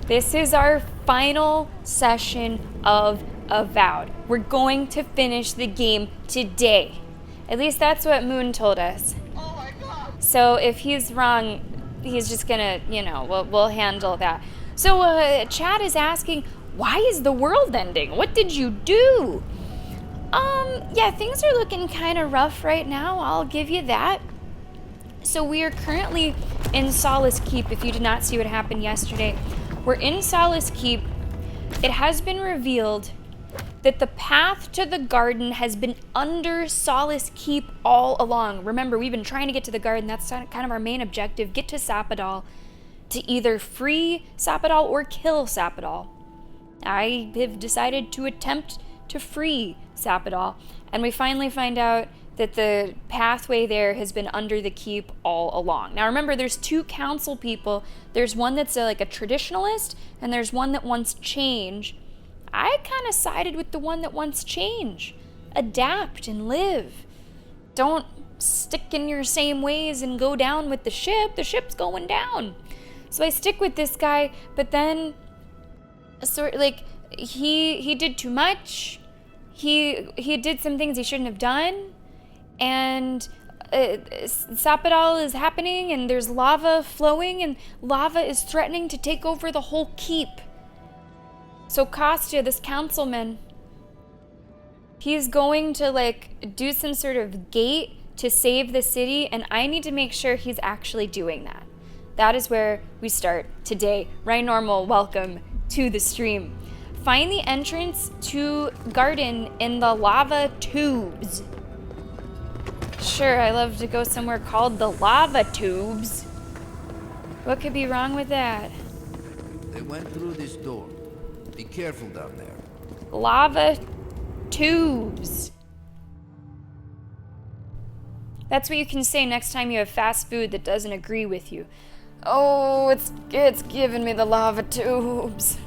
This is our final session of Avowed. We're going to finish the game today. At least that's what Moon told us. Oh my God. So if he's wrong, he's just gonna, we'll handle that. So Chad is asking, why is the world ending? What did you do? Yeah, things are looking kind of rough right now. I'll give you that. So we are currently in Solace Keep. If you did not see what happened yesterday, we're in Solace Keep. It has been revealed that the path to the garden has been under Solace Keep all along. Remember, we've been trying to get to the garden. That's kind of our main objective. Get to Sappadal to either free Sappadal or kill Sappadal. I have decided to attempt to free Sappadal, and we finally find out that the pathway there has been under the keep all along. Now remember, there's two council people. There's one that's like a traditionalist, and there's one that wants change. I kind of sided with the one that wants change. Adapt and live. Don't stick in your same ways and go down with the ship. The ship's going down. So I stick with this guy, but then he did too much. He did some things he shouldn't have done, and Sappadal is happening, and there's lava flowing, and lava is threatening to take over the whole keep. So Kostya, this councilman, he's going to do some sort of gate to save the city, and I need to make sure he's actually doing that. That is where we start today. Ryan Normal, welcome to the stream. Find the entrance to garden in the lava tubes. Sure, I love to go somewhere called the lava tubes. What could be wrong with that? They went through this door. Be careful down there. Lava tubes. That's what you can say next time you have fast food that doesn't agree with you. Oh, it's giving me the lava tubes.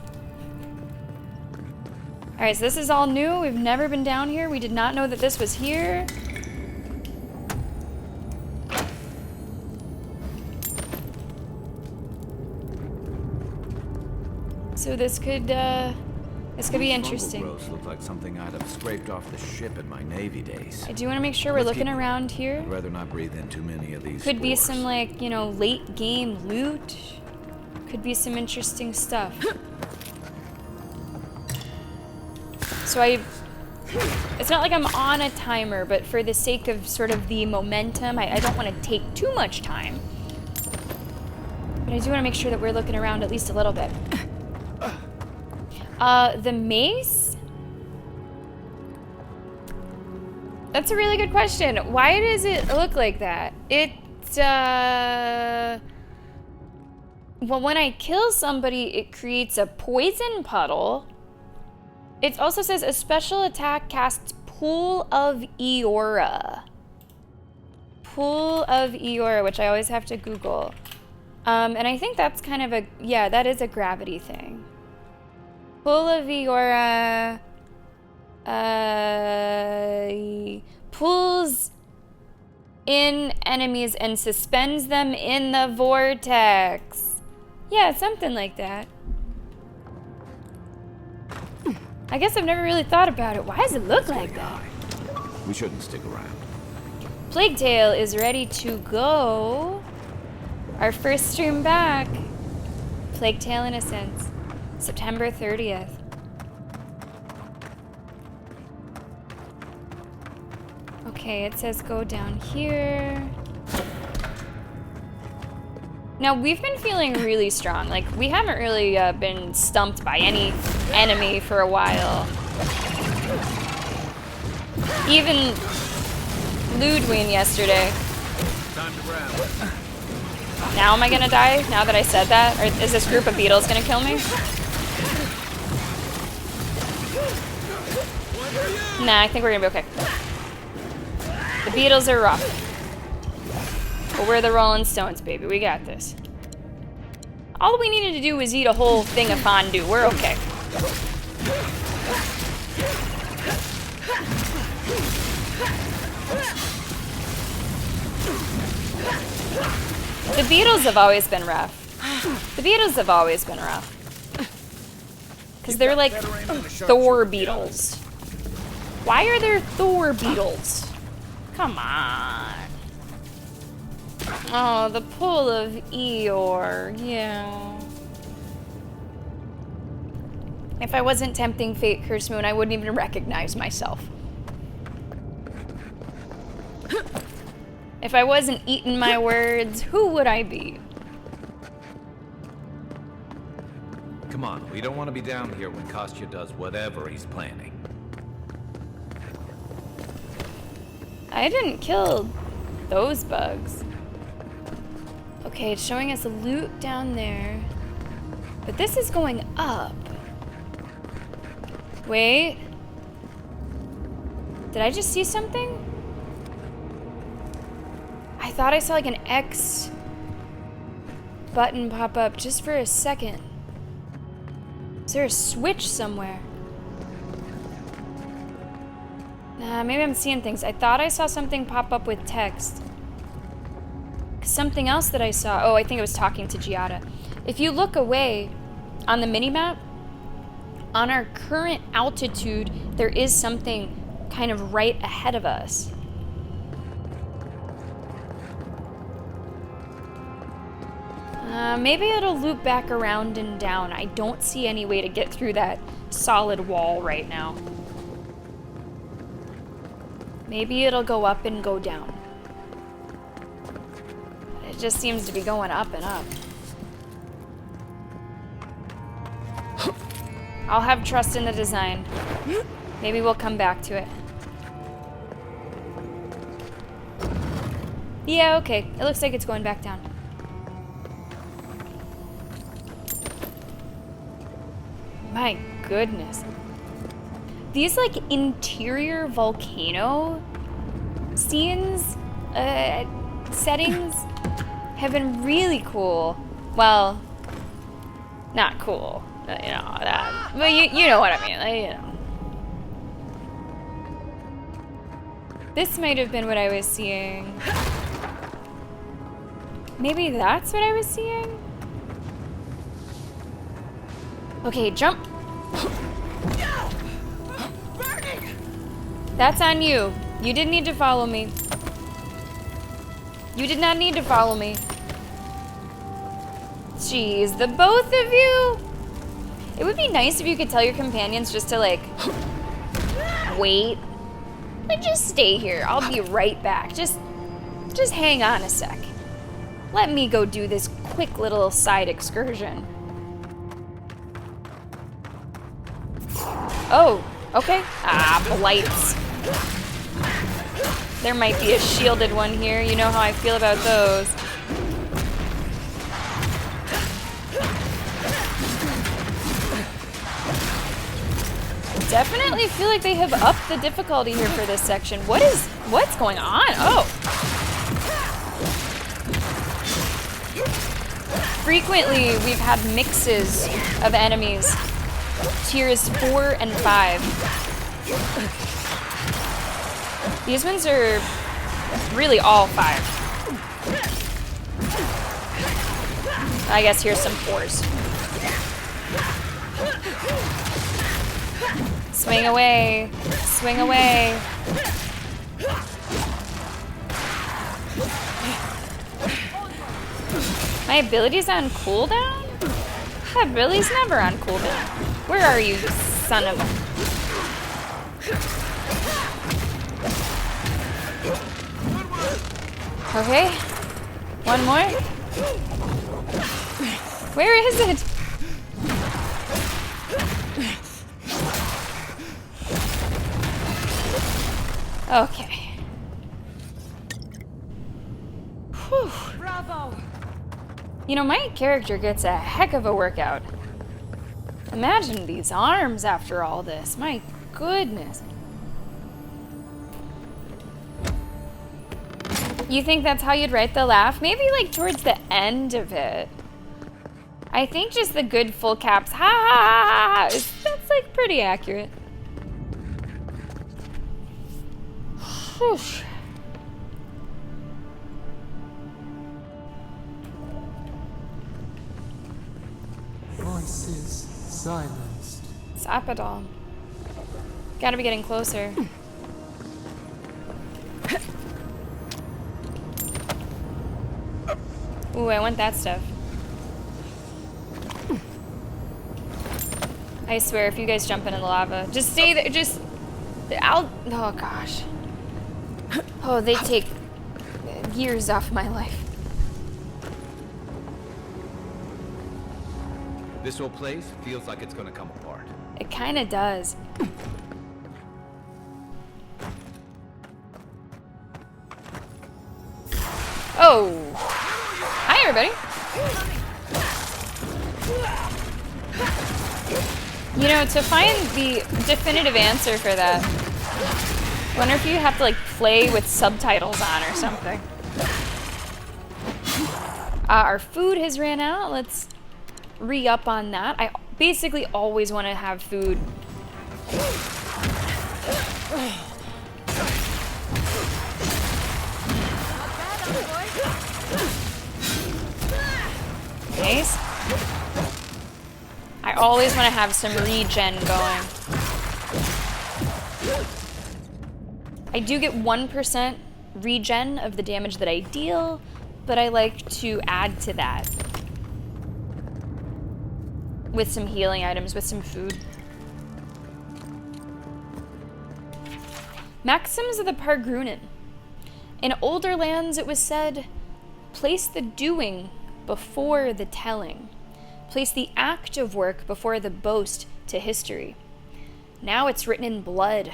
Alright, so this is all new. We've never been down here. We did not know that this was here. So this could be interesting. Growths look like something I'd have scraped off the ship in my Navy days. I do want to make sure we're looking around here. I'd rather not breathe in too many of these Could be spores. some late game loot. Could be some interesting stuff. So it's not like I'm on a timer, but for the sake of sort of the momentum, I don't want to take too much time. But I do want to make sure that we're looking around at least a little bit. The mace? That's a really good question. Why does it look like that? Well, when I kill somebody, it creates a poison puddle. It also says a special attack casts Pool of Eora. Pool of Eora, which I always have to Google. And I think that's kind of that is a gravity thing. Pool of Eora pulls in enemies and suspends them in the vortex. Yeah, something like that. I guess I've never really thought about it. Why does it look like that? We shouldn't stick around. Plague Tale is ready to go. Our first stream back. Plague Tale Innocence. September 30th. Okay, it says go down here. Now, we've been feeling really strong. We haven't really been stumped by any enemy for a while. Even Ludwig yesterday. Time to grab. Now am I gonna die? Now that I said that? Or is this group of beetles gonna kill me? Nah, I think we're gonna be okay. The beetles are rough. But we're the Rolling Stones, baby. We got this. All we needed to do was eat a whole thing of fondue. We're okay. The Beatles have always been rough. The Beatles have always been rough. Because they're like Thor beetles. Why are there Thor beetles? Come on. Oh, the pool of Eeyore. Yeah. If I wasn't tempting fate, Curse Moon, I wouldn't even recognize myself. If I wasn't eating my words, who would I be? Come on, we don't want to be down here when Kostya does whatever he's planning. I didn't kill those bugs. Okay, it's showing us a loot down there. But this is going up. Wait. Did I just see something? I thought I saw like an X button pop up just for a second. Is there a switch somewhere? Nah, maybe I'm seeing things. I thought I saw something pop up with text. Something else that I saw. Oh, I think it was talking to Giada. If you look away on the minimap, on our current altitude, there is something kind of right ahead of us. Maybe it'll loop back around and down. I don't see any way to get through that solid wall right now. Maybe it'll go up and go down. It just seems to be going up and up. I'll have trust in the design. Maybe we'll come back to it. Yeah, okay. It looks like it's going back down. My goodness. These like interior volcano scenes, settings have been really cool. Well, not cool, you know, that, but you know what I mean, like, you know. This might have been what I was seeing. Maybe that's what I was seeing? Okay, jump. That's on you. You didn't need to follow me. You did not need to follow me. Jeez, the both of you. It would be nice if you could tell your companions just to like, wait. Like just stay here. I'll be right back. Just hang on a sec. Let me go do this quick little side excursion. Oh, okay. Ah, blights. There might be a shielded one here. You know how I feel about those. Definitely feel like they have upped the difficulty here for this section. What's going on? Oh. Frequently, we've had mixes of enemies. Tiers 4 and 5. These ones are really all 5. I guess here's some 4s. Swing away. Swing away. My ability's on cooldown? My ability's never on cooldown. Where are you, you son of a... Okay. One more. Where is it? Okay. Whew. Bravo. You know, my character gets a heck of a workout. Imagine these arms after all this. My goodness. You think that's how you'd write the laugh? Maybe like towards the end of it. I think just the good full caps, ha ha ha ha, that's like pretty accurate. Whew. Voices silenced. Zapadol. Gotta be getting closer. Ooh, I want that stuff. I swear, if you guys jump into the lava, just stay there. Just, oh gosh. Oh, they take years off my life. This whole place feels like it's gonna come apart. It kind of does. Oh. Hi, everybody. You know, to find the definitive answer for that, I wonder if you have to, like, play with subtitles on or something. Our food has ran out. Let's re-up on that. I basically always want to have food. Nice. I always want to have some regen going. I do get 1% regen of the damage that I deal, but I like to add to that with some healing items, with some food. Maxims of the Pargrunen. In older lands it was said, place the doing before the telling. Place the act of work before the boast to history. Now it's written in blood.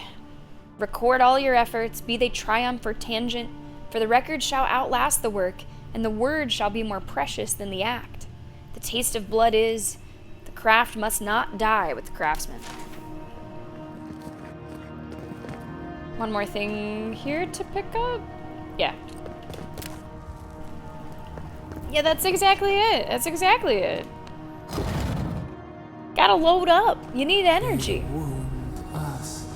Record all your efforts, be they triumph or tangent, for the record shall outlast the work, and the word shall be more precious than the act. The taste of blood is, the craft must not die with the craftsman. One more thing here to pick up? Yeah. Yeah, that's exactly it. That's exactly it. Gotta load up. You need energy. They wound us,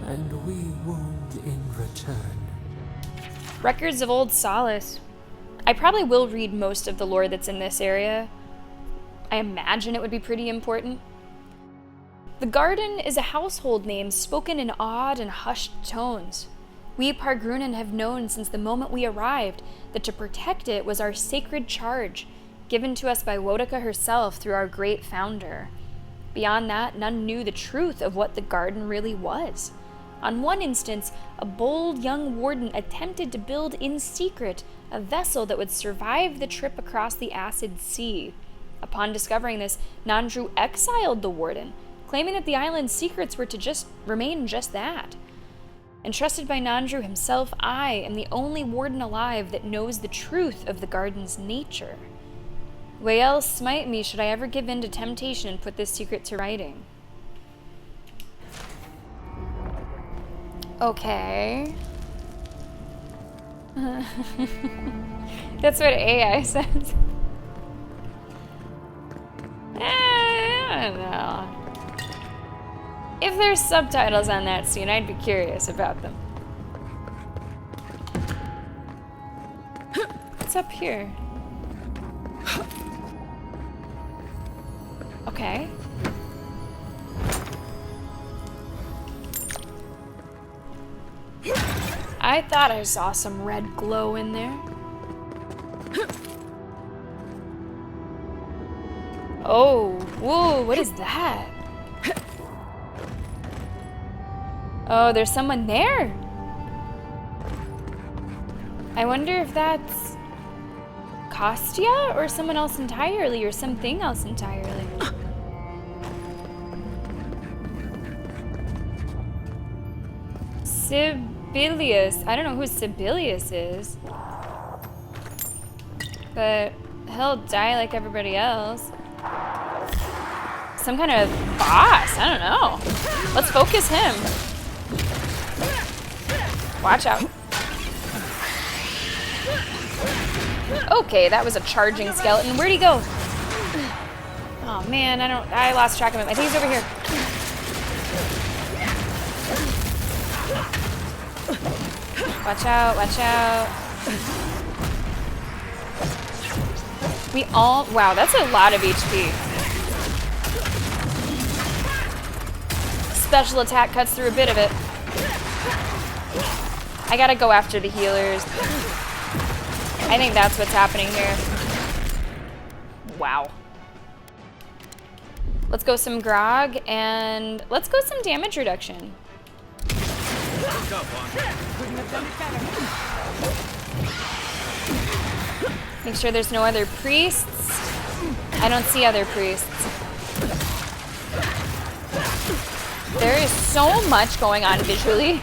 and we wound in return. Records of Old Solace. I probably will read most of the lore that's in this area. I imagine it would be pretty important. The garden is a household name spoken in odd and hushed tones. We Pargrunen have known since the moment we arrived that to protect it was our sacred charge, given to us by Wodaka herself through our great founder. Beyond that, none knew the truth of what the garden really was. On one instance, a bold young warden attempted to build in secret a vessel that would survive the trip across the acid sea. Upon discovering this, Nandru exiled the warden, claiming that the island's secrets were to just remain just that. Entrusted by Nandru himself, I am the only warden alive that knows the truth of the garden's nature. Wael smite me should I ever give in to temptation and put this secret to writing. Okay. That's what AI says. I don't know. If there's subtitles on that scene, I'd be curious about them. What's up here? Okay. I thought I saw some red glow in there. Oh, whoa, what is that? Oh, there's someone there. I wonder if that's Kostya or someone else entirely or something else entirely. Sibelius. I don't know who Sibelius is. But he'll die like everybody else. Some kind of boss. I don't know. Let's focus him. Watch out. Okay, that was a charging skeleton. Where'd he go? Oh man, I lost track of him. I think he's over here. Watch out, watch out. Wow, that's a lot of HP. special attack cuts through a bit of it. I gotta go after the healers. I think that's what's happening here. Wow. Let's go some grog, and let's go some damage reduction. Make sure there's no other priests. I don't see other priests. There is so much going on visually.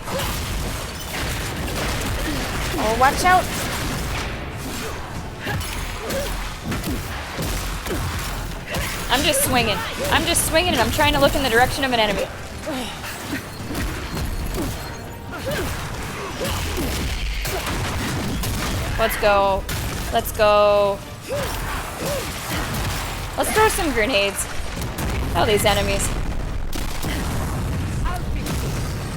Oh, watch out. I'm just swinging. I'm just swinging and I'm trying to look in the direction of an enemy. Let's go. Let's go. Let's throw some grenades. Oh, these enemies.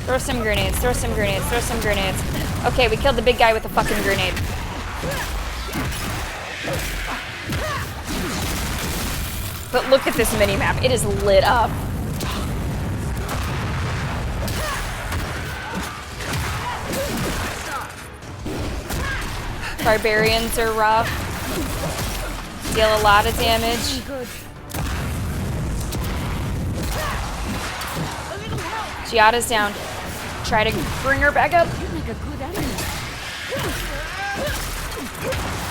Throw some grenades, throw some grenades, throw some grenades. Okay, we killed the big guy with a fucking grenade. But look at this mini-map. It is lit up. Barbarians are rough. Deal a lot of damage. Giada's down. Try to bring her back up.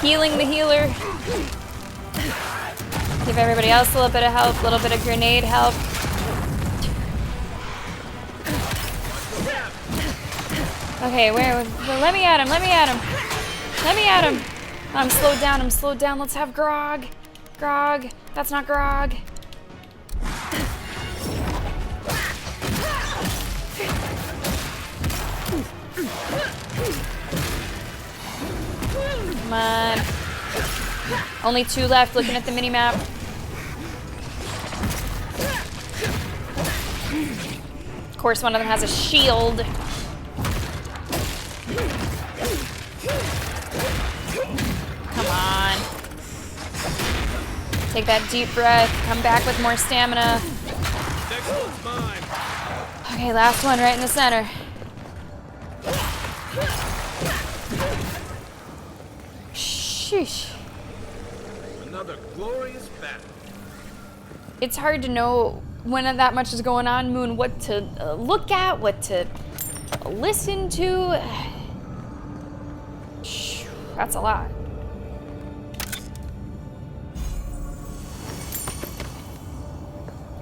Healing the healer. Give everybody else a little bit of help, a little bit of grenade help. Okay, where? Let me at him, let me at him. Let me at him. I'm slowed down, I'm slowed down. Let's have grog. Grog. That's not grog. Come on. Only 2 left, looking at the mini-map. Of course, one of them has a shield. Come on. Take that deep breath. Come back with more stamina. Okay, last one right in the center. Sheesh. Another glorious battle. It's hard to know when that much is going on, Moon, what to look at, what to listen to. That's a lot.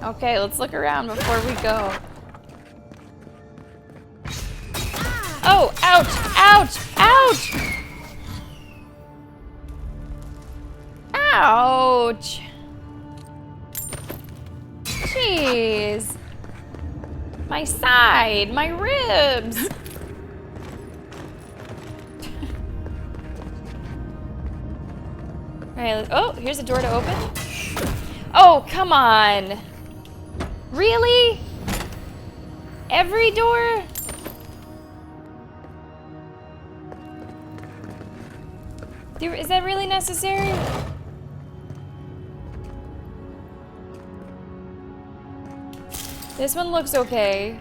Okay, let's look around before we go. Oh, ouch, ouch, ouch! Ouch! Jeez. My side, my ribs. Alright, oh, here's a door to open. Oh, come on. Really? Every door? Is that really necessary? This one looks okay.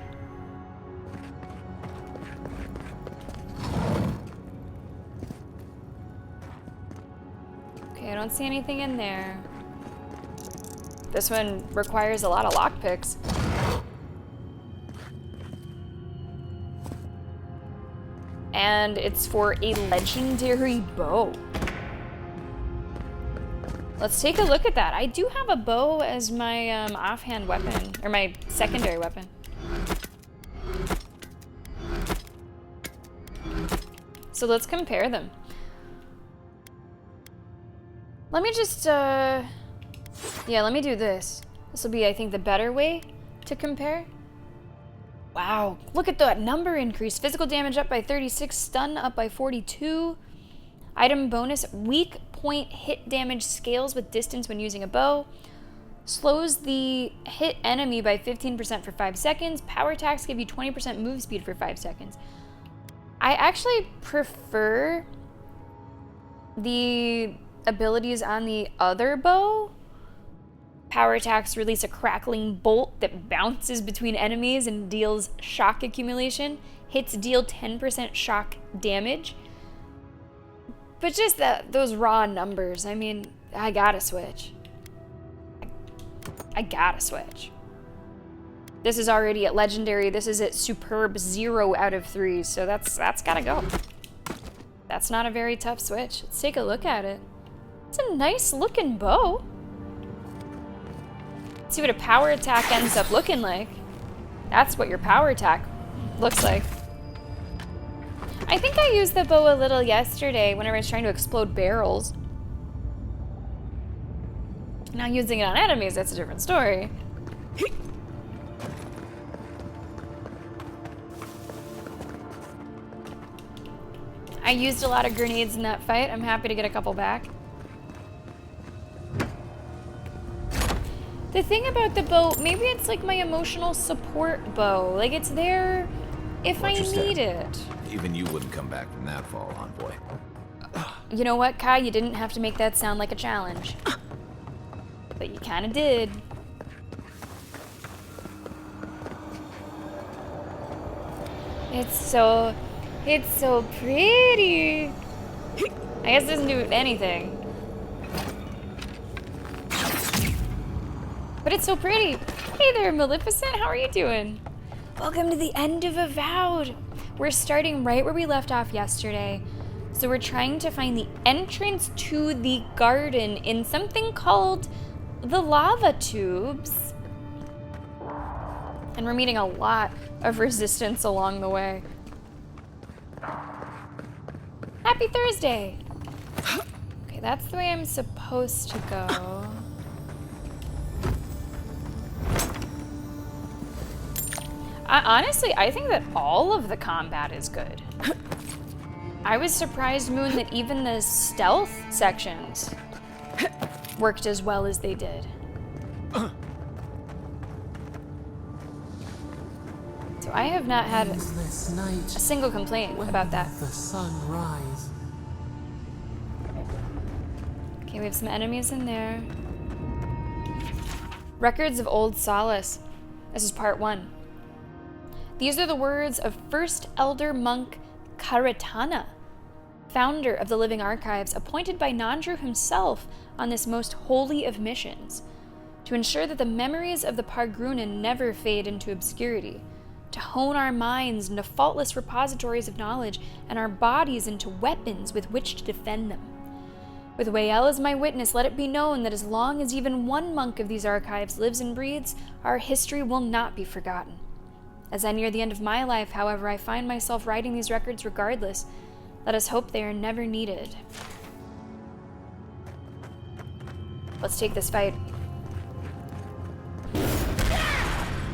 Okay, I don't see anything in there. This one requires a lot of lockpicks. And it's for a legendary bow. Let's take a look at that. I do have a bow as my offhand weapon, or my secondary weapon. So let's compare them. Let me just, yeah, let me do this. This will be, I think, the better way to compare. Wow, look at that number increase. Physical damage up by 36, stun up by 42. Item bonus, weak point hit damage scales with distance when using a bow. Slows the hit enemy by 15% for 5 seconds. Power attacks give you 20% move speed for 5 seconds. I actually prefer the abilities on the other bow. Power attacks release a crackling bolt that bounces between enemies and deals shock accumulation. Hits deal 10% shock damage. But just those raw numbers, I mean, I gotta switch. I gotta switch. This is already at legendary. This is at superb 0 out of 3, so that's gotta go. That's not a very tough switch. Let's take a look at it. It's a nice looking bow. Let's see what a power attack ends up looking like. That's what your power attack looks like. I think I used the bow a little yesterday when I was trying to explode barrels. Now using it on enemies, that's a different story. I used a lot of grenades in that fight. I'm happy to get a couple back. The thing about the bow, maybe it's like my emotional support bow. Like, it's there if I need it. Even you wouldn't come back from that fall, Envoy. You know what, Kai? You didn't have to make that sound like a challenge. But you kind of did. It's so pretty. I guess it doesn't do anything. But it's so pretty. Hey there, Maleficent. How are you doing? Welcome to the end of Avowed. We're starting right where we left off yesterday. So we're trying to find the entrance to the garden in something called the lava tubes. And we're meeting a lot of resistance along the way. Happy Thursday! Okay, that's the way I'm supposed to go. Honestly, I think that all of the combat is good. I was surprised, Moon, that even the stealth sections worked as well as they did. So I have not had a single complaint about that. The sunrise. Okay, we have some enemies in there. Records of Old Solace. This is part 1. These are the words of First Elder Monk Karatana, founder of the Living Archives, appointed by Nandru himself on this most holy of missions, to ensure that the memories of the Pargrunan never fade into obscurity, to hone our minds into faultless repositories of knowledge and our bodies into weapons with which to defend them. With Wael as my witness, let it be known that as long as even one monk of these archives lives and breathes, our history will not be forgotten. As I near the end of my life, however, I find myself writing these records regardless. Let us hope they are never needed. Let's take this fight.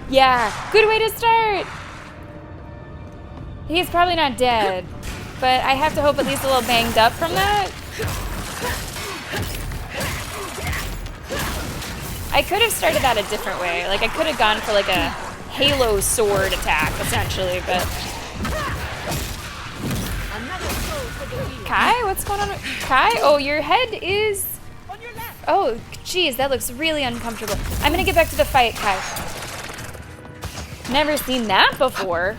Yeah, good way to start! He's probably not dead, but I have to hope at least a little banged up from that. I could have started that a different way. Like, I could have gone for like a Halo sword attack, essentially, but... Kai, what's going on with Kai? Oh, your head is... Oh, geez, that looks really uncomfortable. I'm gonna get back to the fight, Kai. Never seen that before.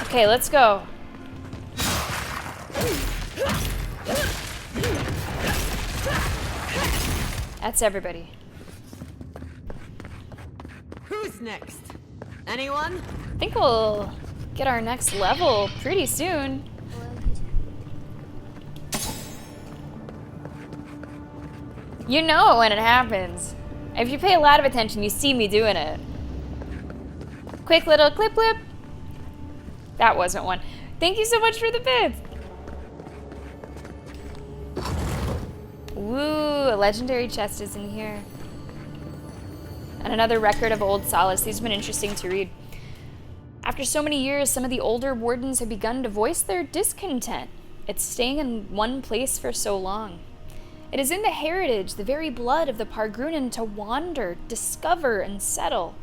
Okay, let's go. That's everybody. Who's next? Anyone? I think we'll get our next level pretty soon. You know it when it happens. If you pay a lot of attention, you see me doing it. Quick little clip clip. That wasn't one. Thank you so much for the bits. Ooh, a legendary chest is in here. And another record of Old Solace. These have been interesting to read. After so many years, some of the older wardens have begun to voice their discontent at staying in one place for so long. It is in the heritage, the very blood of the Pargrunan, to wander, discover, and settle.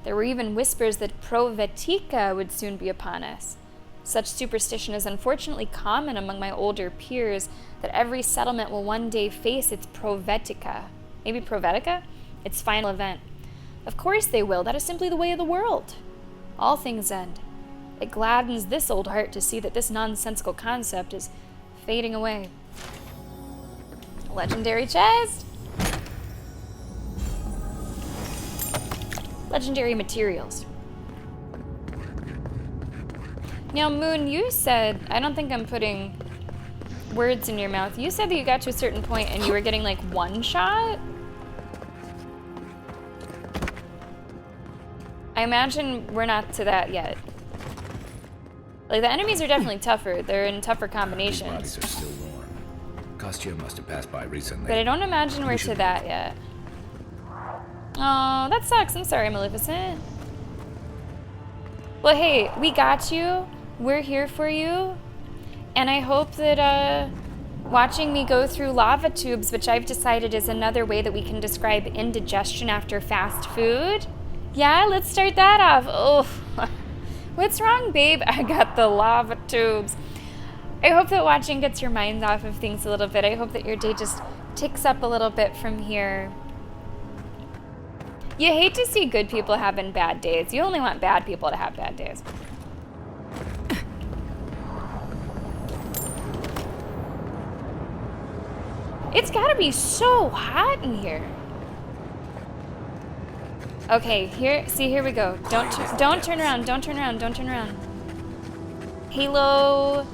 There were even whispers that Provetica would soon be upon us. Such superstition is unfortunately common among my older peers, that every settlement will one day face its Provetica. Maybe Provetica? Its final event. Of course they will. That is simply the way of the world. All things end. It gladdens this old heart to see that this nonsensical concept is fading away. Legendary chest. Legendary materials. Now, Moon, you said, I don't think I'm putting words in your mouth. You said that you got to a certain point and you were getting like one shot? I imagine we're not to that yet. Like, the enemies are definitely tougher. They're in tougher These combinations. bodies are still warm. Kostya must have passed by recently. But I don't imagine we're to that yet. Oh, that sucks. I'm sorry, Maleficent. Well, hey, we got you. We're here for you. And I hope that watching me go through lava tubes, which I've decided is another way that we can describe indigestion after fast food. Yeah, let's start that off. Oh, what's wrong, babe? I got the lava tubes. I hope that watching gets your mind off of things a little bit. I hope that your day just ticks up a little bit from here. You hate to see good people having bad days. You only want bad people to have bad days. It's gotta be so hot in here. Okay, here we go. Don't turn around, don't turn around, don't turn around. Halo,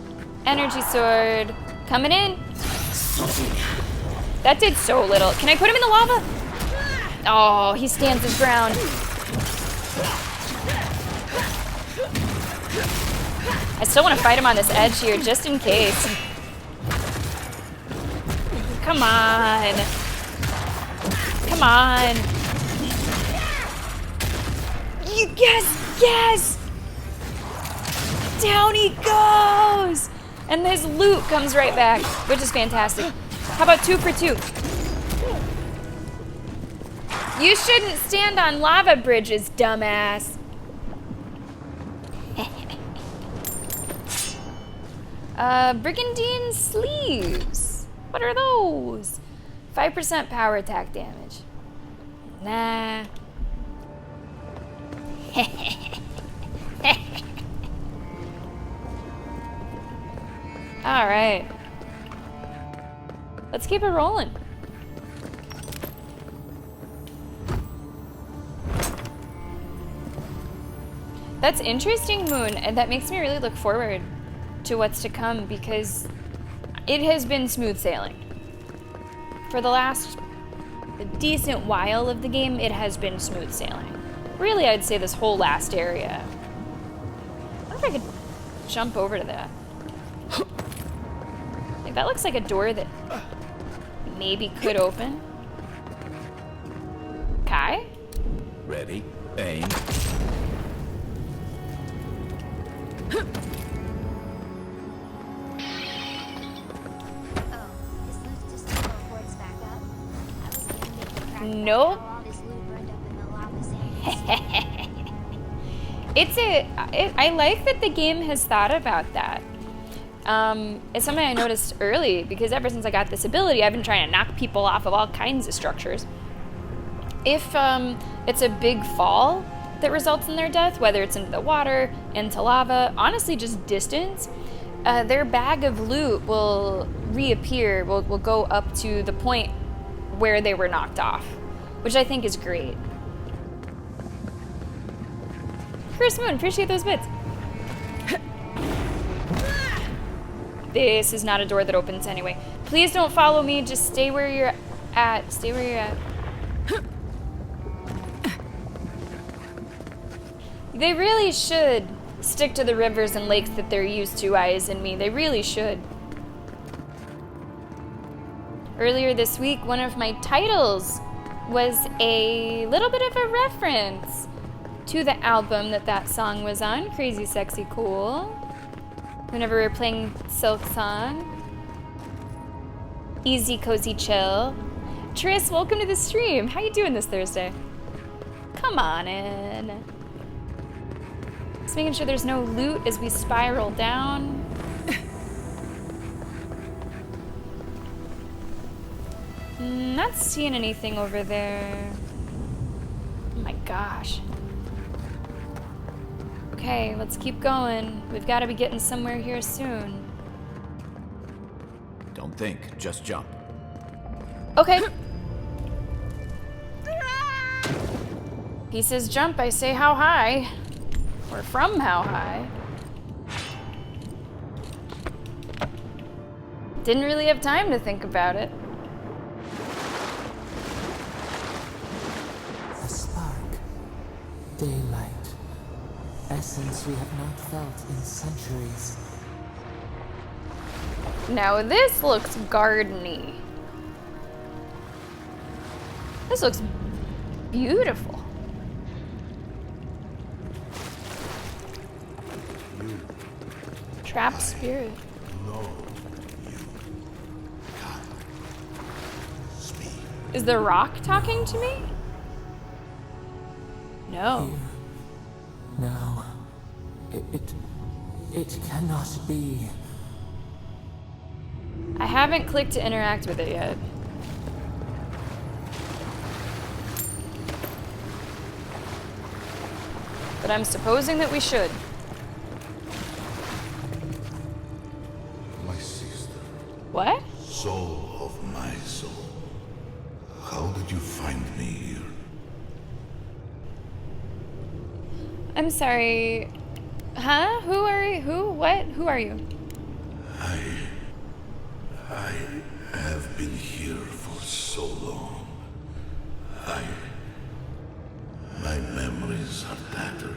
energy sword, coming in. That did so little. Can I put him in the lava? Oh, he stands his ground. I still want to fight him on this edge here, just in case. Come on. Come on. Yes, yes! Down he goes! And this loot comes right back, which is fantastic. How about 2 for 2? You shouldn't stand on lava bridges, dumbass. Brigandine sleeves. What are those? 5% power attack damage. Nah. All right. Let's keep it rolling. That's interesting, Moon, and that makes me really look forward to what's to come because it has been smooth sailing. For the last decent while of the game, it has been smooth sailing. Really, I'd say this whole last area. I wonder if I could jump over to that. Like, that looks like a door that maybe could open. Kai? Ready, aim. Nope. I like that the game has thought about that. It's something I noticed early because ever since I got this ability, I've been trying to knock people off of all kinds of structures. If it's a big fall that results in their death, whether it's into the water, into lava, honestly just distance, their bag of loot will reappear, will go up to the point where they were knocked off, which I think is great. Chris Moon, appreciate those bits. This is not a door that opens anyway. Please don't follow me, just stay where you're at. Stay where you're at. They really should stick to the rivers and lakes that they're used to, Eyes and me. They really should. Earlier this week, one of my titles was a little bit of a reference to the album that song was on, Crazy Sexy Cool. Whenever we were playing Silk Song. Easy Cozy Chill. Tris, welcome to the stream. How you doing this Thursday? Come on in. Just making sure there's no loot as we spiral down. Not seeing anything over there. Oh my gosh. Okay, let's keep going. We've got to be getting somewhere here soon. Don't think, just jump. Okay. He says jump, I say how high. Or from how high. Didn't really have time to think about it. A spark. Daylight. Essence we have not felt in centuries. Now this looks gardeny. This looks beautiful. Trap spirit. Is the rock talking to me? No. No. It cannot be. I haven't clicked to interact with it yet. But I'm supposing that we should. My sister, What? soul of my soul. How did you find me here? I'm sorry. Huh? Who are you? Who? What? Who are you? I have been here for so long. My memories are tattered.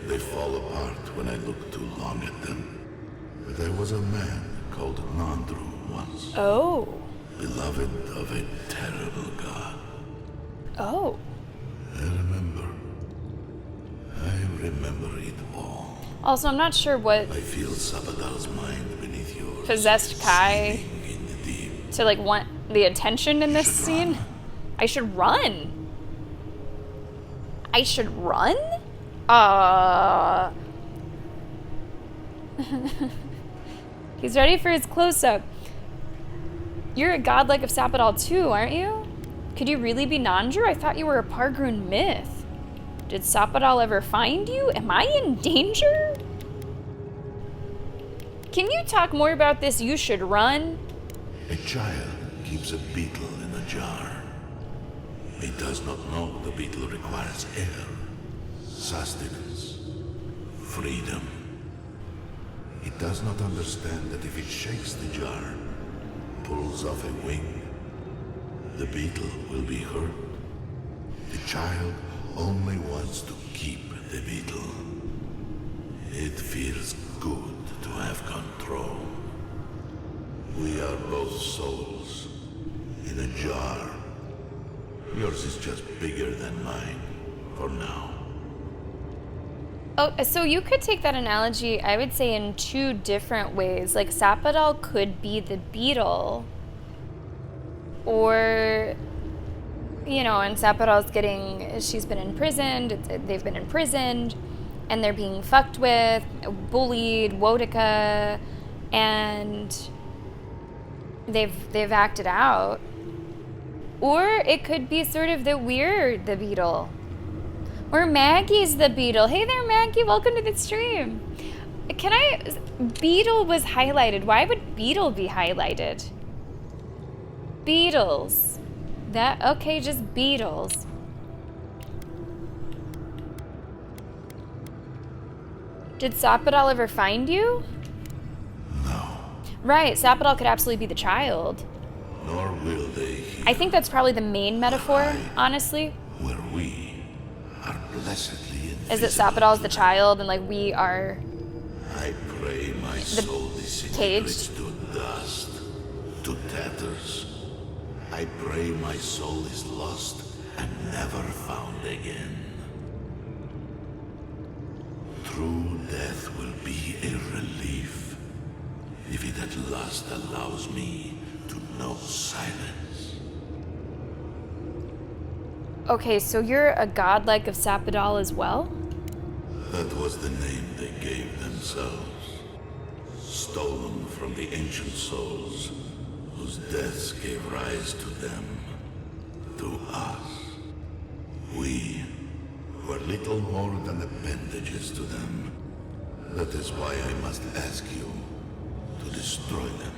They fall apart when I look too long at them. But there was a man called Nandru once, Oh. beloved of a terrible god. Oh. I remember it all. Also, I'm not sure what I feel Sabadal's mind beneath yours. possessed Kai Seething in the deep. to like want the attention in this scene. I should run. I should run? He's ready for his close-up. You're a godlike of Sapadal too, aren't you? Could you really be Nandru? I thought you were a Pargrun myth. Did Sapadal ever find you? Am I in danger? Can you talk more about this? You should run. A child keeps a beetle in a jar. He does not know the beetle requires air, sustenance, freedom. He does not understand that if it shakes the jar, pulls off a wing, the beetle will be hurt. The child only wants to keep the beetle. It feels good to have control. We are both souls in a jar. Yours is just bigger than mine for now. Oh, so you could take that analogy, I would say, in two different ways. Like, Sapadal could be the beetle, or, you know, and Sapadal's she's been imprisoned, they've been imprisoned, and they're being fucked with, bullied, Wodika, and they've acted out. Or it could be sort of that we're the beetle. Or Maggie's the beetle. Hey there, Maggie. Welcome to the stream. Beetle was highlighted. Why would beetle be highlighted? Beetles. Okay, just beetles. Did Sapadal ever find you? No, Right, Sapadal could absolutely be the child. nor will they here. I think that's probably the main metaphor, honestly. Where we are blessedly invisible. Is that Sapadal's the child and like we are I pray my soul disintegrates to dust, to tatters. I pray my soul is lost and never found again. True death will be a relief if it at last allows me to know silence. Okay, so you're a godlike of Sapadal as well? That was the name they gave themselves, stolen from the ancient souls whose deaths gave rise to them, to us. We were little more than appendages to them. That is why I must ask you to destroy them.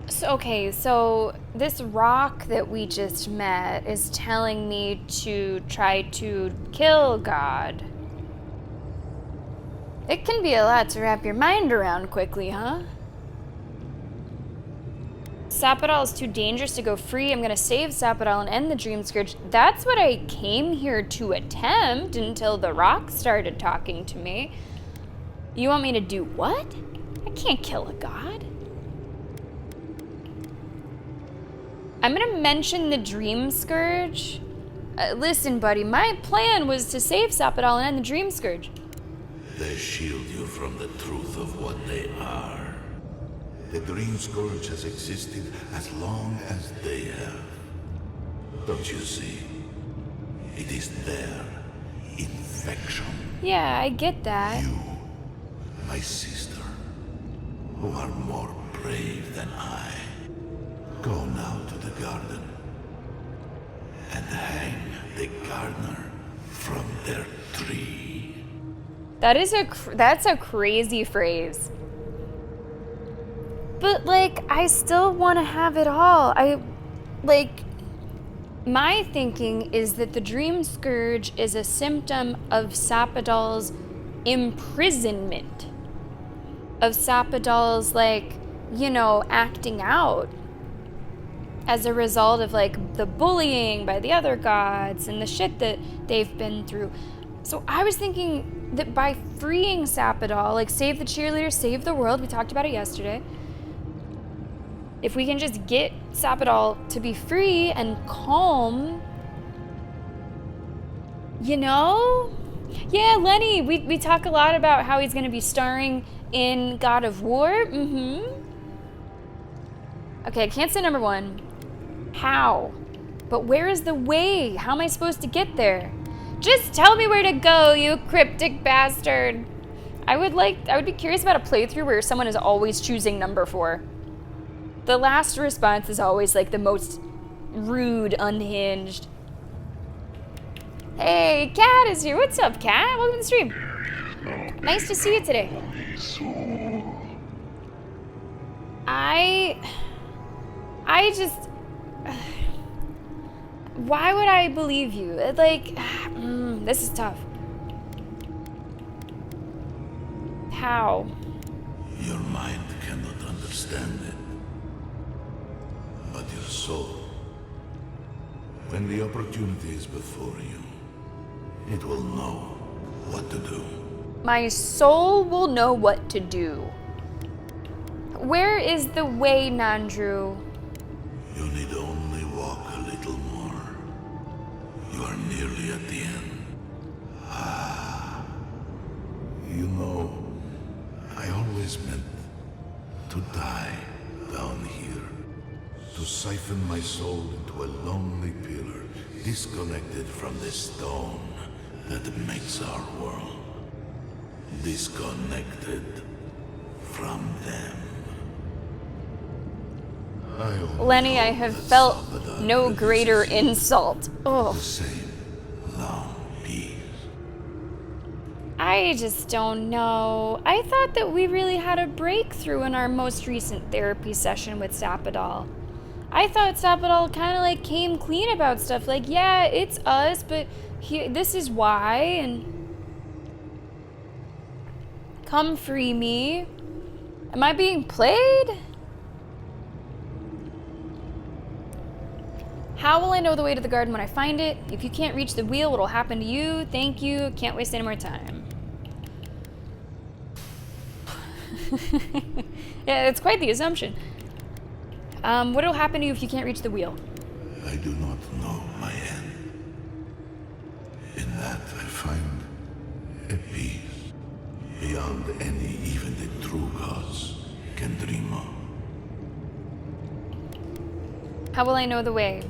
So, okay, so this rock that we just met is telling me to try to kill God. It can be a lot to wrap your mind around quickly, huh? Sapadal is too dangerous to go free. I'm gonna save Sapadal and end the Dream Scourge. That's what I came here to attempt until the rock started talking to me. You want me to do what? I can't kill a god. I'm gonna mention the Dream Scourge. Listen, buddy, my plan was to save Sapadal and end the Dream Scourge. They shield you from the truth of what they are. The Dream Scourge has existed as long as they have. Don't you see? It is their infection. Yeah, I get that. You, my sister, who are more brave than I, go now to the garden and hang the gardener from their tree. That's a crazy phrase. But, like, I still want to have it all. My thinking is that the Dream Scourge is a symptom of Sapadal's imprisonment. Of Sapadal's, acting out. As a result of, the bullying by the other gods and the shit that they've been through. So I was thinking that by freeing Sapadal, save the cheerleader, save the world, we talked about it yesterday. If we can just get Sapadal to be free and calm, Yeah, Lenny, we talk a lot about how he's going to be starring in God of War. Okay, I can't say number one. How? But where is the way? How am I supposed to get there? Just tell me where to go, you cryptic bastard. I would be curious about a playthrough where someone is always choosing number 4. The last response is always the most rude, unhinged. Hey, Cat is here. What's up, Cat? Welcome to the stream. Nice to see you today. I just... Why would I believe you? This is tough. How? Your mind cannot understand it. But your soul, when the opportunity is before you, it will know what to do. My soul will know what to do. Where is the way, Nandru? You need only walk a little more. You are nearly at the end. I always meant to die down here. To siphon my soul into a lonely pillar, disconnected from the stone that makes our world. Disconnected from them. Lenny, I have felt no greater insult. Oh. The same long peace. I just don't know. I thought that we really had a breakthrough in our most recent therapy session with Sapadal. I thought Sapadal kind of came clean about stuff. Yeah, it's us, but this is why, and come free me. Am I being played? How will I know the way to the garden when I find it? If you can't reach the wheel, what'll happen to you? Thank you. Can't waste any more time. Yeah, it's quite the assumption. What'll happen to you if you can't reach the wheel? I do not know my end. In that I find a peace beyond any even the true gods can dream of. How will I know the way?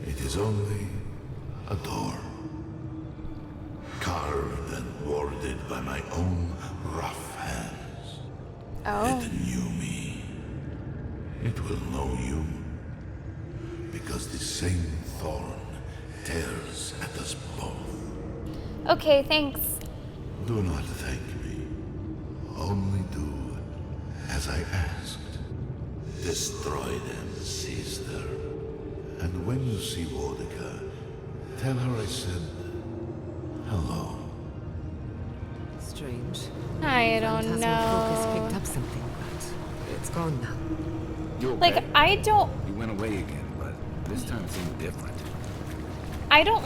It is only a door carved molded by my own rough hands. Oh. It knew me. It will know you. Because the same thorn tears at us both. Okay, thanks. Do not thank me. Only do as I asked. Destroy them, sister. And when you see Wodica, tell her I said hello. Strange. I don't Phantasmal know. Focus picked up something, but it's gone now. You Like, okay? I don't You went away again, but this time seemed different.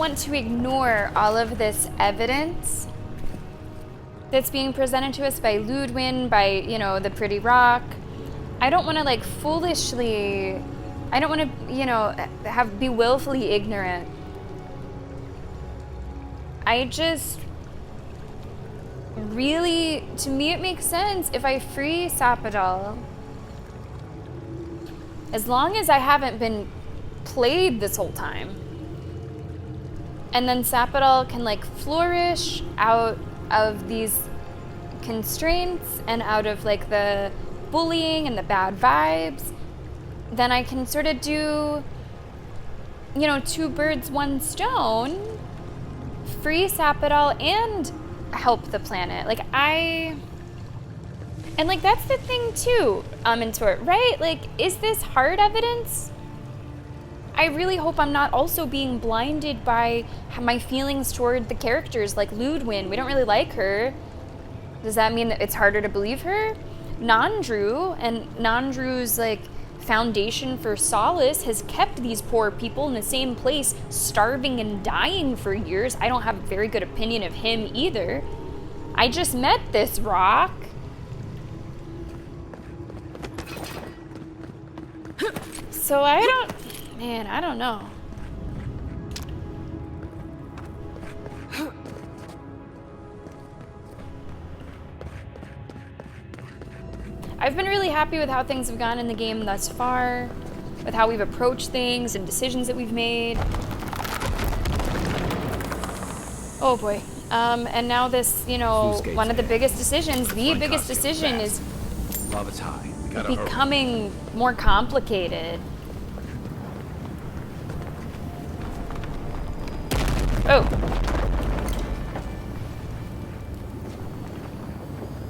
want to ignore all of this evidence that's being presented to us by Ludwin, by, you know, the Pretty Rock. I don't want to, like, foolishly... I don't want to, you know, be willfully ignorant. I just... Really, to me it makes sense if I free Sapadal. As long as I haven't been played this whole time. And then Sapadal can, like, flourish out of these constraints and out of, like, the bullying and the bad vibes. Then I can sort of do, you know, 2 birds, 1 stone. Free Sapadal and help the planet. Like, and, like, that's the thing, too, Mentor, right? Like, is this hard evidence? I really hope I'm not also being blinded by my feelings toward the characters, like Ludwin. We don't really like her. Does that mean that it's harder to believe her? Nandru, and Nandru's, like, foundation for solace has kept these poor people in the same place, starving and dying for years. I don't have a very good opinion of him either. I just met this rock. So I don't know. I've been really happy with how things have gone in the game thus far, with how we've approached things and decisions that we've made. Oh boy. And now this, you know, one of the biggest decisions, the biggest decision is Love is high. We gotta hurry. becoming more complicated. Oh.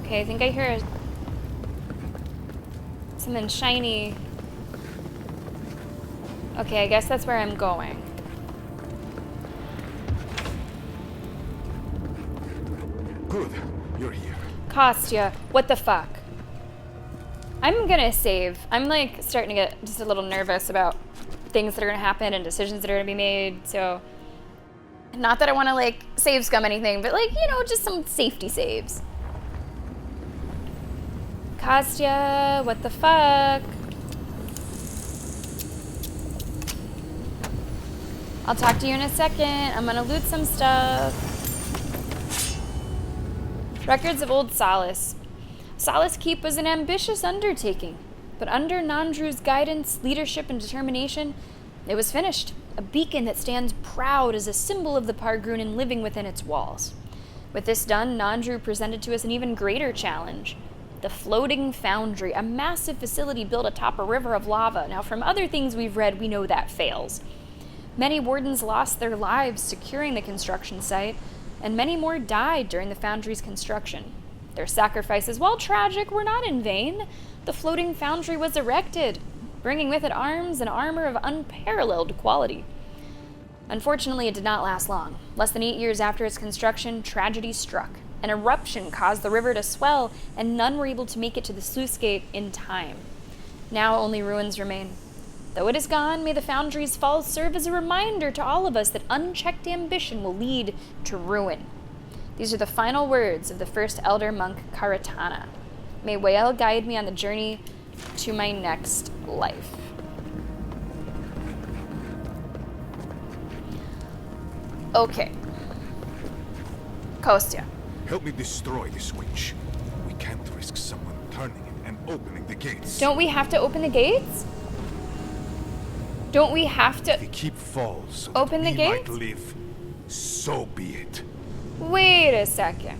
Okay, I think I hear something shiny. Okay, I guess that's where I'm going. Good, you're here. Kostya, what the fuck? I'm gonna save. I'm like starting to get just a little nervous about things that are gonna happen and decisions that are gonna be made, so not that I want to like save scum anything, but like, you know, just some safety saves. Kostya, what the fuck? I'll talk to you in a second. I'm gonna loot some stuff. Records of Old Solace. Solace Keep was an ambitious undertaking, but under Nandru's guidance, leadership, and determination, it was finished. A beacon that stands proud as a symbol of the Pargrunin living within its walls. With this done, Nandru presented to us an even greater challenge. The Floating Foundry, a massive facility built atop a river of lava. Now, from other things we've read, we know that fails. Many wardens lost their lives securing the construction site, and many more died during the foundry's construction. Their sacrifices, while tragic, were not in vain. The Floating Foundry was erected, bringing with it arms and armor of unparalleled quality. Unfortunately, it did not last long. Less than 8 years after its construction, tragedy struck. An eruption caused the river to swell, and none were able to make it to the sluice gate in time. Now only ruins remain. Though it is gone, may the Foundry's fall serve as a reminder to all of us that unchecked ambition will lead to ruin. These are the final words of the first elder monk, Karatana. May Wael guide me on the journey to my next life. Okay. Kostya. Help me destroy the switch. We can't risk someone turning it and opening the gates. Don't we have to open the gates? Don't we have to The keep falls so open that the we might gates? live. So be it. Wait a second.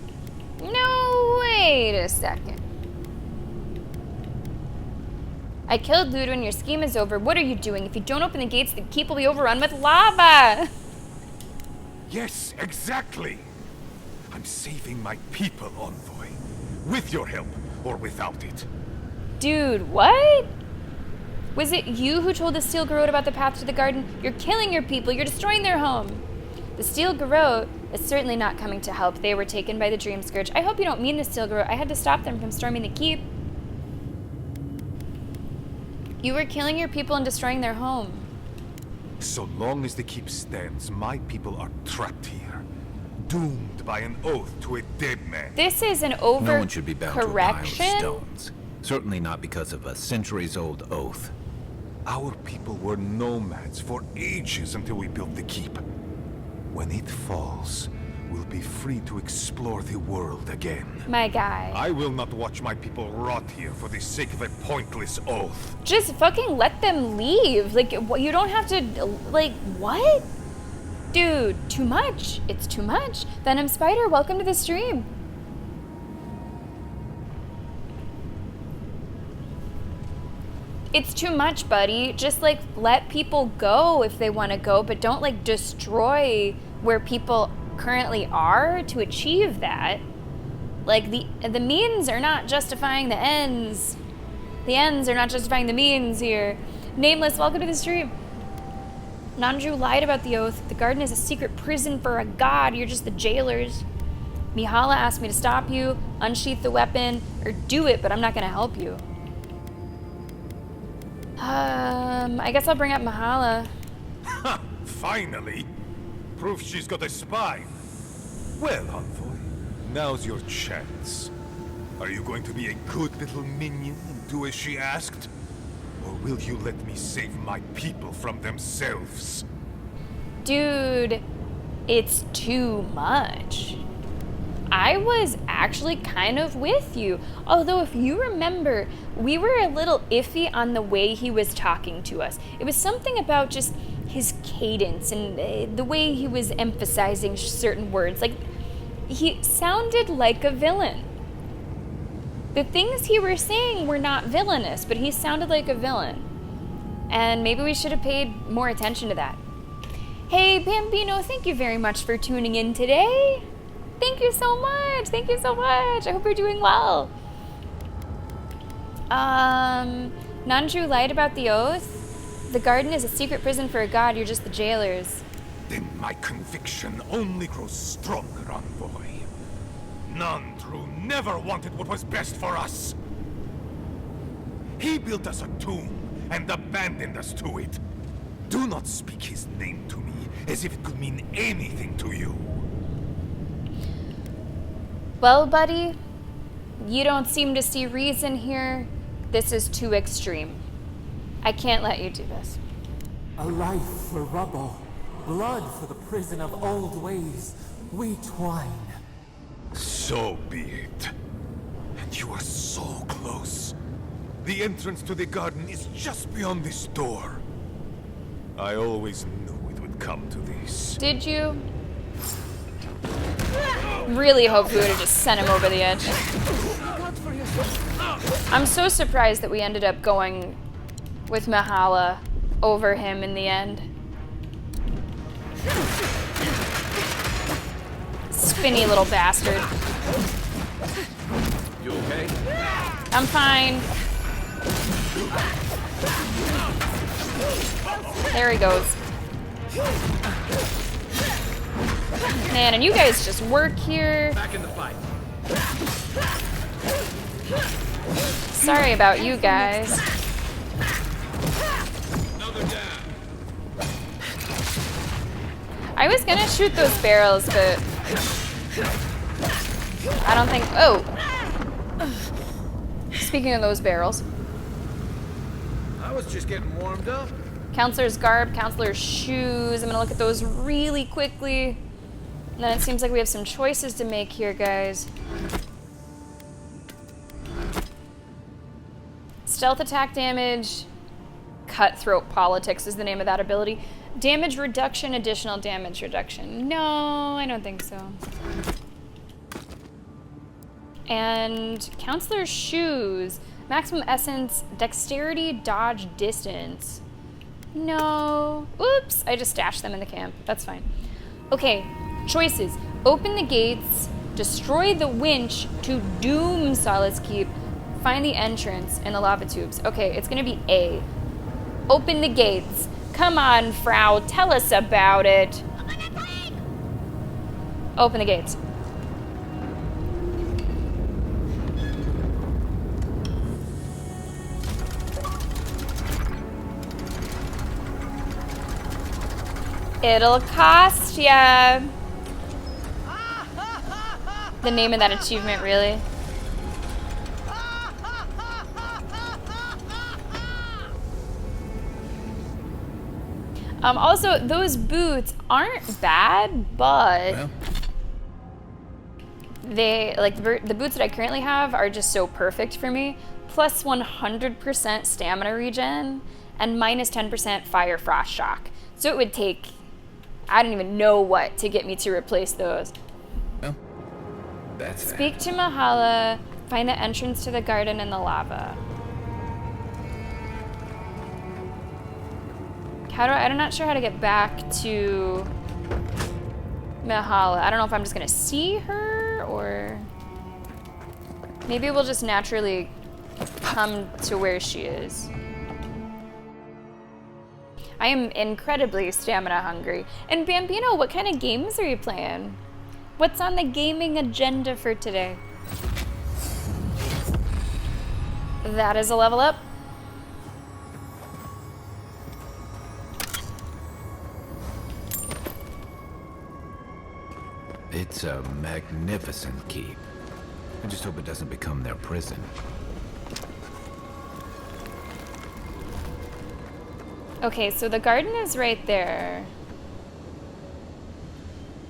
No, wait a second. I killed Ludo and your scheme is over. What are you doing? If you don't open the gates, the keep will be overrun with lava. Yes, exactly. I'm saving my people, Envoy. With your help, or without it. Dude, what? Was it you who told the Steel Garrote about the path to the garden? You're killing your people. You're destroying their home. The Steel Garrote is certainly not coming to help. They were taken by the Dream Scourge. I hope you don't mean the Steel Garrote. I had to stop them from storming the keep. You were killing your people and destroying their home. So long as the keep stands, my people are trapped here. Doomed by an oath to a dead man. This is an No one should be bound to a pile of overcorrection. stones. Certainly not because of a centuries-old oath. Our people were nomads for ages until we built the keep. When it falls, we'll be free to explore the world again. My guy. I will not watch my people rot here for the sake of a pointless oath. Just fucking let them leave. Like, you don't have to, like, what? Dude, too much. It's too much. Venom Spider, welcome to the stream. It's too much, buddy. Just, like, let people go if they want to go, but don't, like, destroy where people currently are to achieve that. Like, the means are not justifying the ends. The ends are not justifying the means here. Nameless, welcome to the stream. Nanju lied about the oath. The garden is a secret prison for a god. You're just the jailers. Mihala asked me to stop you, unsheath the weapon, or do it, but I'm not going to help you. I guess I'll bring up Mihala. Ha! Finally! Proof she's got a spine. Well, Envoy, now's your chance. Are you going to be a good little minion and do as she asked? Or will you let me save my people from themselves? Dude, it's too much. I was actually kind of with you. Although if you remember, we were a little iffy on the way he was talking to us. It was something about just his cadence and the way he was emphasizing certain words. Like, he sounded like a villain. The things he was saying were not villainous, but he sounded like a villain. And maybe we should have paid more attention to that. Hey, Bambino, thank you very much for tuning in today. Thank you so much. Thank you so much. I hope you're doing well. Nanju lied about the oath. The garden is a secret prison for a god. You're just the jailers. Then my conviction only grows stronger, Envoy. Nandru never wanted what was best for us. He built us a tomb and abandoned us to it. Do not speak his name to me as if it could mean anything to you. Well, buddy, you don't seem to see reason here. This is too extreme. I can't let you do this. A life for rubble, blood for the prison of old ways. We twine. So be it. And you are so close. The entrance to the garden is just beyond this door. I always knew it would come to this. Did you? Really hope we would have just sent him over the edge. I'm so surprised that we ended up going with Mihala over him in the end. Spinny little bastard. You okay? I'm fine. There he goes. Man, and you guys just work here. Back in the fight. Sorry about you guys. Another down. I was gonna shoot those barrels, but I don't think. Oh! Speaking of those barrels, I was just getting warmed up. Counselor's garb, Counselor's shoes. I'm gonna look at those really quickly. And then it seems like we have some choices to make here, guys. Stealth attack damage. Cutthroat politics is the name of that ability. Damage reduction, additional damage reduction. No, I don't think so. And Counselor's Shoes. Maximum essence, dexterity, dodge, distance. No. Oops, I just stashed them in the camp. That's fine. Okay, choices. Open the gates, destroy the winch to doom Solace Keep, find the entrance and the lava tubes. Okay, it's gonna be A. Open the gates. Come on, Frau, tell us about it. Open the gates. It'll cost ya. The name of that achievement, really. Also, those boots aren't bad, but Well, they, like, the boots that I currently have are just so perfect for me. Plus 100% stamina regen and minus 10% fire frost shock. So it would take, I don't even know what to get me to replace those. well, that's that. Speak to Mahala, find the entrance to the garden and the lava. I'm not sure how to get back to Mahala. I don't know if I'm just gonna see her or maybe we'll just naturally come to where she is. I am incredibly stamina hungry. And Bambino, what kind of games are you playing? What's on the gaming agenda for today? That is a level up. It's a magnificent keep. I just hope it doesn't become their prison. Okay, so the garden is right there.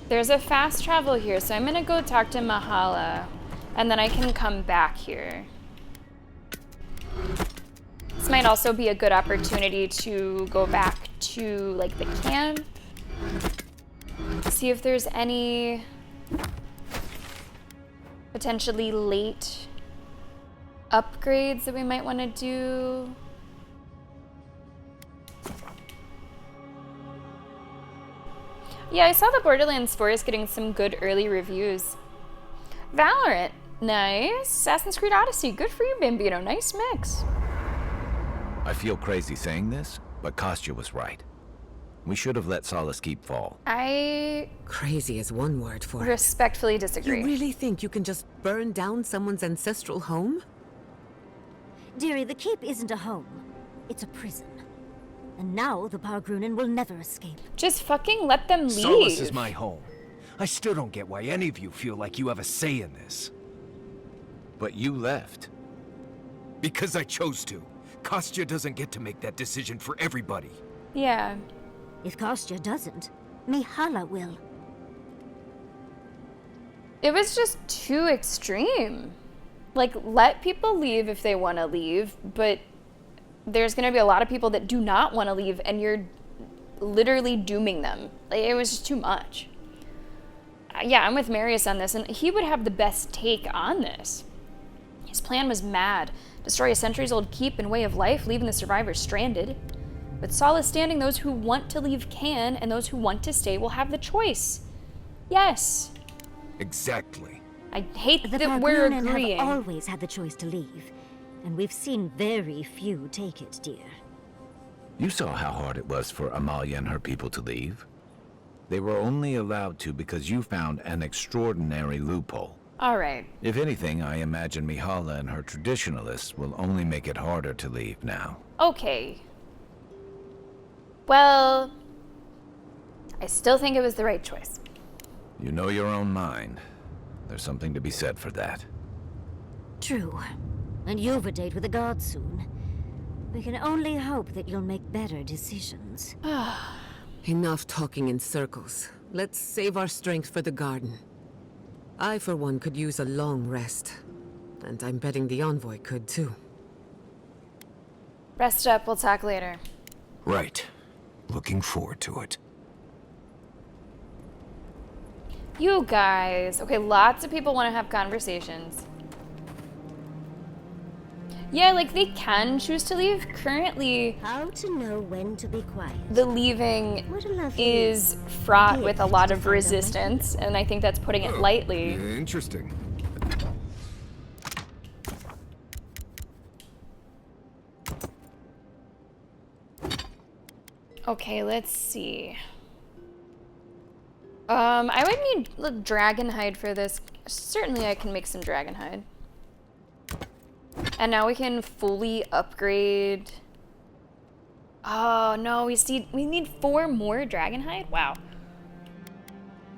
There's a fast travel here, so I'm gonna go talk to Mahala, and then I can come back here. This might also be a good opportunity to go back to, like, the camp. See if there's any potentially late upgrades that we might want to do. Yeah, I saw the Borderlands 4 is getting some good early reviews. Valorant, nice. Assassin's Creed Odyssey, good for you, Bambino. Nice mix. I feel crazy saying this, but Kostya was right. We should have let Solace Keep fall. I Crazy is one word for it. respectfully disagree. You really think you can just burn down someone's ancestral home? Dearie, the keep isn't a home. It's a prison. And now the Bargrunen will never escape. Just fucking let them leave. Solace is my home. I still don't get why any of you feel like you have a say in this. But you left. Because I chose to. Kostya doesn't get to make that decision for everybody. Yeah. If Kostya doesn't, Mihala will. It was just too extreme. Like, let people leave if they want to leave, but there's going to be a lot of people that do not want to leave, and you're literally dooming them. Like, it was just too much. Yeah, I'm with Marius on this, and he would have the best take on this. His plan was mad. Destroy a centuries-old keep and way of life, leaving the survivors stranded. With Solace standing, those who want to leave can, and those who want to stay will have the choice. Yes. Exactly. I hate The that we're Bargrunen agreeing. have always had the choice to leave. And we've seen very few take it, dear. You saw how hard it was for Amalia and her people to leave. They were only allowed to because you found an extraordinary loophole. All right. If anything, I imagine Mihala and her traditionalists will only make it harder to leave now. Okay. Well, I still think it was the right choice. You know your own mind. There's something to be said for that. True. And you've a date with the gods soon. We can only hope that you'll make better decisions. Enough talking in circles. Let's save our strength for the garden. I, for one, could use a long rest. And I'm betting the envoy could, too. Rest up, we'll talk later. Right. Looking forward to it. You guys. Okay, lots of people want to have conversations. Yeah, like they can choose to leave. Currently, How to know when to be quiet. the leaving What a lovely is fraught with a gift lot to of find out my resistance, and I think that's putting it lightly. Interesting. Okay, let's see. I would need dragon hide for this. Certainly I can make some dragon hide. And now we can fully upgrade. Oh no, we need 4 more dragon hide? Wow.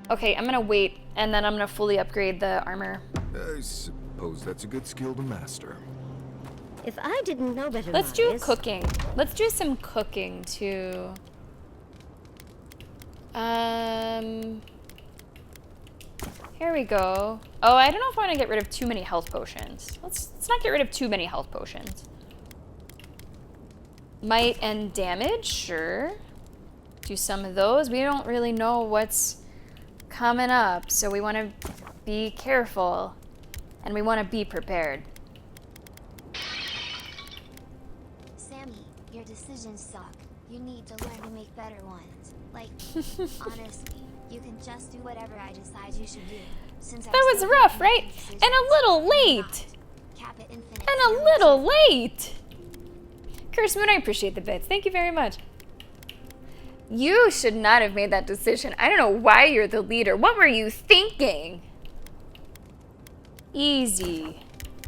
Okay, I'm gonna wait and then I'm gonna fully upgrade the armor. I suppose that's a good skill to master. If I didn't know better, Let's do Marius, cooking. Let's do some cooking too. Here we go. Oh, I don't know if I want to get rid of too many health potions. Let's not get rid of too many health potions. Might and damage, sure. Do some of those. We don't really know what's coming up, so we want to be careful and we want to be prepared. Sammy, your decisions suck. You need to learn to make better ones. Like, honestly, you can just do whatever I decide you should do. Since That was rough, right? And a little late. And a little late. Curse Moon, I appreciate the bits. Thank you very much. You should not have made that decision. I don't know why you're the leader. What were you thinking? Easy.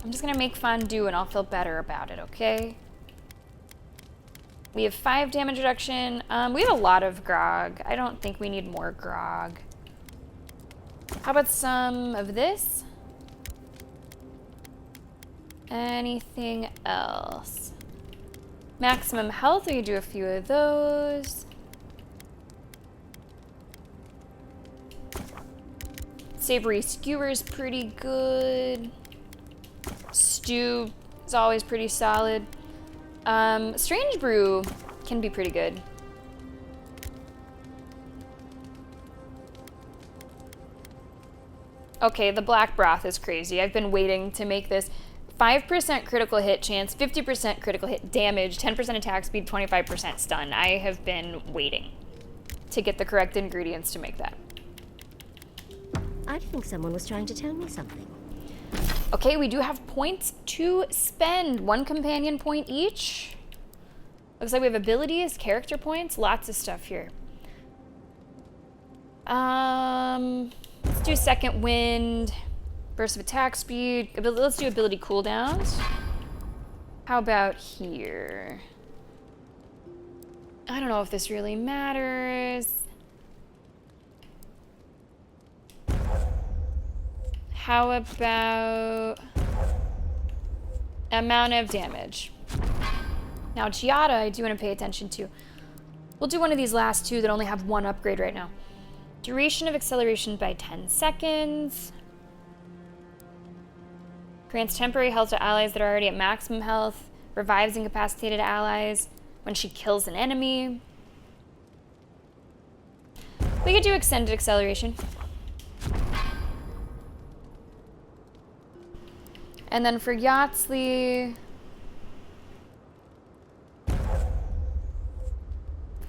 I'm just gonna make fondue and I'll feel better about it, okay? We have 5 damage reduction. We have a lot of grog. I don't think we need more grog. How about some of this? Anything else? Maximum health, we could do a few of those. Savory skewer's pretty good. Stew is always pretty solid. Strange brew can be pretty good. Okay, the black broth is crazy. I've been waiting to make this. 5% critical hit chance, 50% critical hit damage, 10% attack speed, 25% stun. I have been waiting to get the correct ingredients to make that. I think someone was trying to tell me something. Okay, we do have points to spend. 1 companion point each. Looks like we have abilities, character points, lots of stuff here. Let's do second wind, burst of attack speed. Let's do ability cooldowns. How about here? I don't know if this really matters. How about amount of damage? Now, Giada, I do want to pay attention to. We'll do one of these last 2 that only have 1 upgrade right now. Duration of acceleration by 10 seconds. Grants temporary health to allies that are already at maximum health. Revives incapacitated allies when she kills an enemy. We could do extended acceleration. And then for Yatsley,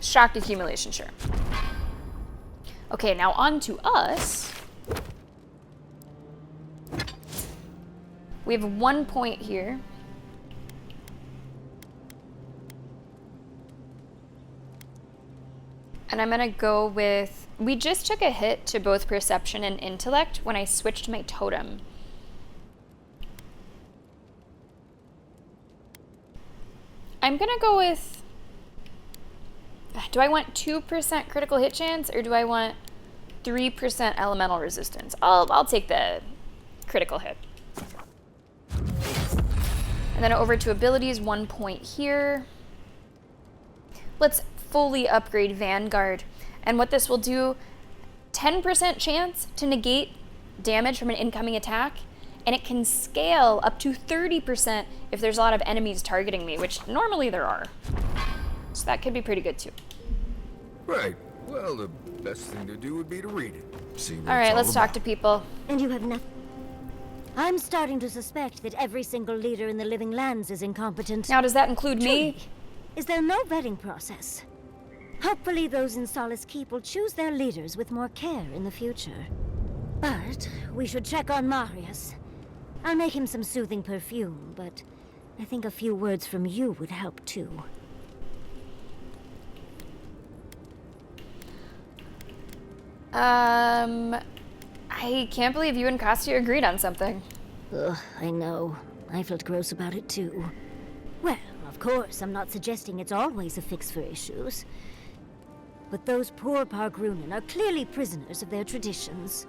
shock accumulation, sure. Okay, now on to us. We have 1 point here. And I'm gonna go with, we just took a hit to both perception and intellect when I switched my totem. I'm gonna go with, do I want 2% critical hit chance or do I want 3% elemental resistance? I'll take the critical hit. And then over to abilities, 1 point here. Let's fully upgrade Vanguard. And what this will do, 10% chance to negate damage from an incoming attack, and it can scale up to 30% if there's a lot of enemies targeting me, which normally there are. So that could be pretty good too. Right. Well, the best thing to do would be to read it. See what All right, it's let's all talk to people. And you have nothing. I'm starting to suspect that every single leader in the Living Lands is incompetent. Now, does that include me? Truly, is there no vetting process? Hopefully those in Solace Keep will choose their leaders with more care in the future. But we should check on Marius. I'll make him some soothing perfume, but I think a few words from you would help too. I can't believe you and Kostya agreed on something. Ugh, I know. I felt gross about it too. Well, of course, I'm not suggesting it's always a fix for issues. But those poor Pargrunen are clearly prisoners of their traditions.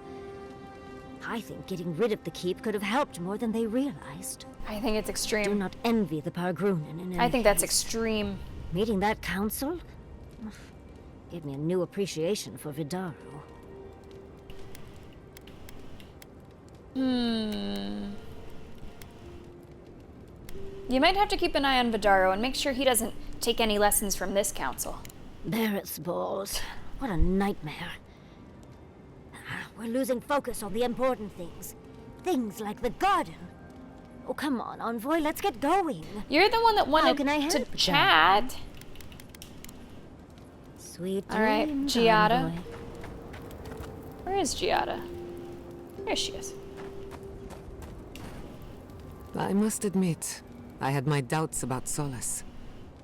I think getting rid of the keep could have helped more than they realized. I think it's extreme. Do not envy the Pargrunen in any I think that's case. extreme. Meeting that council gave me a new appreciation for Vidaro. You might have to keep an eye on Vidaro and make sure he doesn't take any lessons from this council. Barrett's balls. What a nightmare. We're losing focus on the important things. Things like the garden. Oh, come on, Envoy, let's get going. You're the one that wanted can I to help, chat. Sweet All right, dreams, Giada. Envoy. Where is Giada? There she is. I must admit, I had my doubts about Solace.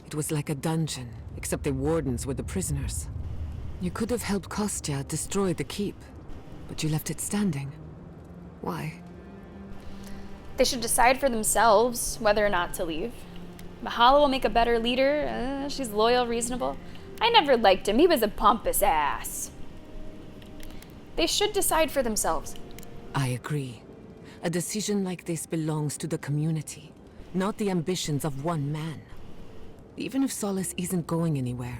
It was like a dungeon, except the wardens were the prisoners. You could have helped Kostya destroy the keep, but you left it standing. Why? They should decide for themselves whether or not to leave. Mahala will make a better leader. She's loyal, reasonable. I never liked him. He was a pompous ass. They should decide for themselves. I agree. A decision like this belongs to the community, not the ambitions of one man. Even if Solace isn't going anywhere,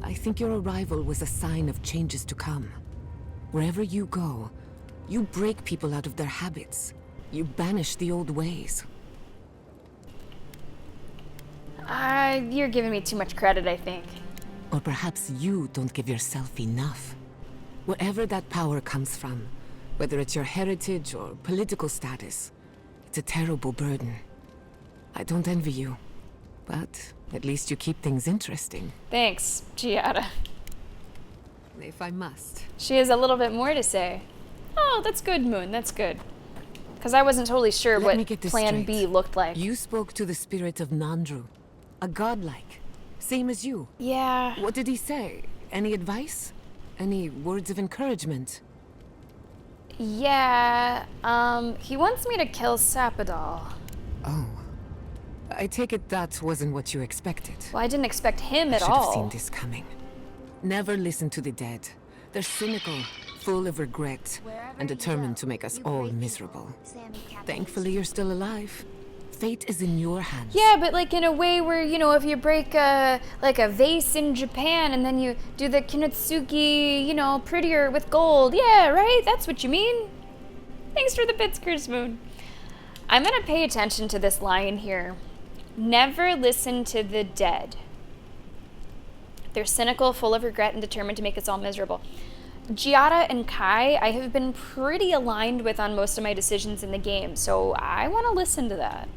I think your arrival was a sign of changes to come. Wherever you go, you break people out of their habits. You banish the old ways. You're giving me too much credit, I think. Or perhaps you don't give yourself enough. Wherever that power comes from, whether it's your heritage or political status, it's a terrible burden. I don't envy you, but at least you keep things interesting. Thanks, Giada. If I must. She has a little bit more to say. Oh, that's good, Moon. That's good. Because I wasn't totally sure Let me what get this Plan straight. B looked like. You spoke to the spirit of Nandru, a godlike, same as you. Yeah. What did he say? Any advice? Any words of encouragement? Yeah, he wants me to kill Sapadal. Oh. I take it that wasn't what you expected. Well, I didn't expect him I at should have all. seen this coming. Never listen to the dead. They're cynical, full of regret, and determined to make us all miserable. Thankfully, you're still alive. Fate is in your hands. Yeah, but like in a way where, you know, if you break like a vase in Japan and then you do the kinotsugi, you know, prettier with gold. Yeah, right? That's what you mean. Thanks for the bits, Chris Moon. I'm gonna pay attention to this line here. Never listen to the dead. They're cynical, full of regret, and determined to make us all miserable. Giada and Kai, I have been pretty aligned with on most of my decisions in the game, so I want to listen to that.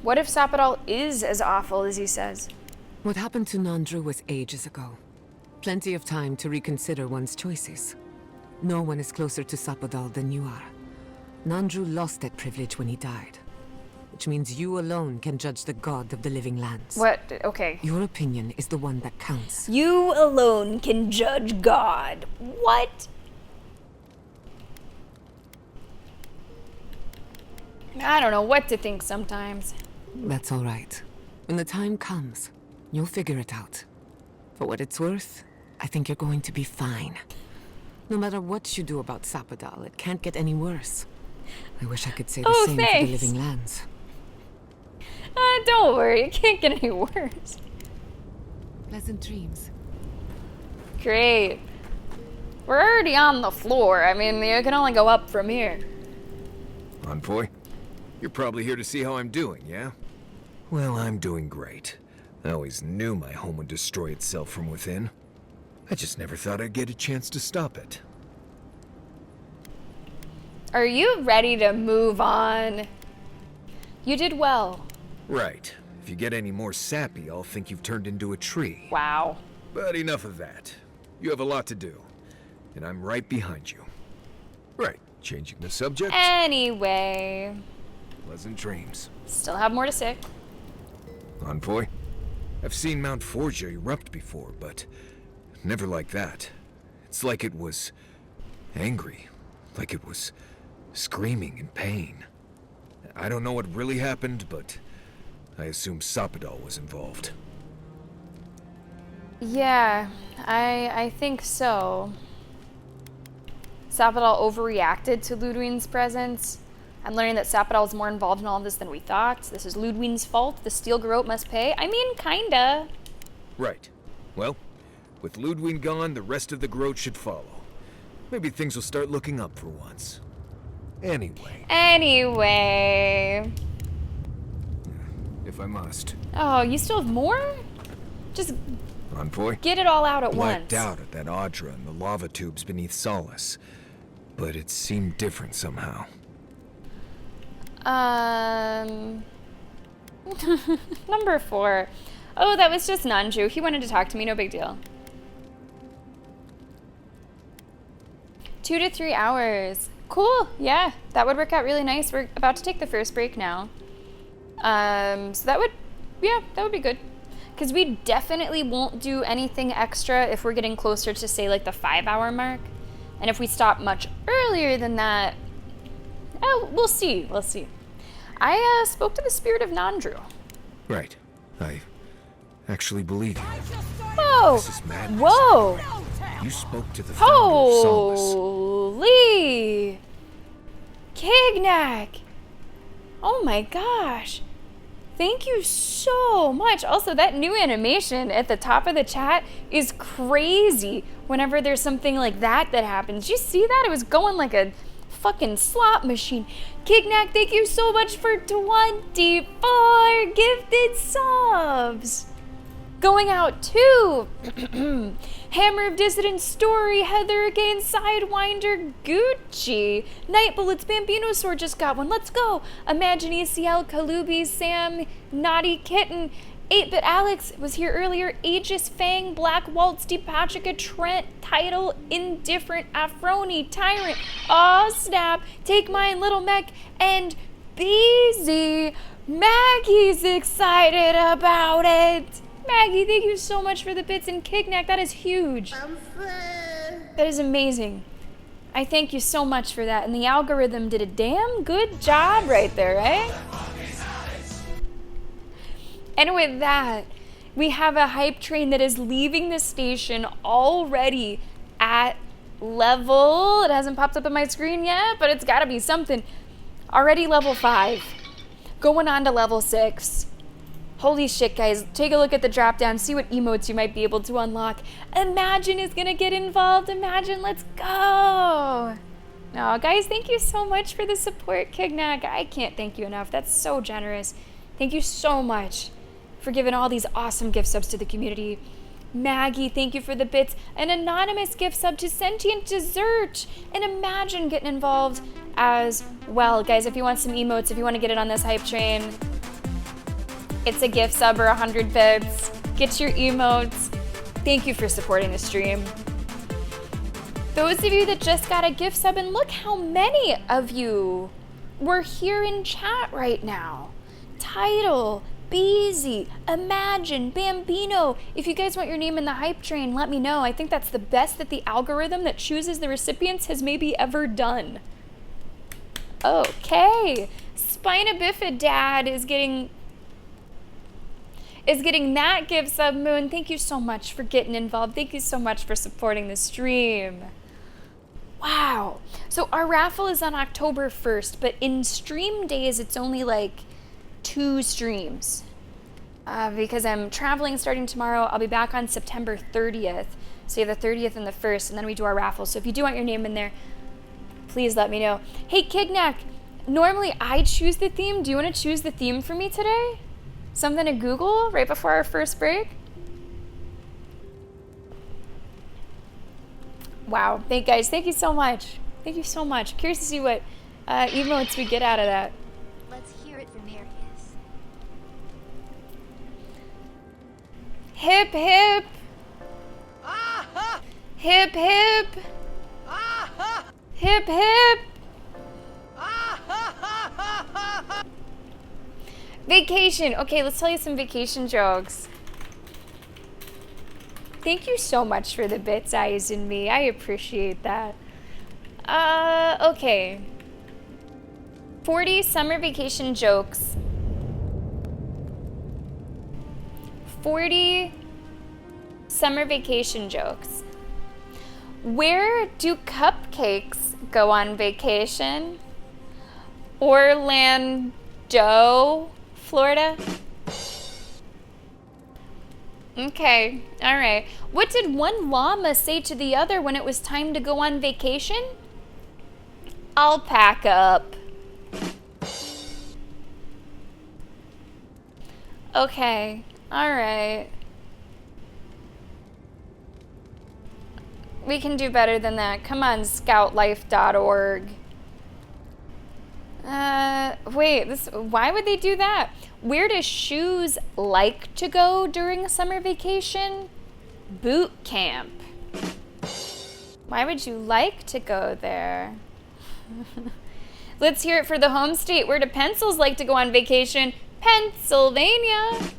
What if Sapadal is as awful as he says? What happened to Nandru was ages ago. Plenty of time to reconsider one's choices. No one is closer to Sapadal than you are. Nandru lost that privilege when he died. Which means you alone can judge the god of the living lands. What? Okay. Your opinion is the one that counts. You alone can judge God. What? I don't know what to think sometimes. That's all right. When the time comes, you'll figure it out. For what it's worth, I think you're going to be fine. No matter what you do about Sapadal, it can't get any worse. I wish I could say the same for the living lands. Don't worry, it can't get any worse. Pleasant dreams. Great. We're already on the floor. I mean, you can only go up from here. Envoy, you're probably here to see how I'm doing, yeah? Well, I'm doing great. I always knew my home would destroy itself from within. I just never thought I'd get a chance to stop it. Are you ready to move on? You did well. Right. If you get any more sappy, I'll think you've turned into a tree. Wow. But enough of that. You have a lot to do, and I'm right behind you. Right, changing the subject. Anyway. Pleasant dreams. Still have more to say. Envoy? I've seen Mount Forgia erupt before, but never like that. It's like it was angry, like it was screaming in pain. I don't know what really happened, but I assume Sapadal was involved. Yeah, I think so. Sapadal overreacted to Ludwig's presence. I'm learning that Sapadal is more involved in all of this than we thought. This is Ludwig's fault. The Steel Garrote must pay. I mean, kinda. Right. Well, with Ludwig gone, the rest of the Garrote should follow. Maybe things will start looking up for once. Anyway. If I must. Oh, you still have more? Just Envoy? get it all out at Blacked once. out at that Audra and the lava tubes beneath Solace. But it seemed different somehow. Number 4. Oh, that was just Nanju. He wanted to talk to me, no big deal. 2 to 3 hours. Cool, yeah, that would work out really nice. We're about to take the first break now. So that would be good. Because we definitely won't do anything extra if we're getting closer to, say, like the 5-hour mark. And if we stop much earlier than that, oh, we'll see. I spoke to the spirit of Nandru. Right. I actually believe you. Whoa! This is madness. Whoa! You spoke to the founder of Solace. Holy! Kignac! Oh my gosh. Thank you so much. Also, that new animation at the top of the chat is crazy whenever there's something like that happens. Did you see that? It was going like a fucking slot machine. Kignac, thank you so much for 24 gifted subs. Going out to Hammer of Dissident Story, Heather again, Sidewinder, Gucci, Night Bullets, Bambino Sword just got one. Let's go. Imagine ECL, Kalubi, Sam, Naughty Kitten, 8-Bit Alex was here earlier, Aegis, Fang, Black Waltz, Deepatrika, Trent, Title, Indifferent, Afroni, Tyrant, Aw Snap, Take Mine, Little Mech, and Beezy. Maggie's excited about it. Maggie, thank you so much for the bits and Kignac. That is huge. That is amazing. I thank you so much for that. And the algorithm did a damn good job right there, right? And with that, we have a hype train that is leaving the station already at level. It hasn't popped up on my screen yet, but it's got to be something. Already level 5. Going on to level 6. Holy shit, guys. Take a look at the drop down. See what emotes you might be able to unlock. Imagine is going to get involved. Imagine, let's go. No, guys, thank you so much for the support, Kignac. I can't thank you enough. That's so generous. Thank you so much for giving all these awesome gift subs to the community. Maggie, thank you for the bits. An anonymous gift sub to Sentient Dessert. And Imagine getting involved as well. Guys, if you want some emotes, if you want to get it on this hype train, it's a gift sub or 100 bits. Get your emotes. Thank you for supporting the stream. Those of you that just got a gift sub, and look how many of you were here in chat right now. Title, Beezy, Imagine, Bambino. If you guys want your name in the hype train, let me know. I think that's the best that the algorithm that chooses the recipients has maybe ever done. Okay. Spina Bifid Dad is getting that gift sub. Moon, thank you so much for getting involved. Thank you so much for supporting the stream. Wow. So our raffle is on October 1st, but in stream days, it's only like 2 streams. Because I'm traveling starting tomorrow. I'll be back on September 30th. So you have the 30th and the 1st, and then we do our raffle. So if you do want your name in there, please let me know. Hey, Kignac, normally I choose the theme. Do you want to choose the theme for me today? Something to Google right before our first break? Wow. Guys, thank you so much. Thank you so much. Curious to see what emotes we get out of that. Let's hear it from Marius. Hip hip. Hip hip. Hip hip. Vacation. Okay, let's tell you some vacation jokes. Thank you so much for the bits, Eyes and Me. I appreciate that. Okay. 40 summer vacation jokes. 40 summer vacation jokes. Where do cupcakes go on vacation? Orlando, Florida. Okay, all right. What did one llama say to the other when it was time to go on vacation? I'll pack up. Okay, all right. We can do better than that. Come on, scoutlife.org. Wait, why would they do that? Where do shoes like to go during summer vacation? Boot camp. Why would you like to go there? Let's hear it for the home state. Where do pencils like to go on vacation? Pennsylvania.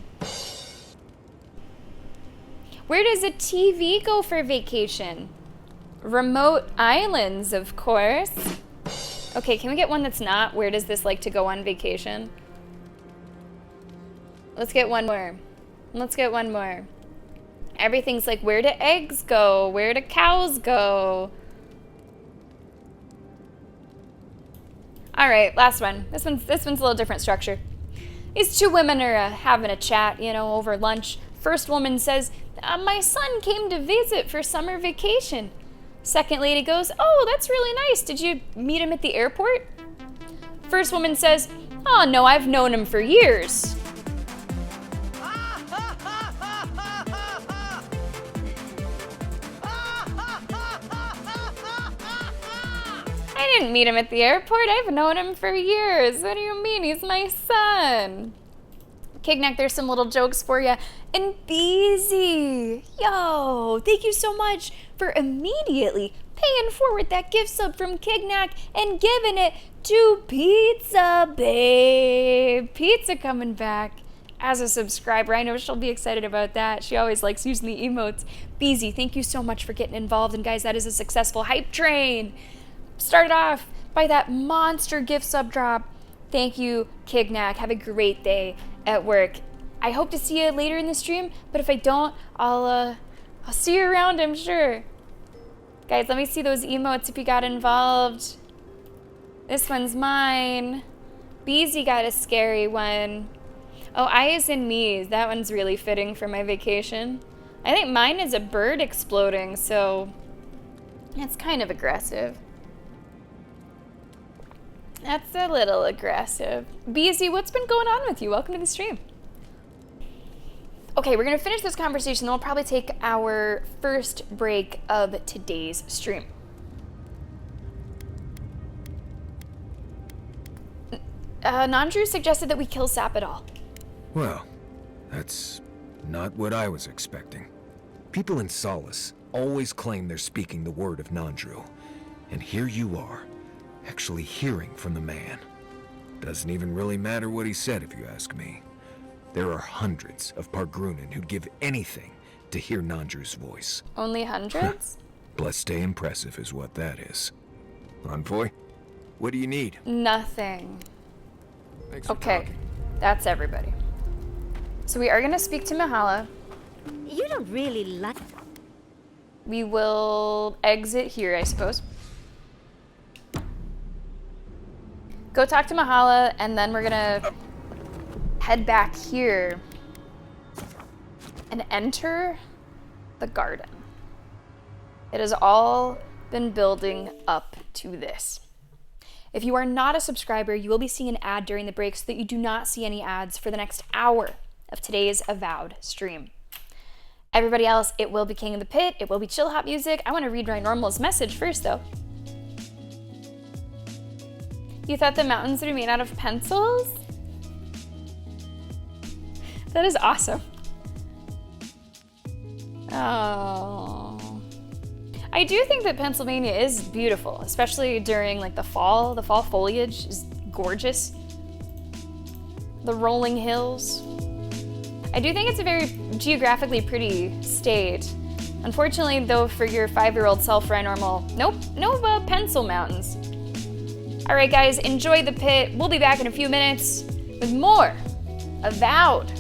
Where does a TV go for vacation? Remote islands, of course. Okay, can we get one that's not? Where does this like to go on vacation? Let's get one more. Let's get one more. Everything's like, where do eggs go? Where do cows go? All right, last one. This one's a little different structure. These two women are having a chat, you know, over lunch. First woman says, my son came to visit for summer vacation. Second lady goes, oh, that's really nice. Did you meet him at the airport? First woman says, oh, no, I've known him for years. I didn't meet him at the airport. I've known him for years. What do you mean? He's my son. Kignack, there's some little jokes for you. And Beezy, yo, thank you so much for immediately paying forward that gift sub from Kignack and giving it to Pizza Babe. Pizza coming back as a subscriber. I know she'll be excited about that. She always likes using the emotes. Beezy, thank you so much for getting involved. And guys, that is a successful hype train. Started off by that monster gift sub drop. Thank you, Kignack. Have a great day at work. I hope to see you later in the stream, but if I don't, I'll see you around, I'm sure. Guys, let me see those emotes if you got involved. This one's mine. Beezy got a scary one. Oh, Eyes and Me. That one's really fitting for my vacation. I think mine is a bird exploding, so it's kind of aggressive. That's a little aggressive. Beezy, what's been going on with you? Welcome to the stream. Okay, we're gonna finish this conversation, then we'll probably take our first break of today's stream. Nandru suggested that we kill Sapidal. Well, that's not what I was expecting. People in Solace always claim they're speaking the word of Nandru. And here you are, actually hearing from the man. Doesn't even really matter what he said if you ask me. There are hundreds of Pargrunen who'd give anything to hear Nandru's voice. Only hundreds? Blessed day impressive is what that is. Envoy, what do you need? Nothing. Thanks for okay, talking. That's everybody. So we are gonna speak to Mahala. You don't really like... We will exit here, I suppose. Go talk to Mahala, and then we're gonna head back here and enter the garden. It has all been building up to this. If you are not a subscriber, you will be seeing an ad during the break so that you do not see any ads for the next hour of today's Avowed stream. Everybody else, it will be King of the Pit. It will be chill hop music. I want to read my normal's message first, though. You thought the mountains would be made out of pencils? That is awesome. Oh. I do think that Pennsylvania is beautiful, especially during like the fall. The fall foliage is gorgeous. The rolling hills. I do think it's a very geographically pretty state. Unfortunately, though, for your 5-year-old self, normal, nope, no pencil mountains. All right, guys, enjoy the pit. We'll be back in a few minutes with more Avowed.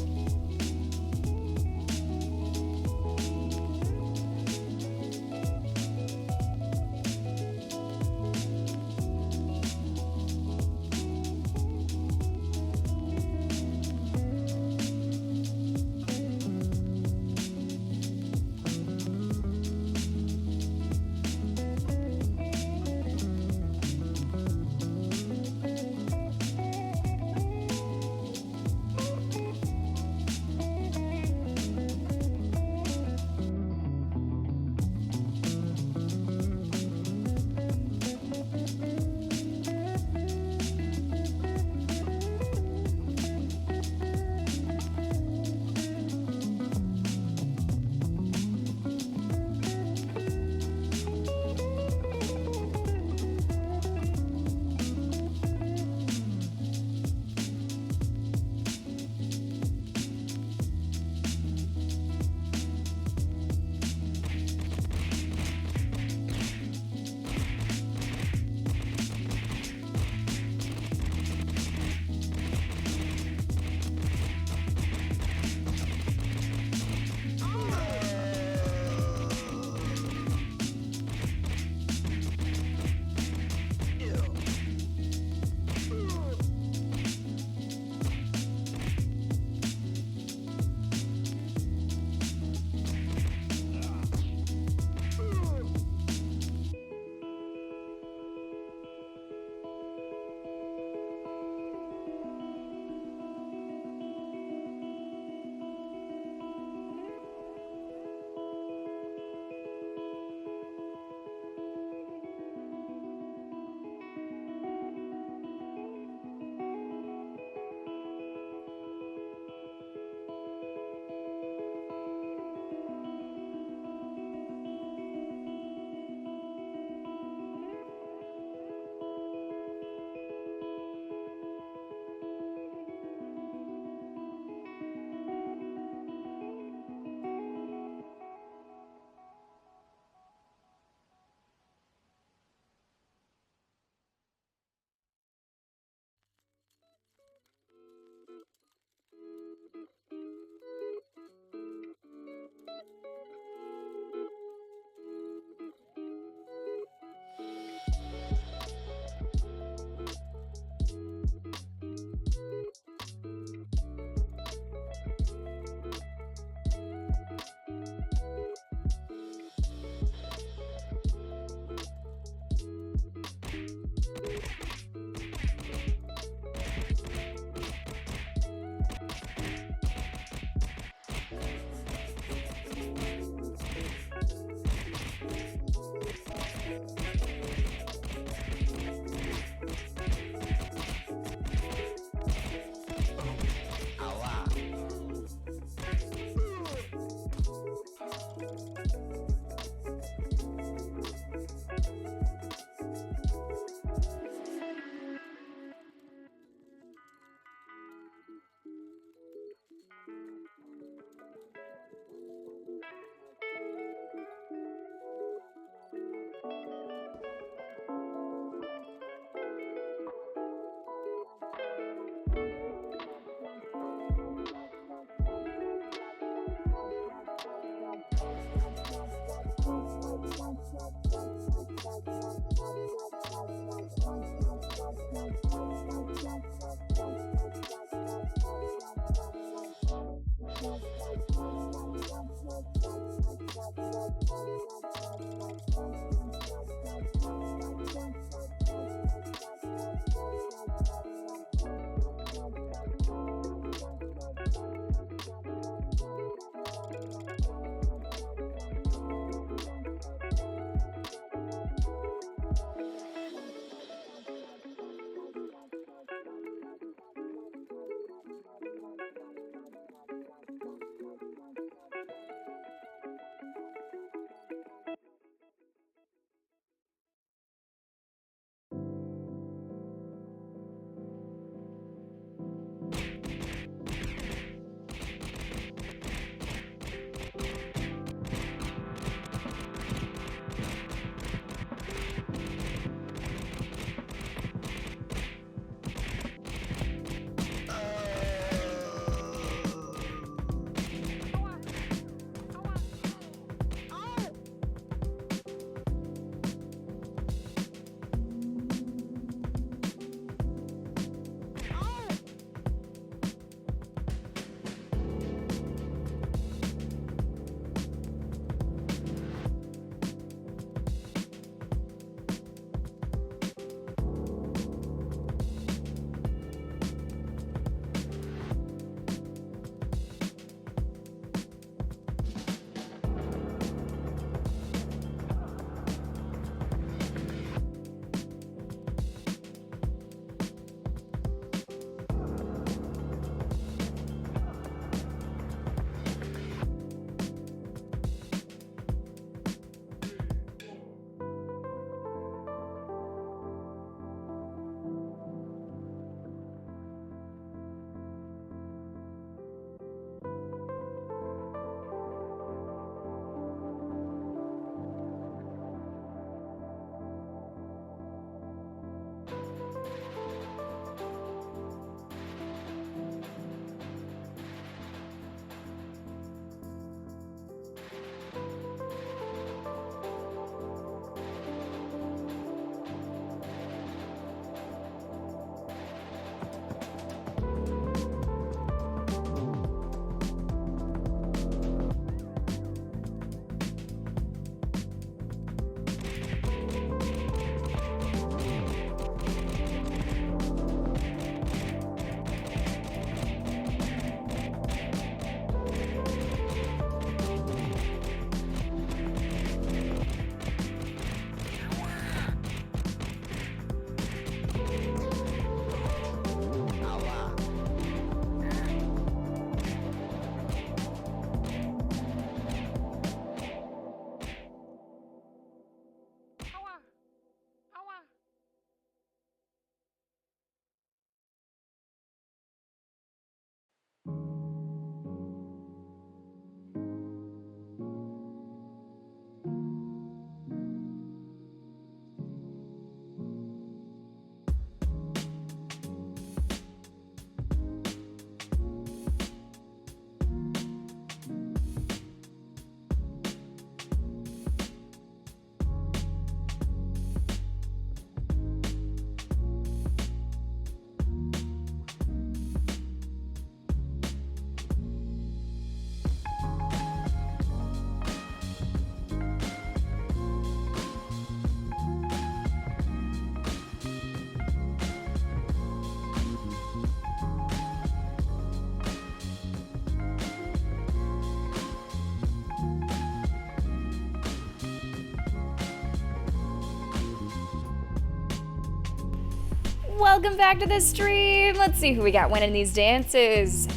welcome back to the stream. Let's see who we got winning these dances.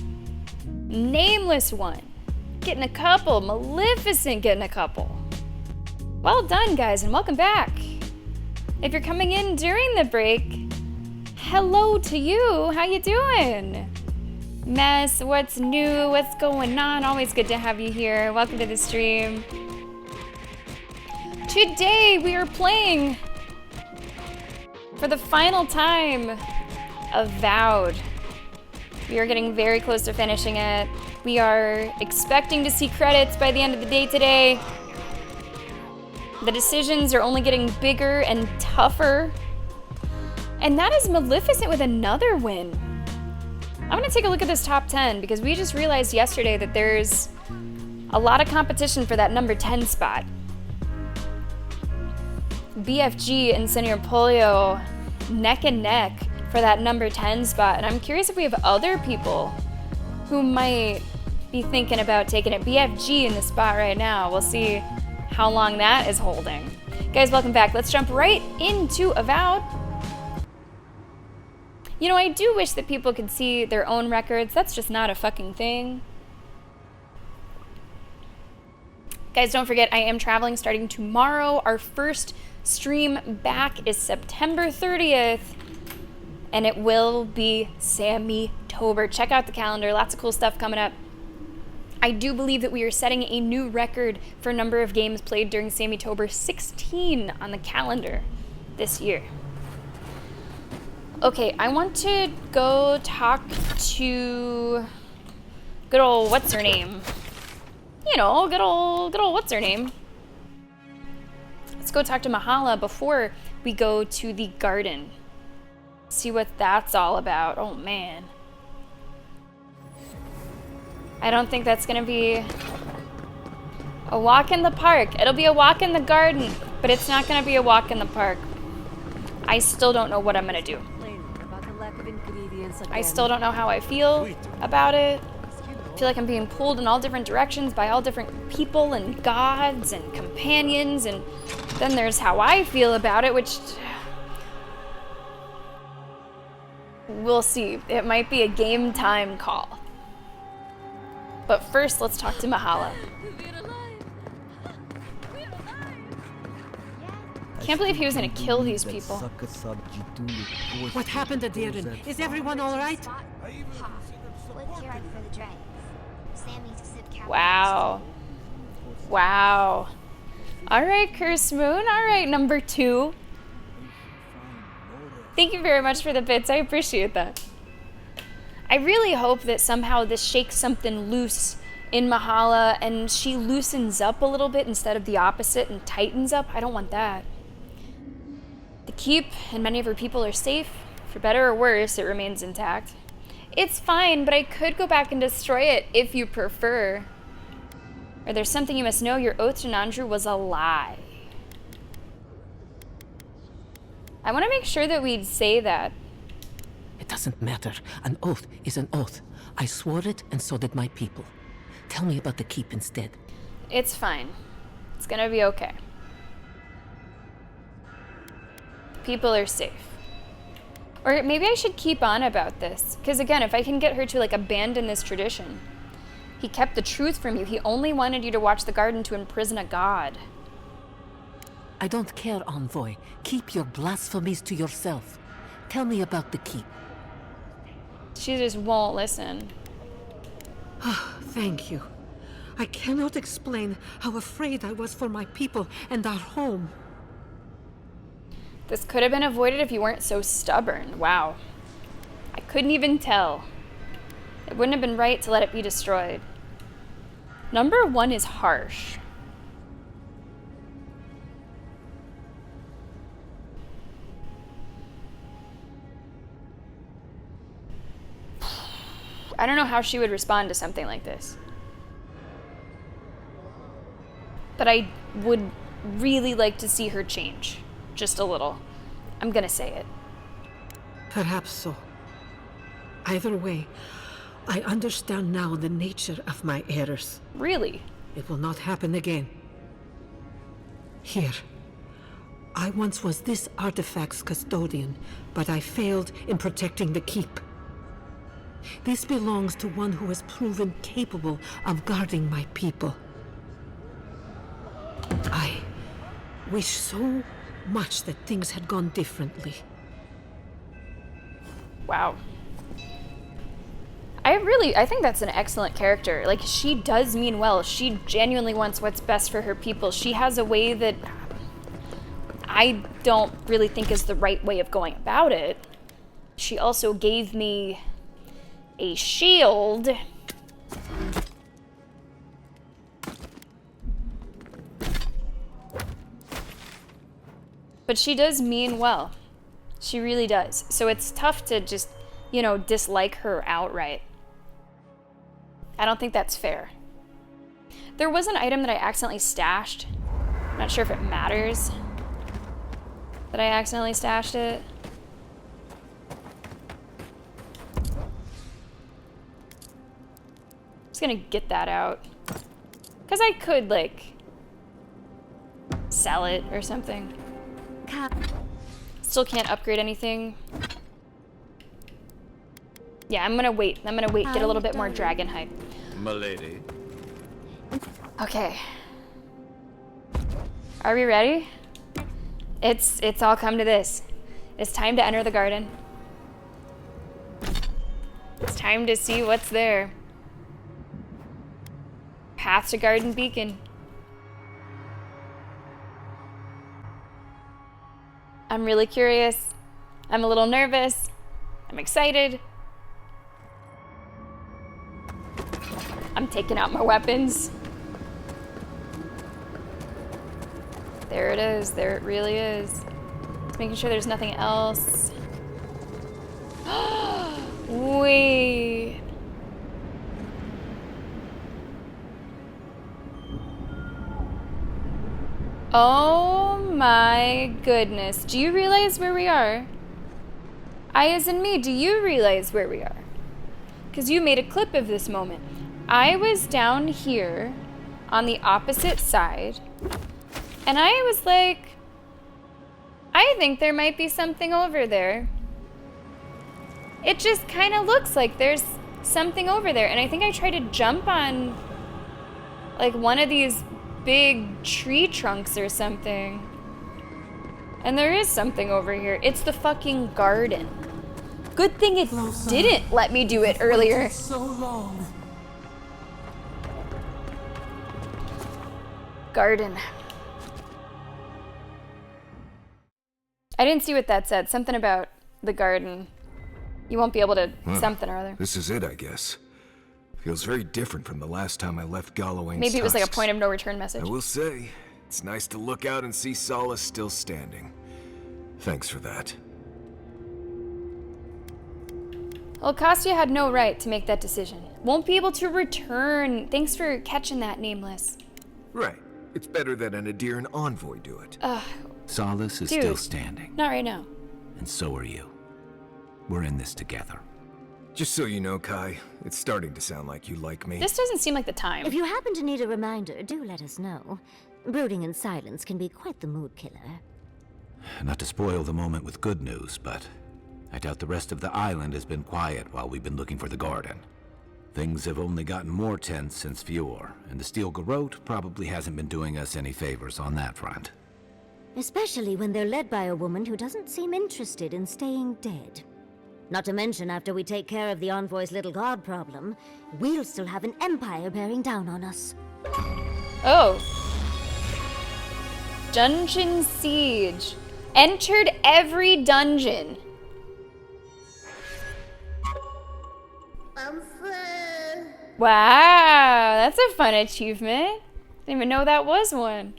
Nameless one, getting a couple. Maleficent getting a couple. Well done, guys, and welcome back. If you're coming in during the break, hello to you. How you doing? Mess, what's new? What's going on? Always good to have you here. Welcome to the stream. Today we are playing for the final time Avowed. We are getting very close to finishing it. We are expecting to see credits by the end of the day today. The decisions are only getting bigger and tougher. And that is Maleficent with another win. I'm gonna take a look at this top 10 because we just realized yesterday that there's a lot of competition for that number 10 spot. BFG and Senior Polio neck and neck for that number 10 spot. And I'm curious if we have other people who might be thinking about taking it. BFG in the spot right now. We'll see how long that is holding. Guys, welcome back. Let's jump right into Avowed. You know, I do wish that people could see their own records. That's just not a fucking thing. Guys, don't forget, I am traveling starting tomorrow. Our first stream back is September 30th, and it will be Sammy-tober. Check out the calendar, lots of cool stuff coming up. I do believe that we are setting a new record for number of games played during Sammy-tober, 16 on the calendar this year. Okay, I want to go talk to good old what's her name? You know, good old what's her name? Let's go talk to Mahala before we go to the garden. See what that's all about. Oh man. I don't think that's gonna be a walk in the park. It'll be a walk in the garden, but it's not gonna be a walk in the park. I still don't know what I'm gonna do. I still don't know how I feel about it. I feel like I'm being pulled in all different directions by all different people and gods and companions, and then there's how I feel about it, which we'll see. It might be a game time call. But first, let's talk to Mahala. Can't believe he was gonna kill these people. What happened at the inn? Is everyone all right? Wow. Wow. All right, Curse Moon. All right, number 2. Thank you very much for the bits. I appreciate that. I really hope that somehow this shakes something loose in Mahala and she loosens up a little bit instead of the opposite and tightens up. I don't want that. The keep and many of her people are safe. For better or worse, it remains intact. It's fine, but I could go back and destroy it if you prefer. Or there's something you must know. Your oath to Nandru was a lie. I want to make sure that we say that. It doesn't matter. An oath is an oath. I swore it, and so did my people. Tell me about the keep instead. It's fine. It's gonna be okay. People are safe. Or maybe I should keep on about this. Because again, if I can get her to like abandon this tradition. He kept the truth from you. He only wanted you to watch the garden to imprison a god. I don't care, Envoy. Keep your blasphemies to yourself. Tell me about the keep. She just won't listen. Thank you. I cannot explain how afraid I was for my people and our home. This could have been avoided if you weren't so stubborn. Wow. I couldn't even tell. It wouldn't have been right to let it be destroyed. Number 1 is harsh. I don't know how she would respond to something like this. But I would really like to see her change. Just a little. I'm gonna say it. Perhaps so. Either way, I understand now the nature of my errors. Really? It will not happen again. Here. I once was this artifact's custodian, but I failed in protecting the keep. This belongs to one who has proven capable of guarding my people. I wish so much that things had gone differently. Wow. I think that's an excellent character. Like, she does mean well. She genuinely wants what's best for her people. She has a way that I don't really think is the right way of going about it. She also gave me a shield. But she does mean well. She really does. So it's tough to just, you know, dislike her outright. I don't think that's fair. There was an item that I accidentally stashed. I'm not sure if it matters that I accidentally stashed it. Just gonna get that out. Because I could, like, sell it or something. Still can't upgrade anything. Yeah, I'm gonna wait. Get a little bit more dragon hype. Milady. Okay. Are we ready? It's all come to this. It's time to enter the garden. It's time to see what's there. Path to Garden Beacon. I'm really curious. I'm a little nervous. I'm excited. I'm taking out my weapons. There it is. There it really is. Just making sure there's nothing else. Wait. Oh my goodness. Do you realize where we are? I as in me, do you realize where we are? Because you made a clip of this moment. I was down here on the opposite side, and I was like, I think there might be something over there. It just kind of looks like there's something over there, and I think I tried to jump on like one of these big tree trunks or something. And there is something over here. It's the fucking garden. Good thing it didn't let me do it earlier. So long. Garden. I didn't see what that said. Something about the garden. You won't be able to something or other. This is it, I guess. Feels very different from the last time I left Galloway's Maybe it was like a tusks. point of no return message. I will say, it's nice to look out and see Solace still standing. Thanks for that. Well, Kostya had no right to make that decision. Won't be able to return. Thanks for catching that, Nameless. Right. It's better that an Adiran envoy do it. Solace is Dude. still standing, Not right now. and so are you. We're in this together. Just so you know, Kai, it's starting to sound like you like me. This doesn't seem like the time. If you happen to need a reminder, do let us know. Brooding in silence can be quite the mood killer. Not to spoil the moment with good news, but I doubt the rest of the island has been quiet while we've been looking for the garden. Things have only gotten more tense since Fior, and the Steel Garrote probably hasn't been doing us any favors on that front. Especially when they're led by a woman who doesn't seem interested in staying dead. Not to mention, after we take care of the Envoy's little god problem, we'll still have an empire bearing down on us. Oh. Dungeon Siege. Entered every dungeon. Wow, that's a fun achievement. Didn't even know that was one.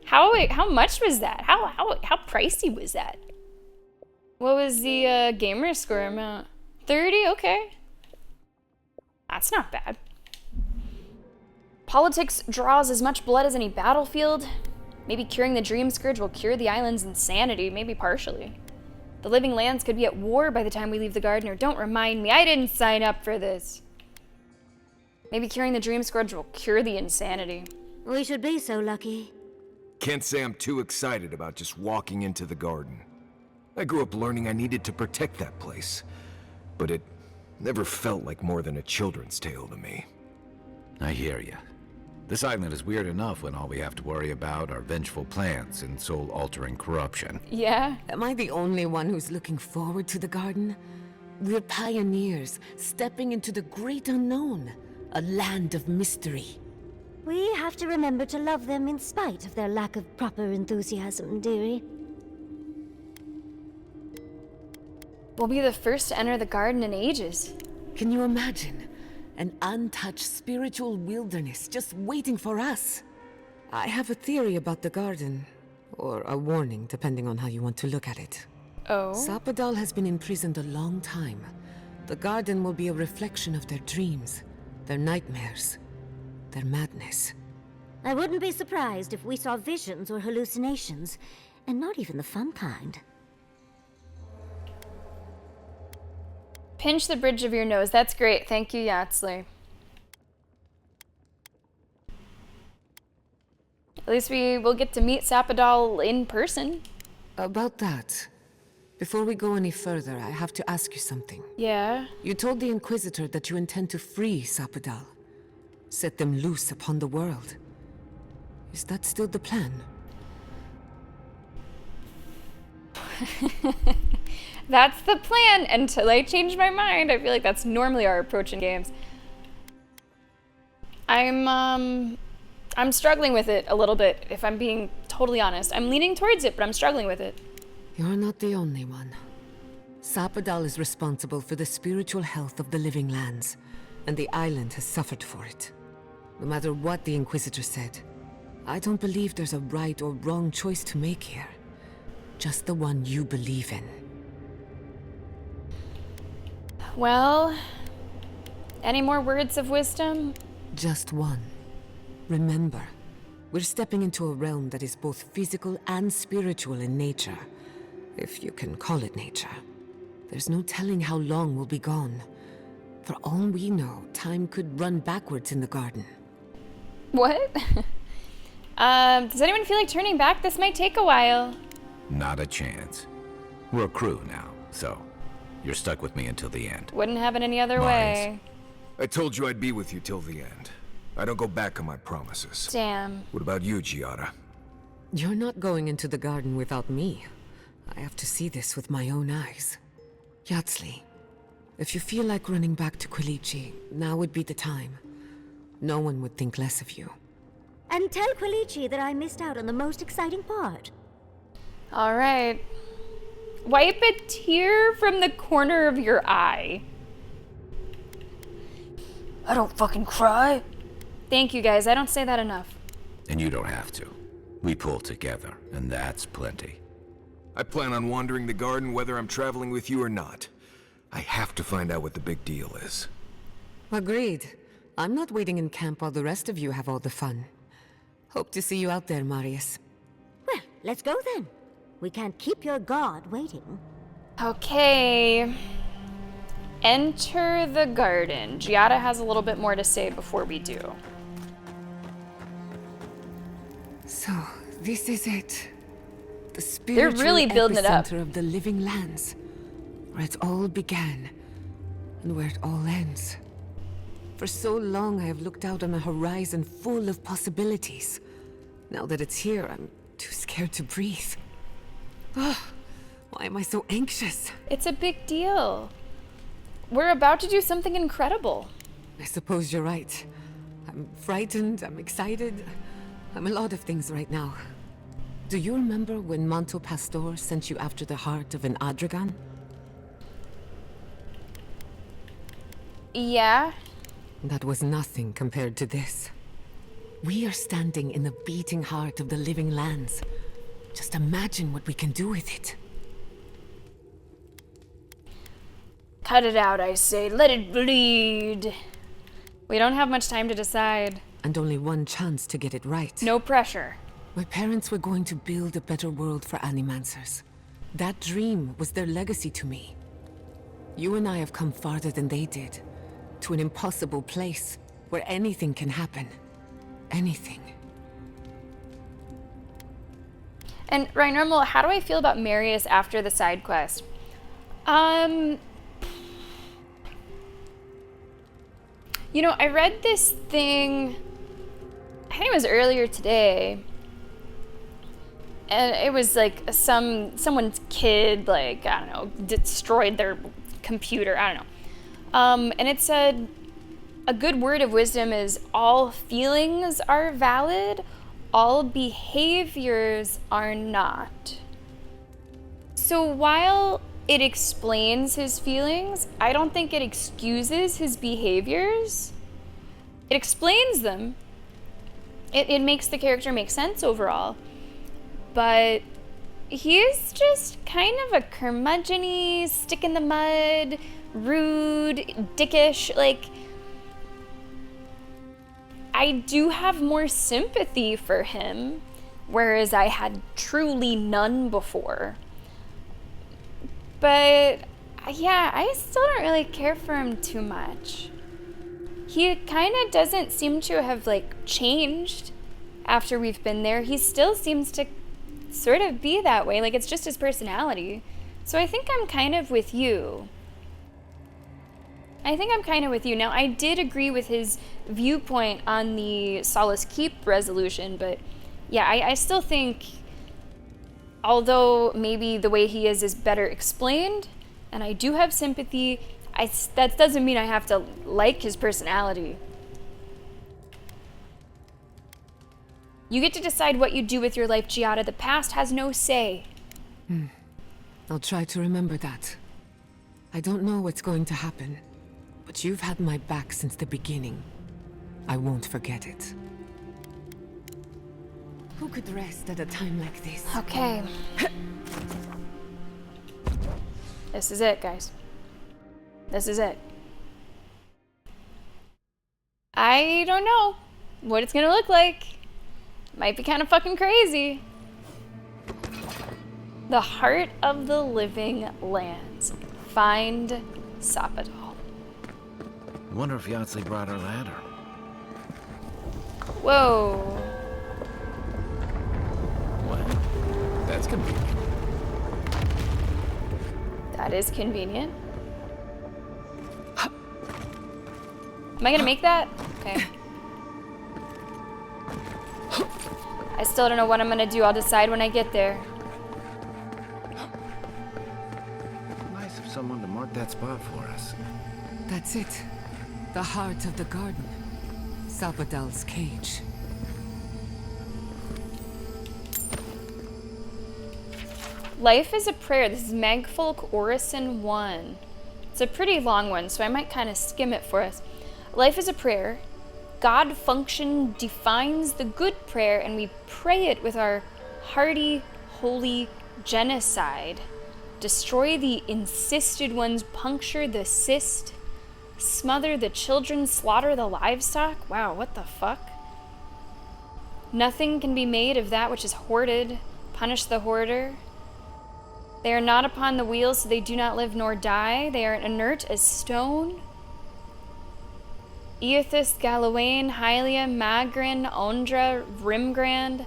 How much was that? How pricey was that? What was the gamer score amount? 30? Okay. That's not bad. Politics draws as much blood as any battlefield. Maybe curing the Dream Scourge will cure the island's insanity, maybe partially. The living lands could be at war by the time we leave the Gardener. Don't remind me, I didn't sign up for this. Maybe curing the Dream Scourge will cure the insanity. We should be so lucky. can't say I'm too excited about just walking into the garden. I grew up learning I needed to protect that place, but it never felt like more than a children's tale to me. I hear you. This island is weird enough when all we have to worry about are vengeful plans and soul-altering corruption. Yeah? Am I the only one who's looking forward to the garden? We're pioneers, stepping into the great unknown, a land of mystery. We have to remember to love them in spite of their lack of proper enthusiasm, dearie. We'll be the first to enter the garden in ages. Can you imagine? An untouched spiritual wilderness just waiting for us. I have a theory about the garden, or a warning, depending on how you want to look at it. Oh? Sapadal has been imprisoned a long time. The garden will be a reflection of their dreams, their nightmares, their madness. I wouldn't be surprised if we saw visions or hallucinations, and not even the fun kind. Pinch the bridge of your nose. That's great. Thank you, Yatzler. At least we will get to meet Sapadal in person. About that, before we go any further, I have to ask you something. Yeah? You told the Inquisitor that you intend to free Sapadal, set them loose upon the world. Is that still the plan? That's the plan until I change my mind. I feel like that's normally our approach in games. I'm struggling with it a little bit, if I'm being totally honest. I'm leaning towards it, but I'm struggling with it. You're not the only one. Sapadal is responsible for the spiritual health of the living lands, and the island has suffered for it. No matter what the Inquisitor said, I don't believe there's a right or wrong choice to make here. Just the one you believe in. Well, any more words of wisdom? Just one. Remember, we're stepping into a realm that is both physical and spiritual in nature. If you can call it nature. There's no telling how long we'll be gone. For all we know, time could run backwards in the garden. What? Does anyone feel like turning back? This might take a while. Not a chance. We're a crew now, so you're stuck with me until the end. Wouldn't have it any other way. I told you I'd be with you till the end. I don't go back on my promises. Damn. What about you, Giada? You're not going into the garden without me. I have to see this with my own eyes. Yatzli, if you feel like running back to Quilichi, now would be the time. No one would think less of you. And tell Quilichi that I missed out on the most exciting part. All right. Wipe a tear from the corner of your eye. I don't fucking cry. Thank you, guys. I don't say that enough. And you don't have to. We pull together, and that's plenty. I plan on wandering the garden whether I'm traveling with you or not. I have to find out what the big deal is. Agreed. I'm not waiting in camp while the rest of you have all the fun. Hope to see you out there, Marius. Well, let's go then. We can't keep your god waiting. Okay. Enter the garden. Giada has a little bit more to say before we do. So, this is it. The spiritual They're really building it up. epicenter of the living lands. Where it all began, and where it all ends. For so long I have looked out on a horizon full of possibilities. Now that it's here, I'm too scared to breathe. Why am I so anxious? It's a big deal. We're about to do something incredible. I suppose you're right. I'm frightened, I'm excited. I'm a lot of things right now. Do you remember when Manto Pastor sent you after the heart of an Adragan? Yeah? That was nothing compared to this. We are standing in the beating heart of the living lands. Just imagine what we can do with it. Cut it out, I say. Let it bleed. We don't have much time to decide. And only one chance to get it right. No pressure. My parents were going to build a better world for Animancers. That dream was their legacy to me. You and I have come farther than they did. To an impossible place where anything can happen. Anything. And Ryan Normal, how do I feel about Marius after the side quest? You know, I read this thing, I think it was earlier today, and it was like someone's kid, like, I don't know, destroyed their computer, I don't know. And it said, a good word of wisdom is all feelings are valid, all behaviors are not. So while it explains his feelings, I don't think it excuses his behaviors. It explains them. It makes the character make sense overall. But he's just kind of a curmudgeon-y, stick in the mud, rude, dickish, like, I do have more sympathy for him, whereas I had truly none before. But yeah, I still don't really care for him too much. He kind of doesn't seem to have like changed after we've been there. He still seems to sort of be that way, like it's just his personality. So I think I'm kind of with you. Now, I did agree with his viewpoint on the Solace Keep resolution, but yeah, I still think, although maybe the way he is better explained, and I do have sympathy, that doesn't mean I have to like his personality. You get to decide what you do with your life, Giada. The past has no say. I'll try to remember that. I don't know what's going to happen, but you've had my back since the beginning. I won't forget it. Who could rest at a time like this? Okay. This is it, guys. This is it. I don't know what it's gonna look like. Might be kind of fucking crazy. The Heart of the Living Lands. Find Sapadal. Wonder if Yahtzee brought her ladder. Whoa. Well, that's convenient. That is convenient. Am I gonna make that? Okay. I still don't know what I'm gonna do. I'll decide when I get there. Nice of someone to mark that spot for us. That's it. The heart of the garden. Sapadal's cage. Life is a Prayer. This is Magfolk Orison 1. It's a pretty long one, so I might kind of skim it for us. Life is a prayer. God function defines the good prayer, and we pray it with our hearty, holy genocide. Destroy the insisted ones, puncture the cyst, smother the children, slaughter the livestock. Wow, what the fuck? Nothing can be made of that which is hoarded. Punish the hoarder. They are not upon the wheels, so they do not live nor die. They are inert as stone. Eothus, Galawain, Hylia, Magrin, Ondra, Rimgrand.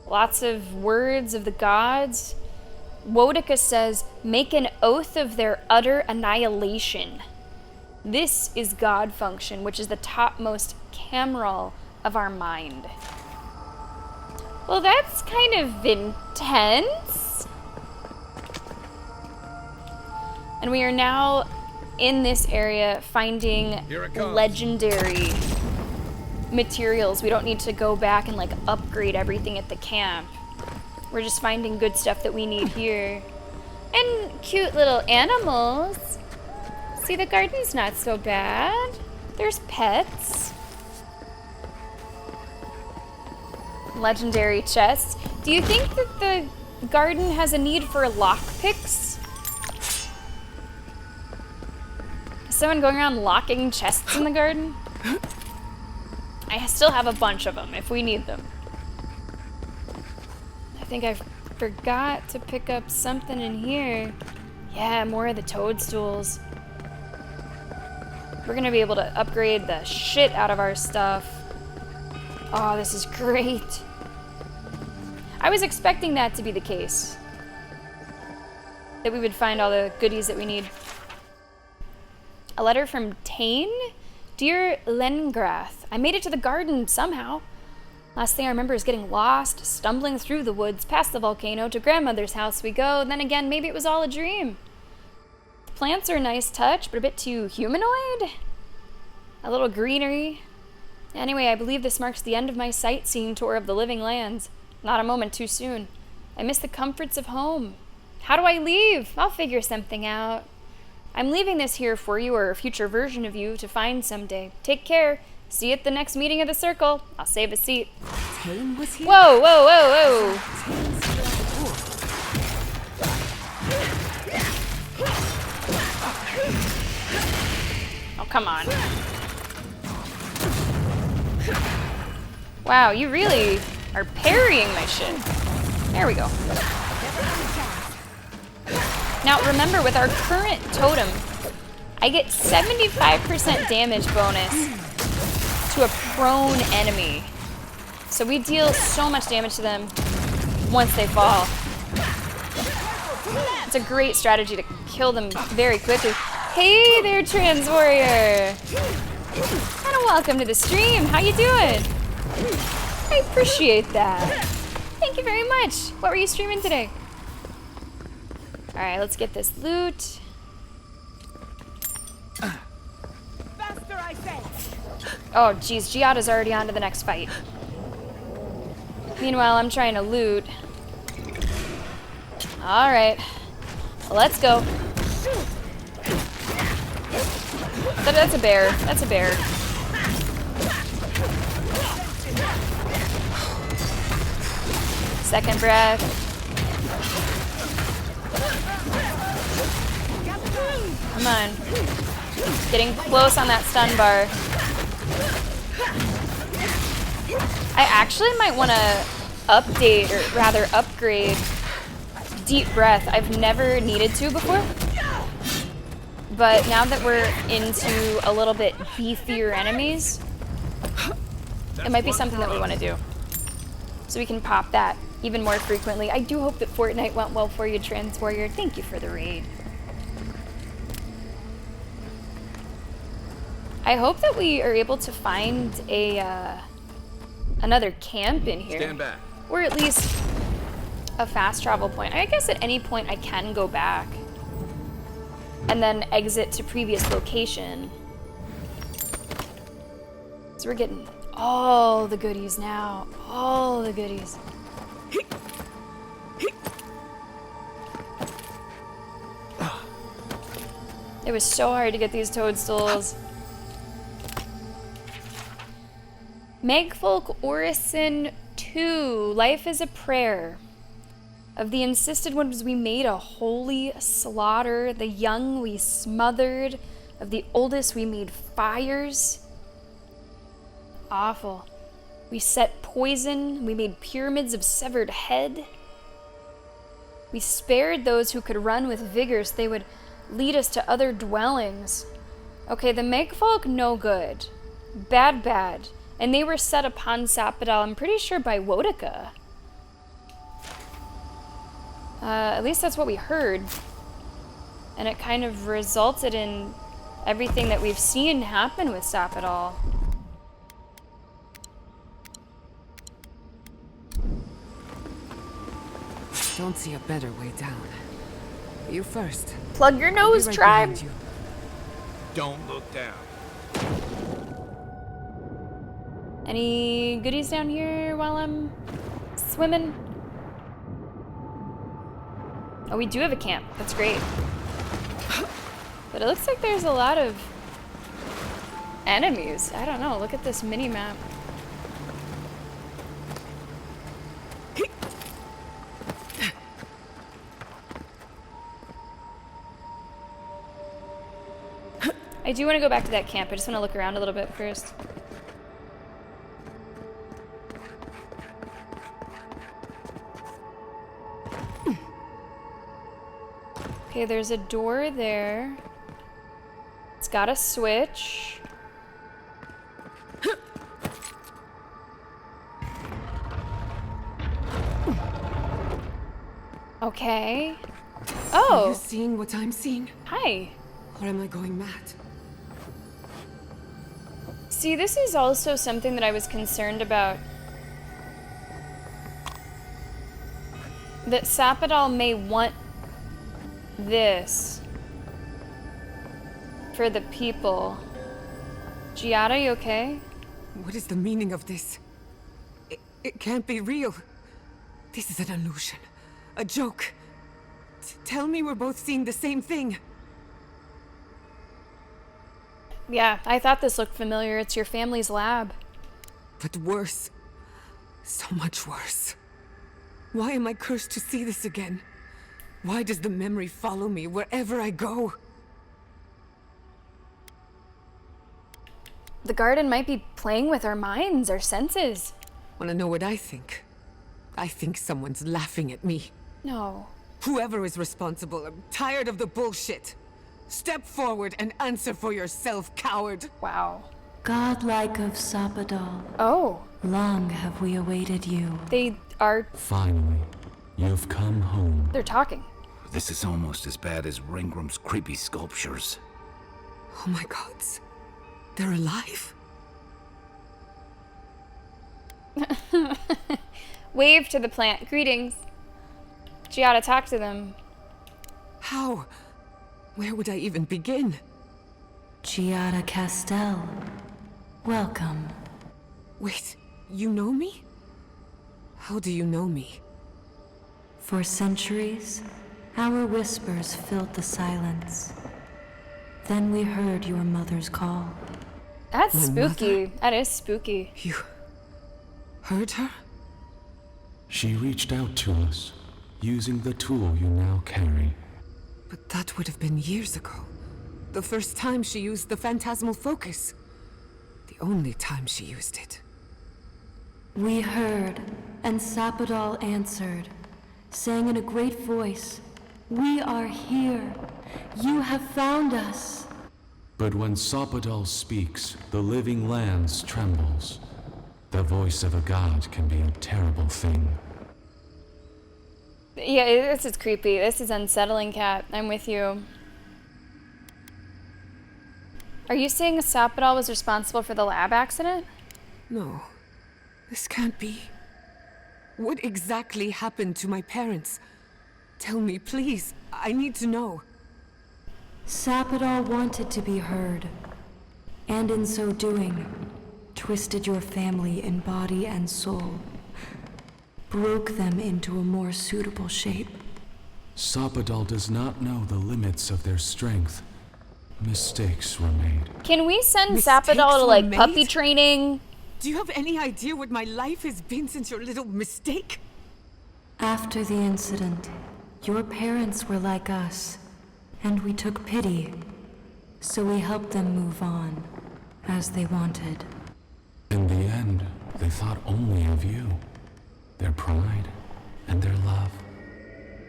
Lots of words of the gods. Wodica says, make an oath of their utter annihilation. This is God function, which is the topmost cameral of our mind. Well, that's kind of intense. And we are now in this area finding legendary materials. We don't need to go back and like upgrade everything at the camp. We're just finding good stuff that we need here. And cute little animals. See, the garden's not so bad. There's pets. Legendary chests. Do you think that the garden has a need for lockpicks? Is someone going around locking chests in the garden? I still have a bunch of them if we need them. I think I forgot to pick up something in here. Yeah, more of the toadstools. We're gonna be able to upgrade the shit out of our stuff. Oh, this is great. I was expecting that to be the case. That we would find all the goodies that we need. A letter from Tane? Dear Lengrath, I made it to the garden somehow. Last thing I remember is getting lost, stumbling through the woods, past the volcano, to grandmother's house we go, and then again, maybe it was all a dream. The plants are a nice touch, but a bit too humanoid? A little greenery. Anyway, I believe this marks the end of my sightseeing tour of the living lands. Not a moment too soon. I miss the comforts of home. How do I leave? I'll figure something out. I'm leaving this here for you, or a future version of you, to find someday. Take care. See you at the next meeting of the Circle. I'll save a seat. Tane was here? Whoa, whoa, whoa, whoa. Oh, come on. Wow, you really are parrying my shit. There we go. Now remember, with our current totem, I get 75% damage bonus to a prone enemy. So we deal so much damage to them once they fall. It's a great strategy to kill them very quickly. Hey there, trans warrior! And welcome to the stream. How you doing? I appreciate that. Thank you very much. What were you streaming today? Alright, let's get this loot. Faster, I say! Oh, geez, Giada's already on to the next fight. Meanwhile, I'm trying to loot. Alright. Let's go. That's a bear. That's a bear. Second breath. Come on. Getting close on that stun bar. I actually might want to update, or rather upgrade, Deep Breath. I've never needed to before. But now that we're into a little bit beefier enemies, it might be something that we want to do. So we can pop that even more frequently. I do hope that Fortnite went well for you, Trans Warrior. Thank you for the raid. I hope that we are able to find a another camp in here. Stand back. Or at least a fast travel point. I guess at any point I can go back and then exit to previous location. So we're getting all the goodies now. All the goodies. It was so hard to get these toadstools. Megfolk Orison 2, Life is a Prayer. Of the insisted ones we made a holy slaughter, the young we smothered, of the oldest we made fires. Awful. We set poison, we made pyramids of severed head. We spared those who could run with vigor so they would lead us to other dwellings. Okay, the Megfolk, no good. Bad, bad. And they were set upon Sapidal, I'm pretty sure by Wotica. At least that's what we heard. And it kind of resulted in everything that we've seen happen with Sapidal. Don't see a better way down. You first. Plug your nose, Right tribe. behind you. Don't look down. Any goodies down here while I'm swimming? Oh, we do have a camp. That's great. But it looks like there's a lot of enemies. I don't know. Look at this mini-map. I do want to go back to that camp. I just want to look around a little bit first. Okay, there's a door there. It's got a switch. Okay. Are Oh, you seeing what I'm seeing? hi. Or am I going mad? See, this is also something that I was concerned about. That Sapadal may want this for the people. Giada, you okay? What is the meaning of this? It can't be real. This is an illusion. A joke. Tell me we're both seeing the same thing. Yeah, I thought this looked familiar. It's your family's lab. But worse. So much worse. Why am I cursed to see this again? Why does the memory follow me wherever I go? The garden might be playing with our minds, our senses. Wanna know what I think? I think someone's laughing at me. No. Whoever is responsible, I'm tired of the bullshit. Step forward and answer for yourself, coward. Wow. Godlike of Sapadal, Oh, long have we awaited you. they are. Finally, you've come home. They're talking. This is almost as bad as Ringram's creepy sculptures. Oh my gods. They're alive? Wave to the plant. Greetings. Giada, talk to them. How? Where would I even begin? Giada Castel, welcome. Wait, you know me? How do you know me? For centuries, our whispers filled the silence. Then we heard your mother's call. That's My spooky. mother? That is spooky. You heard her? She reached out to us, using the tool you now carry. But that would have been years ago. The first time she used the phantasmal focus. The only time she used it. We heard, and Sapadal answered, saying in a great voice, "We are here. You have found us." But when Sapadal speaks, the living lands trembles. The voice of a god can be a terrible thing. Yeah, this is creepy. This is unsettling, Cat. I'm with you. Are you saying Sapadal was responsible for the lab accident? No. This can't be. What exactly happened to my parents? Tell me, please. I need to know. Sapadal wanted to be heard, and in so doing, twisted your family in body and soul, broke them into a more suitable shape. Sapadal does not know the limits of their strength. Mistakes were made. Can we send Mistakes Sapadal to, like, were puppy made? training? Do you have any idea what my life has been since your little mistake? After the incident, your parents were like us, and we took pity, so we helped them move on, as they wanted. In the end, they thought only of you. Their pride and their love.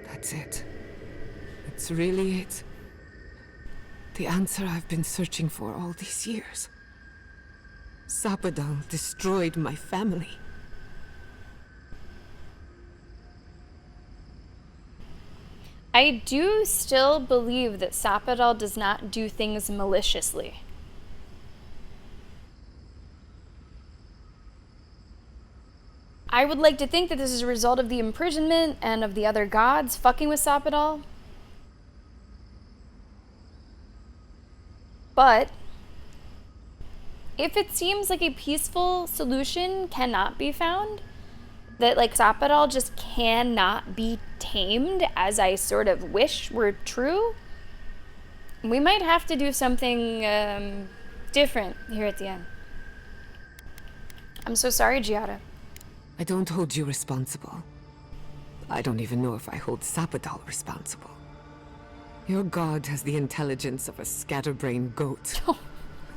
That's it. It's really it. The answer I've been searching for all these years. Sapadal destroyed my family. I do still believe that Sapadal does not do things maliciously. I would like to think that this is a result of the imprisonment and of the other gods fucking with Sapadal. But if it seems like a peaceful solution cannot be found, that like Sapadal just cannot be tamed, as I sort of wish were true, we might have to do something different here at the end. I'm so sorry, Giada. I don't hold you responsible. I don't even know if I hold Sapadal responsible. Your god has the intelligence of a scatterbrained goat.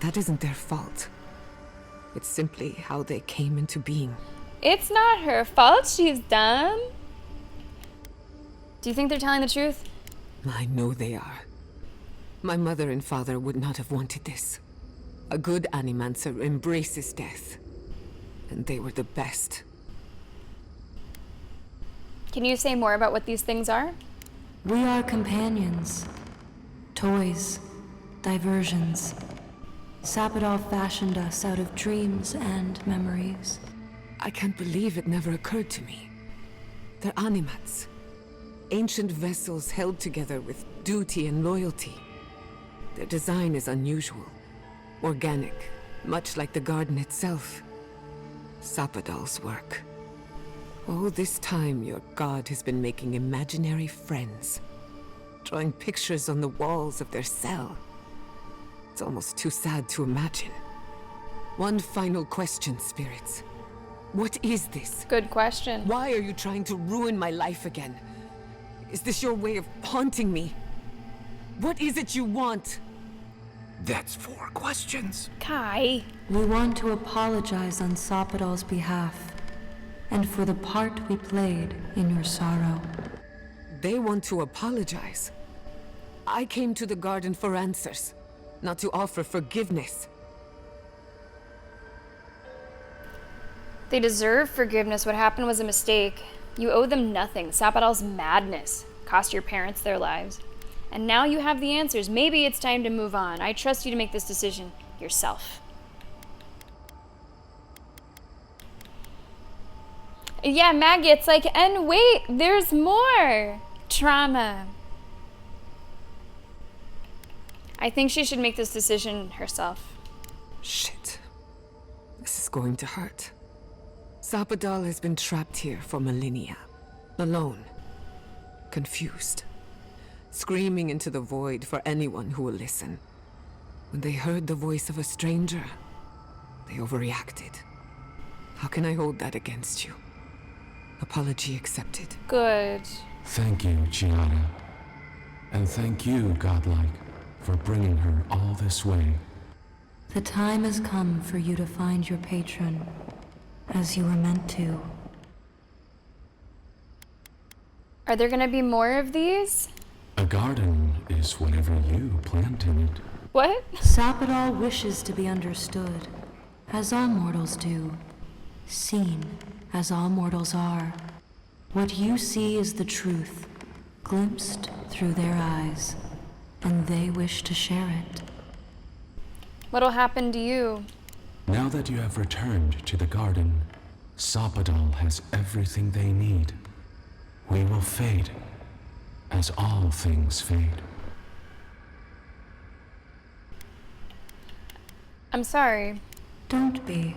That isn't their fault. It's simply how they came into being. It's not her fault, she's dumb. Do you think they're telling the truth? I know they are. My mother and father would not have wanted this. A good animancer embraces death. And they were the best. Can you say more about what these things are? We are companions, toys, diversions. Sapidal fashioned us out of dreams and memories. I can't believe it never occurred to me. They're animats. Ancient vessels held together with duty and loyalty. Their design is unusual. Organic, much like the garden itself. Sapidal's work. All this time, your god has been making imaginary friends. Drawing pictures on the walls of their cell. It's almost too sad to imagine. One final question, spirits. What is this? Good question. Why are you trying to ruin my life again? Is this your way of haunting me? What is it you want? That's 4 questions. Kai. We want to apologize on Sapidal's behalf, and for the part we played in your sorrow. They want to apologize. I came to the garden for answers, not to offer forgiveness. They deserve forgiveness. What happened was a mistake. You owe them nothing. Sapidal's madness cost your parents their lives. And now you have the answers. Maybe it's time to move on. I trust you to make this decision yourself. Yeah, Maggie, it's like, and wait, there's more trauma. I think she should make this decision herself. Shit. This is going to hurt. Sapidal has been trapped here for millennia. Alone. Confused. Screaming into the void for anyone who will listen. When they heard the voice of a stranger, they overreacted. How can I hold that against you? Apology accepted. Good. Thank you, Gianna. And thank you, Godlike, for bringing her all this way. The time has come for you to find your patron, as you were meant to. Are there gonna be more of these? A garden is whatever you plant in it. What? Sapidal wishes to be understood, as all mortals do. Seen, as all mortals are. What you see is the truth, glimpsed through their eyes, and they wish to share it. What'll happen to you? Now that you have returned to the garden, Sapidal has everything they need. We will fade, as all things fade. I'm sorry. Don't be.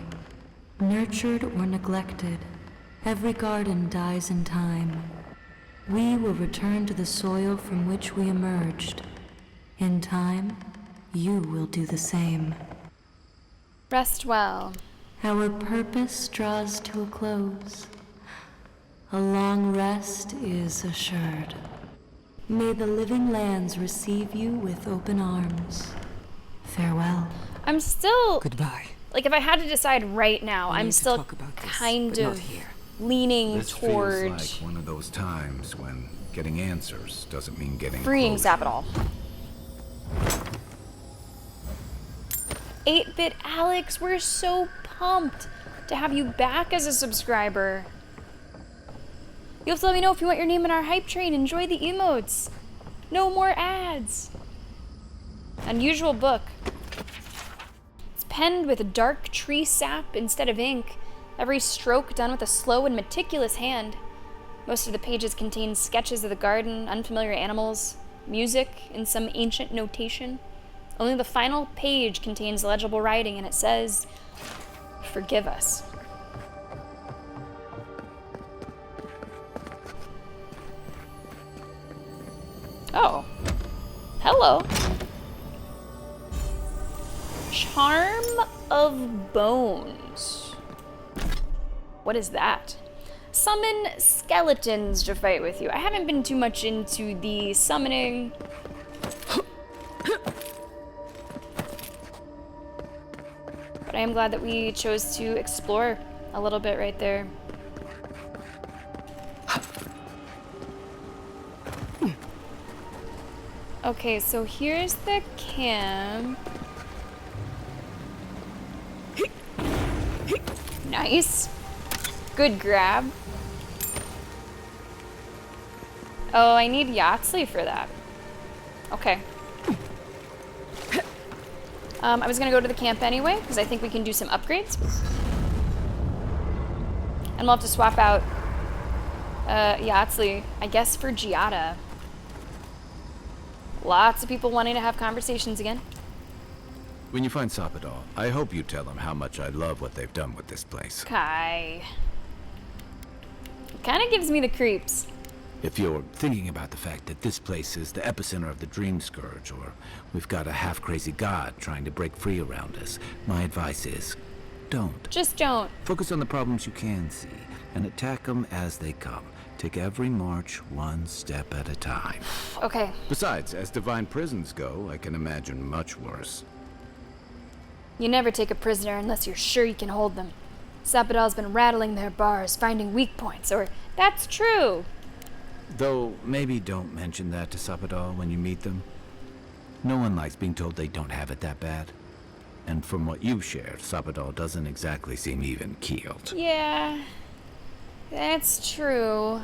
Nurtured or neglected, every garden dies in time. We will return to the soil from which we emerged. In time, you will do the same. Rest well. Our purpose draws to a close. A long rest is assured. May the living lands receive you with open arms. Farewell. I'm still... Goodbye. Like, if I had to decide right now, I'm still kind of leaning toward... This feels like one of those times when getting answers doesn't mean getting freeing closure. Sapidal. 8-Bit Alex, we're so pumped to have you back as a subscriber. You'll have to let me know if you want your name in our hype train. Enjoy the emotes. No more ads. Unusual book. It's penned with dark tree sap instead of ink. Every stroke done with a slow and meticulous hand. Most of the pages contain sketches of the garden, unfamiliar animals, music in some ancient notation. Only the final page contains legible writing, and it says, "Forgive us." Oh. Hello. Charm of Bones. What is that? Summon skeletons to fight with you. I haven't been too much into the summoning. But I am glad that we chose to explore a little bit right there. Okay, so here's the camp. Nice. Good grab. Oh, I need Yahtzee for that. Okay. I was gonna go to the camp anyway, because I think we can do some upgrades. And we'll have to swap out Yahtzee, I guess, for Giada. Lots of people wanting to have conversations again. When you find Sapadal, I hope you tell him how much I love what they've done with this place. Kai. It kind of gives me the creeps. If you're thinking about the fact that this place is the epicenter of the Dream Scourge, or we've got a half-crazy god trying to break free around us, my advice is, don't. Just don't. Focus on the problems you can see, and attack them as they come. Take every march one step at a time. Okay. Besides, as divine prisons go, I can imagine much worse. You never take a prisoner unless you're sure you can hold them. Sapadal's been rattling their bars, finding weak points, or that's true. Though, maybe don't mention that to Sapadal when you meet them. No one likes being told they don't have it that bad. And from what you've shared, Sapadal doesn't exactly seem even-keeled. Yeah, that's true.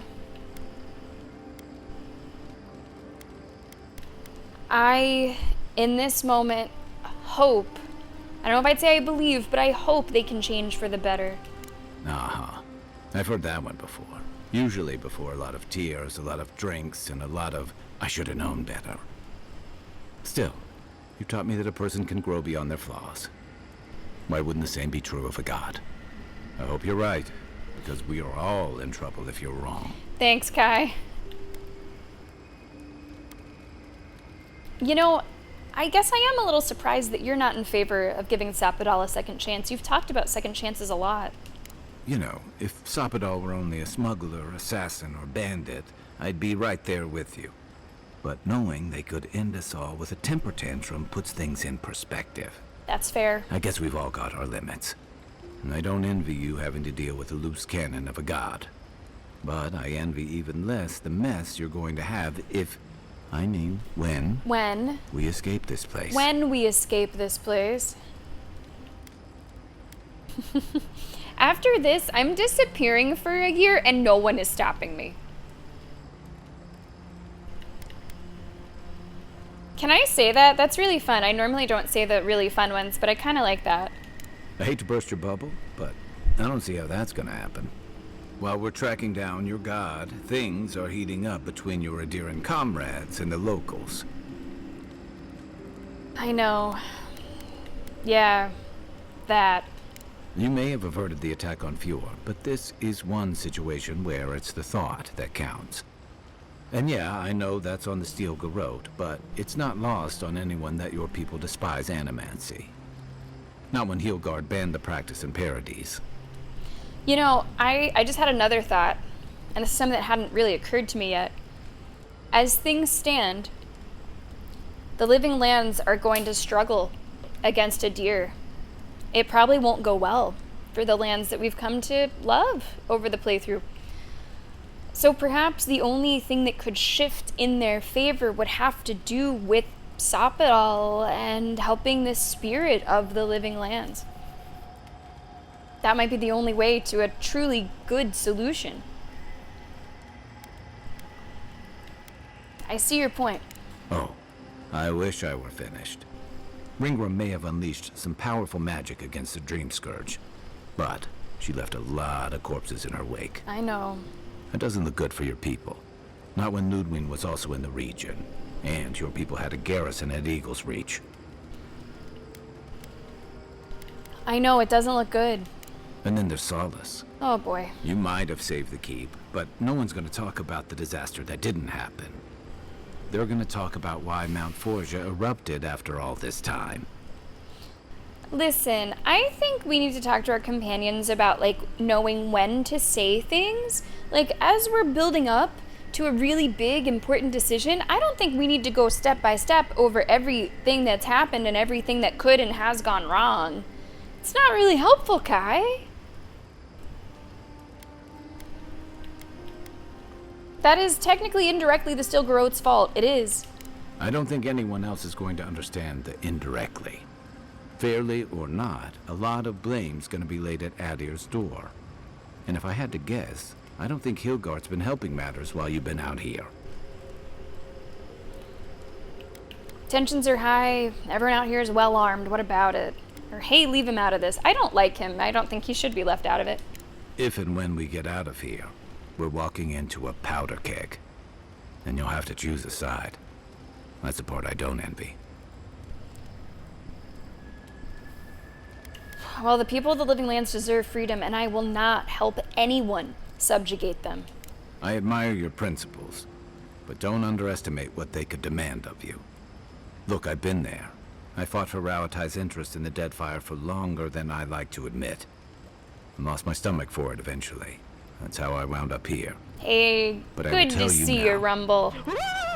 I, in this moment, hope, I don't know if I'd say I believe, but I hope they can change for the better. Uh-huh. I've heard that one before. Usually before a lot of tears, a lot of drinks, and a lot of, I should have known better. Still, you taught me that a person can grow beyond their flaws. Why wouldn't the same be true of a god? I hope you're right, because we are all in trouble if you're wrong. Thanks, Kai. You know, I guess I am a little surprised that you're not in favor of giving Sapadal a second chance. You've talked about second chances a lot. You know, if Sapadal were only a smuggler, assassin, or bandit, I'd be right there with you. But knowing they could end us all with a temper tantrum puts things in perspective. That's fair. I guess we've all got our limits. And I don't envy you having to deal with the loose cannon of a god. But I envy even less the mess you're going to have if, I mean, when we escape this place. When we escape this place. After this, I'm disappearing for a year and no one is stopping me. Can I say that? That's really fun. I normally don't say the really fun ones, but I kind of like that. I hate to burst your bubble, but I don't see how that's gonna happen. While we're tracking down your god, things are heating up between your Adiran comrades and the locals. I know. Yeah, that. You may have averted the attack on Fjord, but this is one situation where it's the thought that counts. And yeah, I know that's on the Steel Garrote, but it's not lost on anyone that your people despise animancy. Not when Heelgard banned the practice in Paradise. You know, I just had another thought, and this is something that hadn't really occurred to me yet. As things stand, the living lands are going to struggle against Adir. It probably won't go well for the lands that we've come to love over the playthrough. So perhaps the only thing that could shift in their favor would have to do with Sapadal and helping the spirit of the living lands. That might be the only way to a truly good solution. I see your point. Oh, I wish I were finished. Ringram may have unleashed some powerful magic against the Dream Scourge, but she left a lot of corpses in her wake. I know. That doesn't look good for your people. Not when Ludwig was also in the region, and your people had a garrison at Eagle's Reach. I know, it doesn't look good. And then there's Solace. Oh boy. You might have saved the keep, but no one's going to talk about the disaster that didn't happen. They're going to talk about why Mount Forja erupted after all this time. Listen, I think we need to talk to our companions about, like, knowing when to say things. Like, as we're building up to a really big, important decision, I don't think we need to go step by step over everything that's happened and everything that could and has gone wrong. It's not really helpful, Kai. That is technically indirectly the Steel Garrote's fault. It is. I don't think anyone else is going to understand the indirectly. Fairly or not, a lot of blame's going to be laid at Adir's door. And if I had to guess, I don't think Hilgard's been helping matters while you've been out here. Tensions are high. Everyone out here is well armed. What about it? Or hey, leave him out of this. I don't like him. I don't think he should be left out of it. If and when we get out of here, we're walking into a powder keg. And you'll have to choose a side. That's the part I don't envy. Well, the people of the Living Lands deserve freedom, and I will not help anyone subjugate them. I admire your principles, but don't underestimate what they could demand of you. Look, I've been there. I fought for Rauatai's interest in the Deadfire for longer than I like to admit. And lost my stomach for it eventually. That's how I wound up here. Hey, But good to see you, Rumble.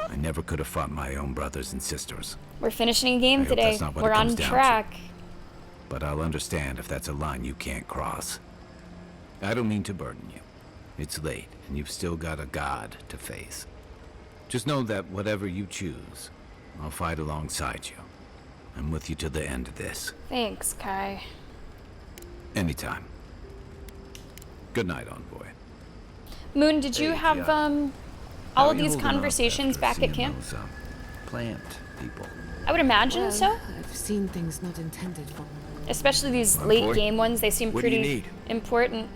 I never could have fought my own brothers and sisters. We're finishing a game I hope today. that's not what We're it comes on down track. But I'll understand if that's a line you can't cross. I don't mean to burden you. It's late, and you've still got a god to face. Just know that whatever you choose, I'll fight alongside you. I'm with you to the end of this. Thanks, Kai. Anytime. Good night, Envoy. Moon, did you have How all are of you these holding up conversations after back at seeing camp? those, plant people? I would imagine Well, so. I've seen things not intended for. Especially these Come on, late boy. game ones, they seem What do you pretty need? important.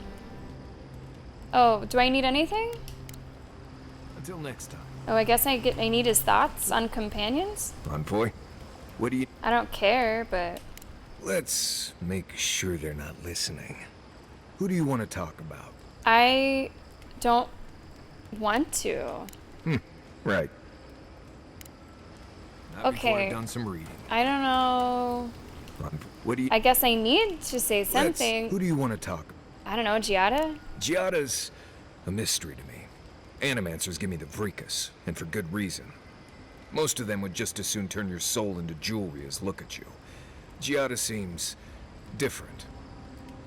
Oh, do I need anything? Until next time. Oh, I guess I need his thoughts on companions? Envoy, what do you... I don't care, but Let's make sure they're not listening. Who do you want to talk about? I don't want to. Right. Not before Okay. I've done some reading. I don't know. What do you... I guess I need to say Let's- something. Who do you want to talk about? I don't know, Giada? Giada's a mystery to me. Animancers give me the Vrikas, and for good reason. Most of them would just as soon turn your soul into jewelry as look at you. Giada seems different.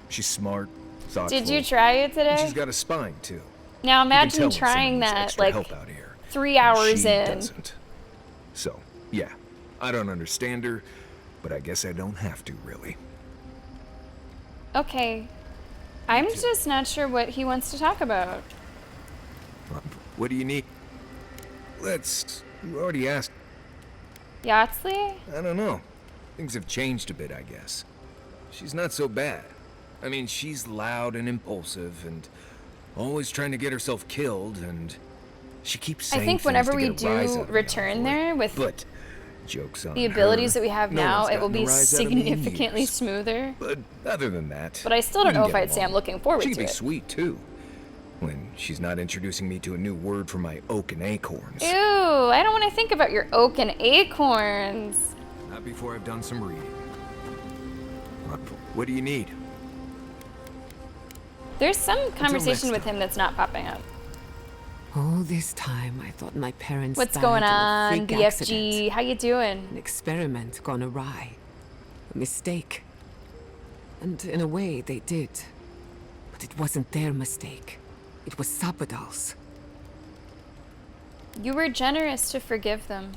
She's smart, thoughtful. Did you try it And today? she's got a spine, too. Now You can tell imagine when trying someone needs that extra like help out here. 3 hours She in. doesn't. So, yeah, I don't understand her, but I guess I don't have to, really. Okay. I'm just not sure what he wants to talk about. What do you need? You already asked. Yatsley? I don't know. Things have changed a bit, I guess. She's not so bad. I mean, she's loud and impulsive and always trying to get herself killed, and she keeps saying I think things whenever to we get a rise do out of me, return there with But joke's on the abilities her. that we have No now, one's it will gotten a be rise out of me in significantly years. smoother. But other than that, But I still we don't know can if get I'd say I'm along. looking forward She to can be it. sweet too, when she's not introducing me to a new word for my oak and acorns. Ew, I don't want to think about your oak and acorns. Not before I've done some reading. What do you need? There's some next conversation with him that's not popping up. All this time, I thought my parents What's died going in a on, freak BFG? accident. How you doing? An experiment gone awry. A mistake. And in a way, they did. But it wasn't their mistake. It was Sapadal's. You were generous to forgive them.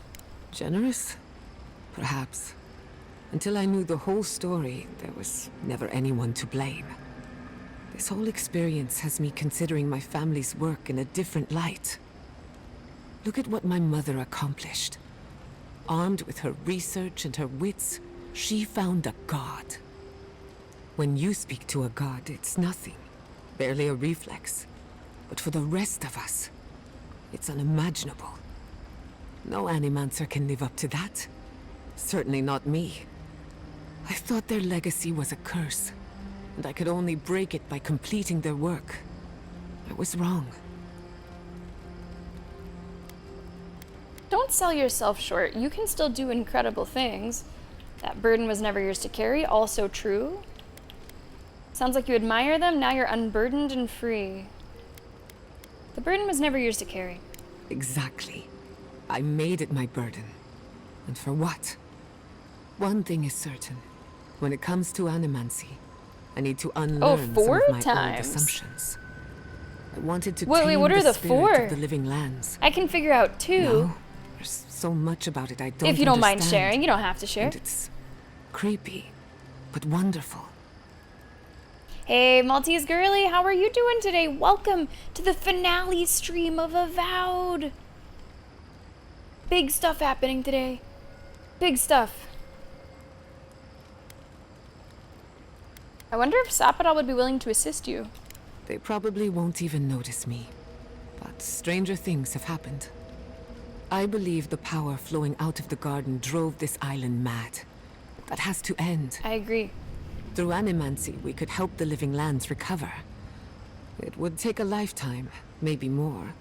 Generous? Perhaps. Until I knew the whole story, there was never anyone to blame. This whole experience has me considering my family's work in a different light. Look at what my mother accomplished. Armed with her research and her wits, she found a god. When you speak to a god, it's nothing. Barely a reflex. But for the rest of us, it's unimaginable. No Animancer can live up to that. Certainly not me. I thought their legacy was a curse, and I could only break it by completing their work. I was wrong. Don't sell yourself short. You can still do incredible things. That burden was never yours to carry. Also true. Sounds like you admire them. Now you're unburdened and free. The burden was never yours to carry. Exactly. I made it my burden. And for what? One thing is certain. When it comes to animancy, I need to unlearn some four of my old times? assumptions. I wanted to Wait, tame what are the the spirit four? of the living lands. I can figure out two. No, there's so much about it I don't If you don't mind understand. sharing, you don't have to share. And it's creepy, but wonderful. Hey, Maltese girly, how are you doing today? Welcome to the finale stream of Avowed. Big stuff happening today. Big stuff. I wonder if Sapadal would be willing to assist you. They probably won't even notice me. But stranger things have happened. I believe the power flowing out of the garden drove this island mad. That has to end. I agree. Through animancy, we could help the living lands recover. It would take a lifetime, maybe more,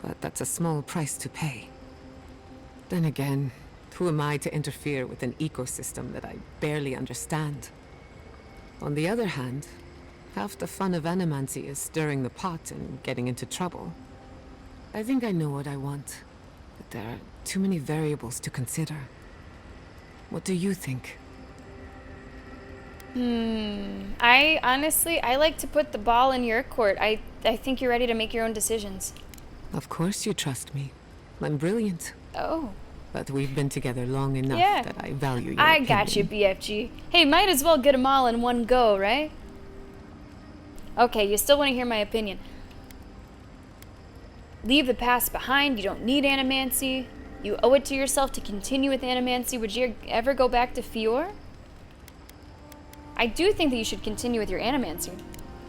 but that's a small price to pay. Then again, who am I to interfere with an ecosystem that I barely understand? On the other hand, half the fun of animancy is stirring the pot and getting into trouble. I think I know what I want, but there are too many variables to consider. What do you think? I honestly like to put the ball in your court. I think you're ready to make your own decisions. Of course you trust me. I'm brilliant. Oh. But we've been together long enough that I value your I opinion. got you, BFG. Hey, might as well get them all in one go, right? Okay, you still want to hear my opinion. Leave the past behind. You don't need animancy. You owe it to yourself to continue with animancy. Would you ever go back to Fior? I do think that you should continue with your animancy.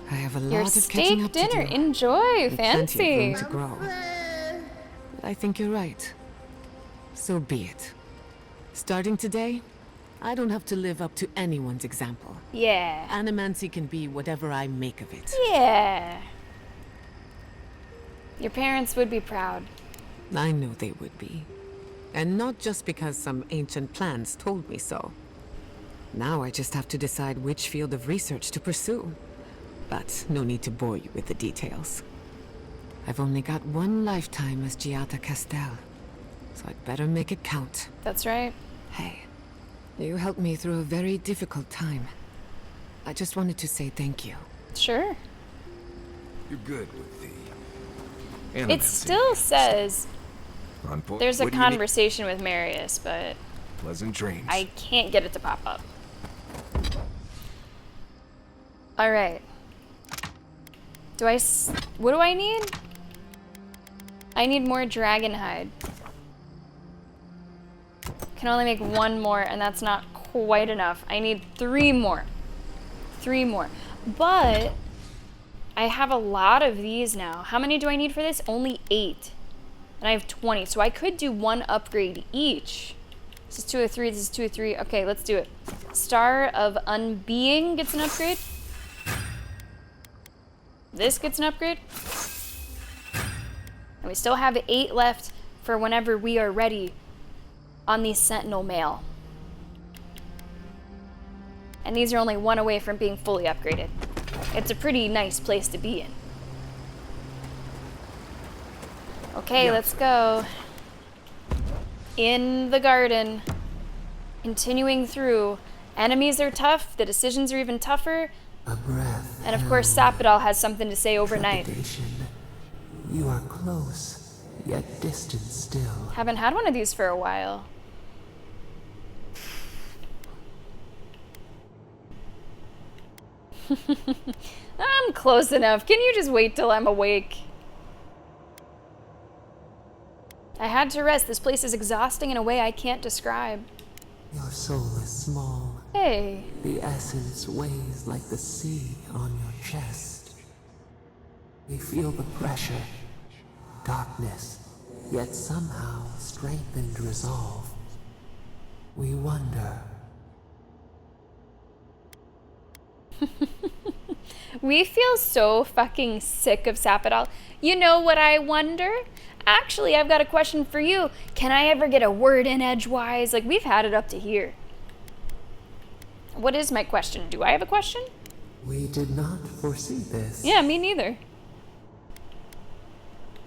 I have a Your lot of catching steak up dinner. to do. Enjoy. And plenty Fancy. of room to grow. But I think you're right. So be it. Starting today, I don't have to live up to anyone's example. Yeah. Animancy can be whatever I make of it. Yeah. Your parents would be proud. I know they would be. And not just because some ancient plans told me so. Now I just have to decide which field of research to pursue. But no need to bore you with the details. I've only got one lifetime as Giata Castel, so I'd better make it count. That's right. Hey, you helped me through a very difficult time. I just wanted to say thank you. Sure. You're good with the... It still says On point. there's a What do you need? conversation with Marius, but Pleasant dreams. I can't get it to pop up. Alright. What do I need? I need more dragon hide. Can only make one more, and that's not quite enough. I need 3 more. 3 more. But I have a lot of these now. How many do I need for this? Only 8. And I have 20. So I could do 1 upgrade each. This is 2 of 3. This is 2 of 3. Okay, let's do it. Star of Unbeing gets an upgrade. This gets an upgrade. And we still have 8 left for whenever we are ready on the Sentinel Mail. And these are only 1 away from being fully upgraded. It's a pretty nice place to be in. Okay, let's go. In the garden. Continuing through. Enemies are tough, the decisions are even tougher. A breath. And of course, Sapadal has something to say overnight. Trepidation. You are close, yet distant still. Haven't had one of these for a while. I'm close enough. Can you just wait till I'm awake? I had to rest. This place is exhausting in a way I can't describe. Your soul is small. Hey. The essence weighs like the sea on your chest. We feel the pressure, darkness, yet somehow strengthened resolve. We wonder. We feel so fucking sick of Sapadal. You know what I wonder? Actually, I've got a question for you. Can I ever get a word in edgewise? Like, we've had it up to here. What is my question? Do I have a question? We did not foresee this. Yeah, me neither.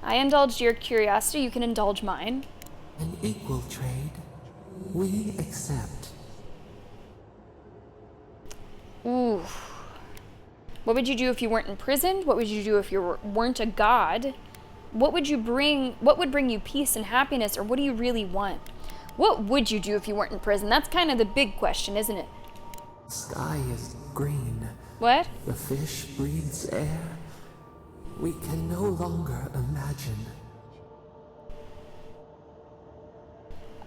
I indulged your curiosity. You can indulge mine. An equal trade. We accept. Ooh. What would you do if you weren't imprisoned? What would you do if you weren't a god? What would bring you peace and happiness, or what do you really want? What would you do if you weren't in prison? That's kind of the big question, isn't it? The sky is green. What? The fish breathes air. We can no longer imagine.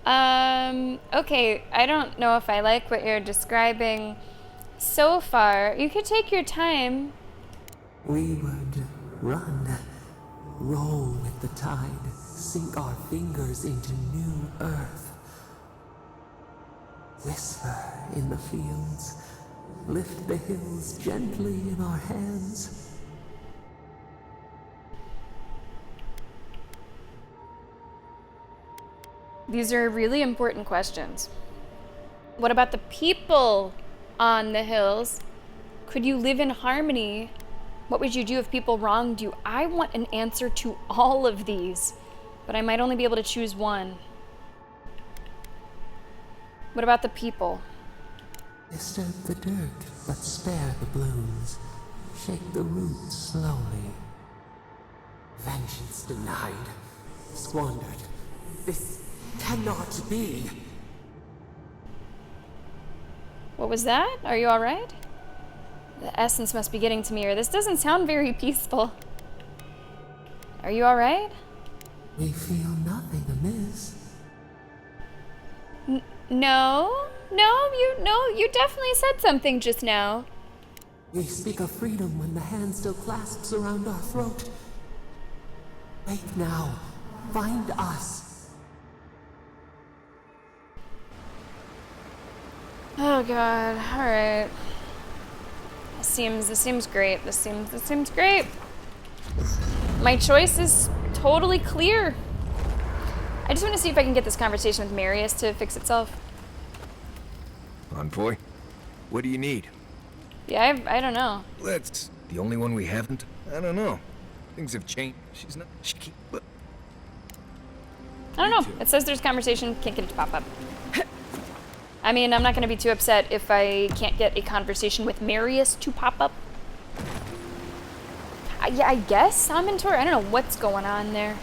Okay, I don't know if I like what you're describing so far. You could take your time. We would run, roll with the tide, sink our fingers into new earth. Whisper in the fields, lift the hills gently in our hands. These are really important questions. What about the people on the hills? Could you live in harmony? What would you do if people wronged you? I want an answer to all of these, but I might only be able to choose one. What about the people? Disturb the dirt, but spare the blooms. Shake the roots slowly. Vengeance denied, squandered. This cannot be. What was that? Are you alright? The essence must be getting to me, or this doesn't sound very peaceful. Are you alright? We feel nothing amiss. No, you definitely said something just now. We speak of freedom when the hand still clasps around our throat. Wake now. Find us. Oh god, alright. This seems great. This seems great. My choice is totally clear. I just want to see if I can get this conversation with Marius to fix itself. Envoy, what do you need? Yeah, I don't know. Let's... The only one we haven't? I don't know. Things have changed. I don't know. It says there's conversation. Can't get it to pop up. I mean, I'm not going to be too upset if I can't get a conversation with Marius to pop up. Yeah, I guess I'm in tour. I don't know what's going on there.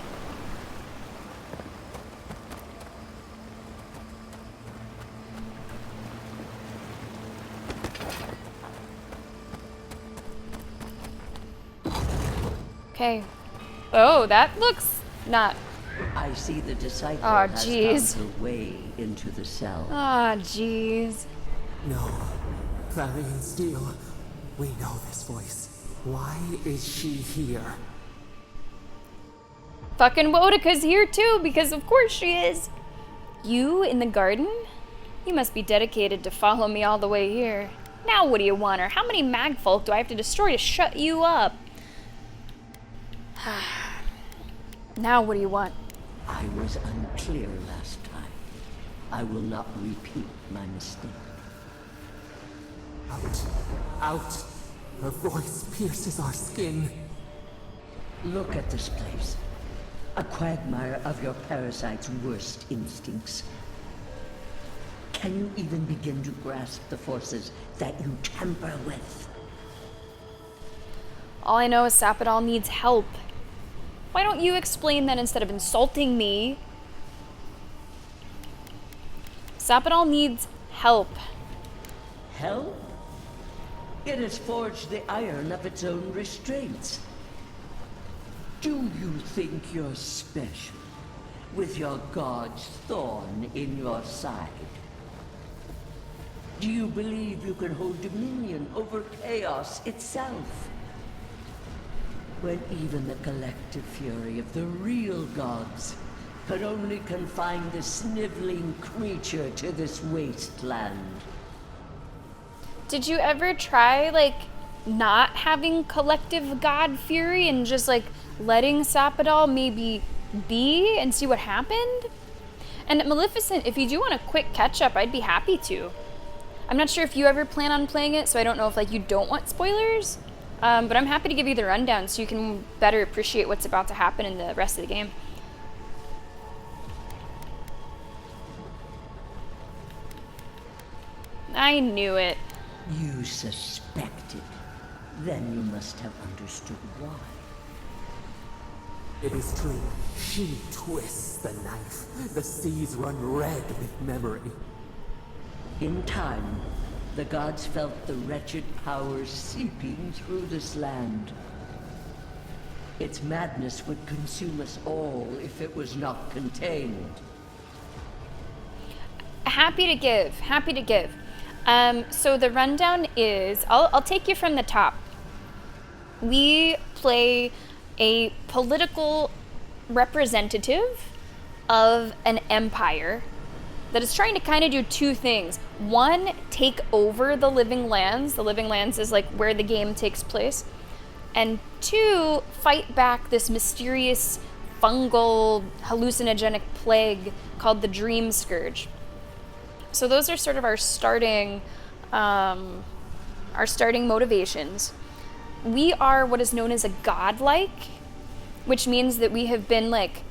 Okay. Oh, that looks not... I see the disciple has found her way into the cell. Ah, jeez. No. Clarion Steel. We know this voice. Why is she here? Fucking Wodika's here too, because of course she is. You in the garden? You must be dedicated to follow me all the way here. Now what do you want her? How many magfolk do I have to destroy to shut you up? Now what do you want? I was unclear last time. I will not repeat my mistake. Out! Her voice pierces our skin. Look at this place. A quagmire of your parasite's worst instincts. Can you even begin to grasp the forces that you tamper with? All I know is Sapidal needs help. Why don't you explain that instead of insulting me? Sapidal needs help. Help? It has forged the iron of its own restraints. Do you think you're special, with your god's thorn in your side? Do you believe you can hold dominion over chaos itself? When even the collective fury of the real gods could only confine the sniveling creature to this wasteland. Did you ever try, like, not having collective god fury and just, like, letting Sapidal maybe be and see what happened? And Maleficent, if you do want a quick catch-up, I'd be happy to. I'm not sure if you ever plan on playing it, so I don't know if, like, you don't want spoilers. But I'm happy to give you the rundown so you can better appreciate what's about to happen in the rest of the game. I knew it. You suspected. Then you must have understood why. It is true. She twists the knife. The seas run red with memory. In time, the gods felt the wretched powers seeping through this land. Its madness would consume us all if it was not contained. Happy to give. Happy to give. So the rundown is, I'll take you from the top. We play a political representative of an empire that is trying to kind of do two things. One, take over the Living Lands. The Living Lands is like where the game takes place. And two, fight back this mysterious fungal hallucinogenic plague called the Dream Scourge. So those are sort of our starting motivations. We are what is known as a godlike, which means that we have been like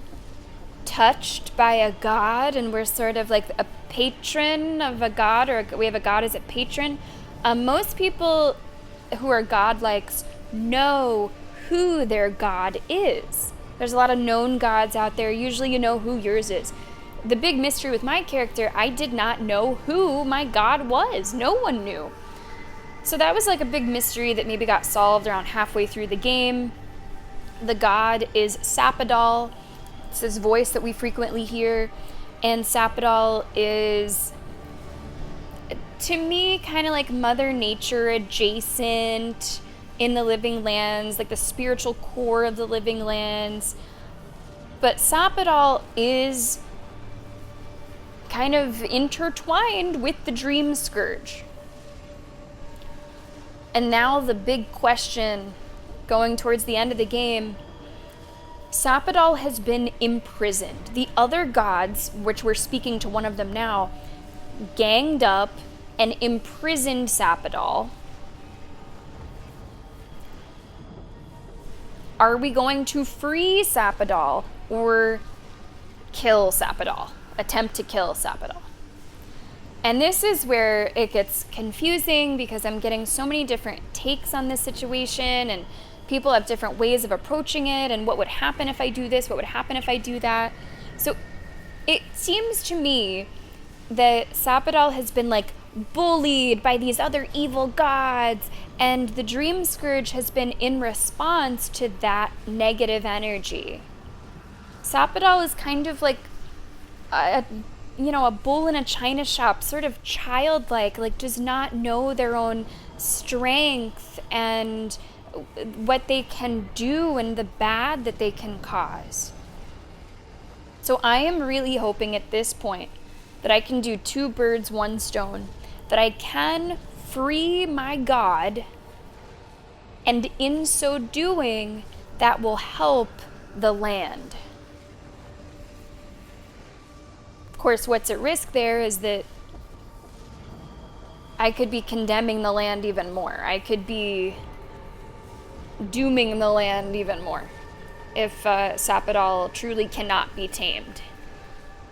touched by a god, and we're sort of like a patron of a god, or we have a god as a patron. Most people who are godlikes know who their god is. There's a lot of known gods out there. Usually you know who yours is. The big mystery with my character, I did not know who my god was. No one knew. So that was like a big mystery that maybe got solved around halfway through the game. The god is Sapadal. It's this voice that we frequently hear. And Sapadal is, to me, kind of like Mother Nature adjacent in the Living Lands, like the spiritual core of the Living Lands. But Sapadal is kind of intertwined with the Dream Scourge. And now the big question going towards the end of the game, Sapadal has been imprisoned. The other gods, which we're speaking to one of them now, ganged up and imprisoned Sapadal. Are we going to free Sapadal or kill Sapadal? Attempt to kill Sapadal? And this is where it gets confusing because I'm getting so many different takes on this situation, and people have different ways of approaching it, and what would happen if I do this, what would happen if I do that. So it seems to me that Sapadal has been like bullied by these other evil gods, and the Dream Scourge has been in response to that negative energy. Sapadal is kind of like a bull in a china shop, sort of childlike, like does not know their own strength and what they can do and the bad that they can cause. So I am really hoping at this point that I can do two birds, one stone, that I can free my god, and in so doing, that will help the land. Of course, what's at risk there is that I could be condemning the land even more. I could be dooming the land even more if Sapadal truly cannot be tamed.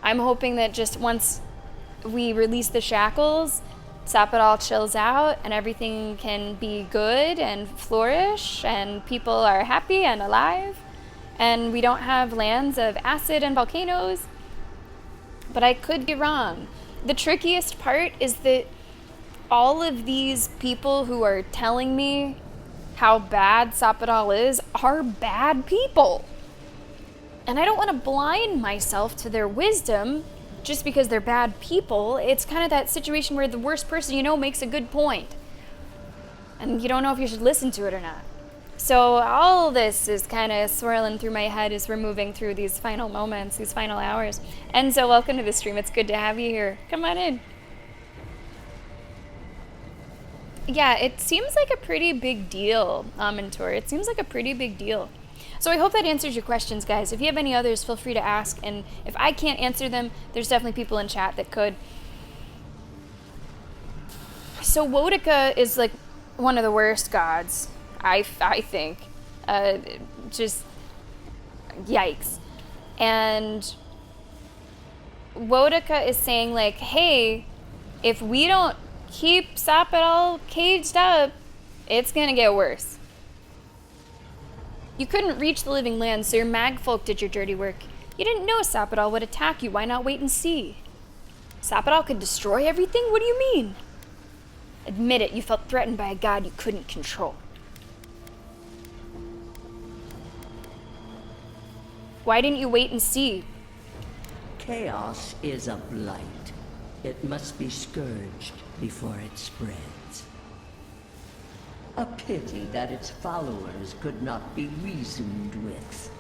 I'm hoping that just once we release the shackles, Sapadal chills out and everything can be good and flourish and people are happy and alive and we don't have lands of acid and volcanoes. But I could be wrong. The trickiest part is that all of these people who are telling me how bad Sapadal is are bad people. And I don't want to blind myself to their wisdom just because they're bad people. It's kind of that situation where the worst person you know makes a good point, and you don't know if you should listen to it or not. So all this is kind of swirling through my head as we're moving through these final moments, these final hours. And so welcome to the stream. It's good to have you here. Come on in. Yeah, it seems like a pretty big deal, Mentor. It seems like a pretty big deal. So I hope that answers your questions, guys. If you have any others, feel free to ask. And if I can't answer them, there's definitely people in chat that could. So Wodica is like one of the worst gods, I think. Just yikes. And Wodica is saying like, hey, if we don't keep Sapadal caged up, it's gonna get worse. You couldn't reach the Living Lands, so your magfolk did your dirty work. You didn't know Sapadal would attack you. Why not wait and see? Sapadal could destroy everything? What do you mean? Admit it, you felt threatened by a god you couldn't control. Why didn't you wait and see? Chaos is a blight. It must be scourged before it spreads. A pity that its followers could not be reasoned with.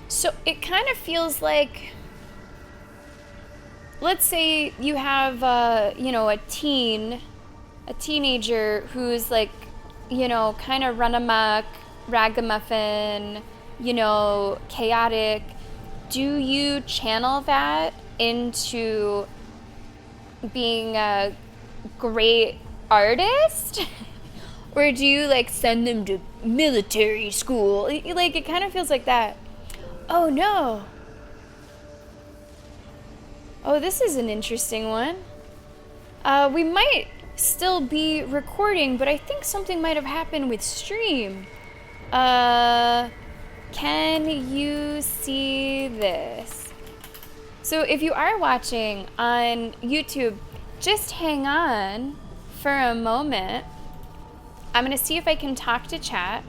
So it kind of feels like, let's say you have, you know, a teenager who's like, you know, kind of run amok, ragamuffin, you know, chaotic. Do you channel that into being a great artist? Or do you like send them to military school? Like, it kind of feels like that. Oh no. Oh, this is an interesting one. We might still be recording, but I think something might have happened with stream. Can you see this? So if you are watching on YouTube, just hang on for a moment. I'm gonna see if I can talk to chat.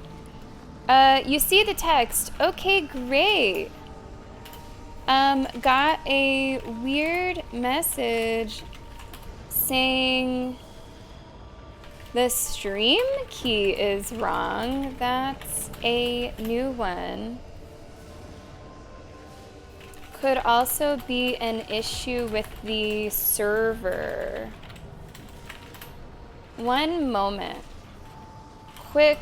You see the text. Okay, great. Got a weird message saying the stream key is wrong. That's a new one. Could also be an issue with the server. One moment. Quick.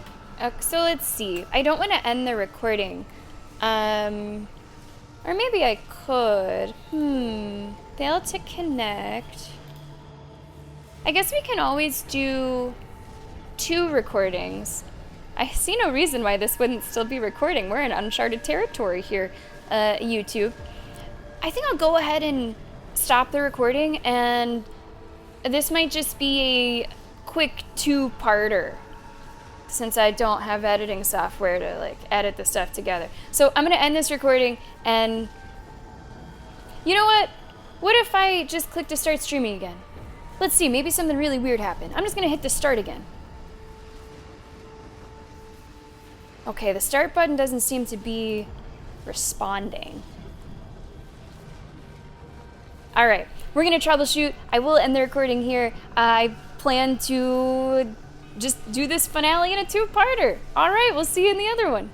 So let's see. I don't want to end the recording. Or maybe I could. Fail to connect. I guess we can always do 2 recordings. I see no reason why this wouldn't still be recording. We're in uncharted territory here, YouTube. I think I'll go ahead and stop the recording, and this might just be a quick 2-parter since I don't have editing software to like edit the stuff together. So I'm gonna end this recording, and you know what? What if I just click to start streaming again? Let's see, maybe something really weird happened. I'm just gonna hit the start again. Okay, the start button doesn't seem to be responding. All right, we're gonna troubleshoot. I will end the recording here. I plan to just do this finale in a 2-parter. All right, we'll see you in the other one.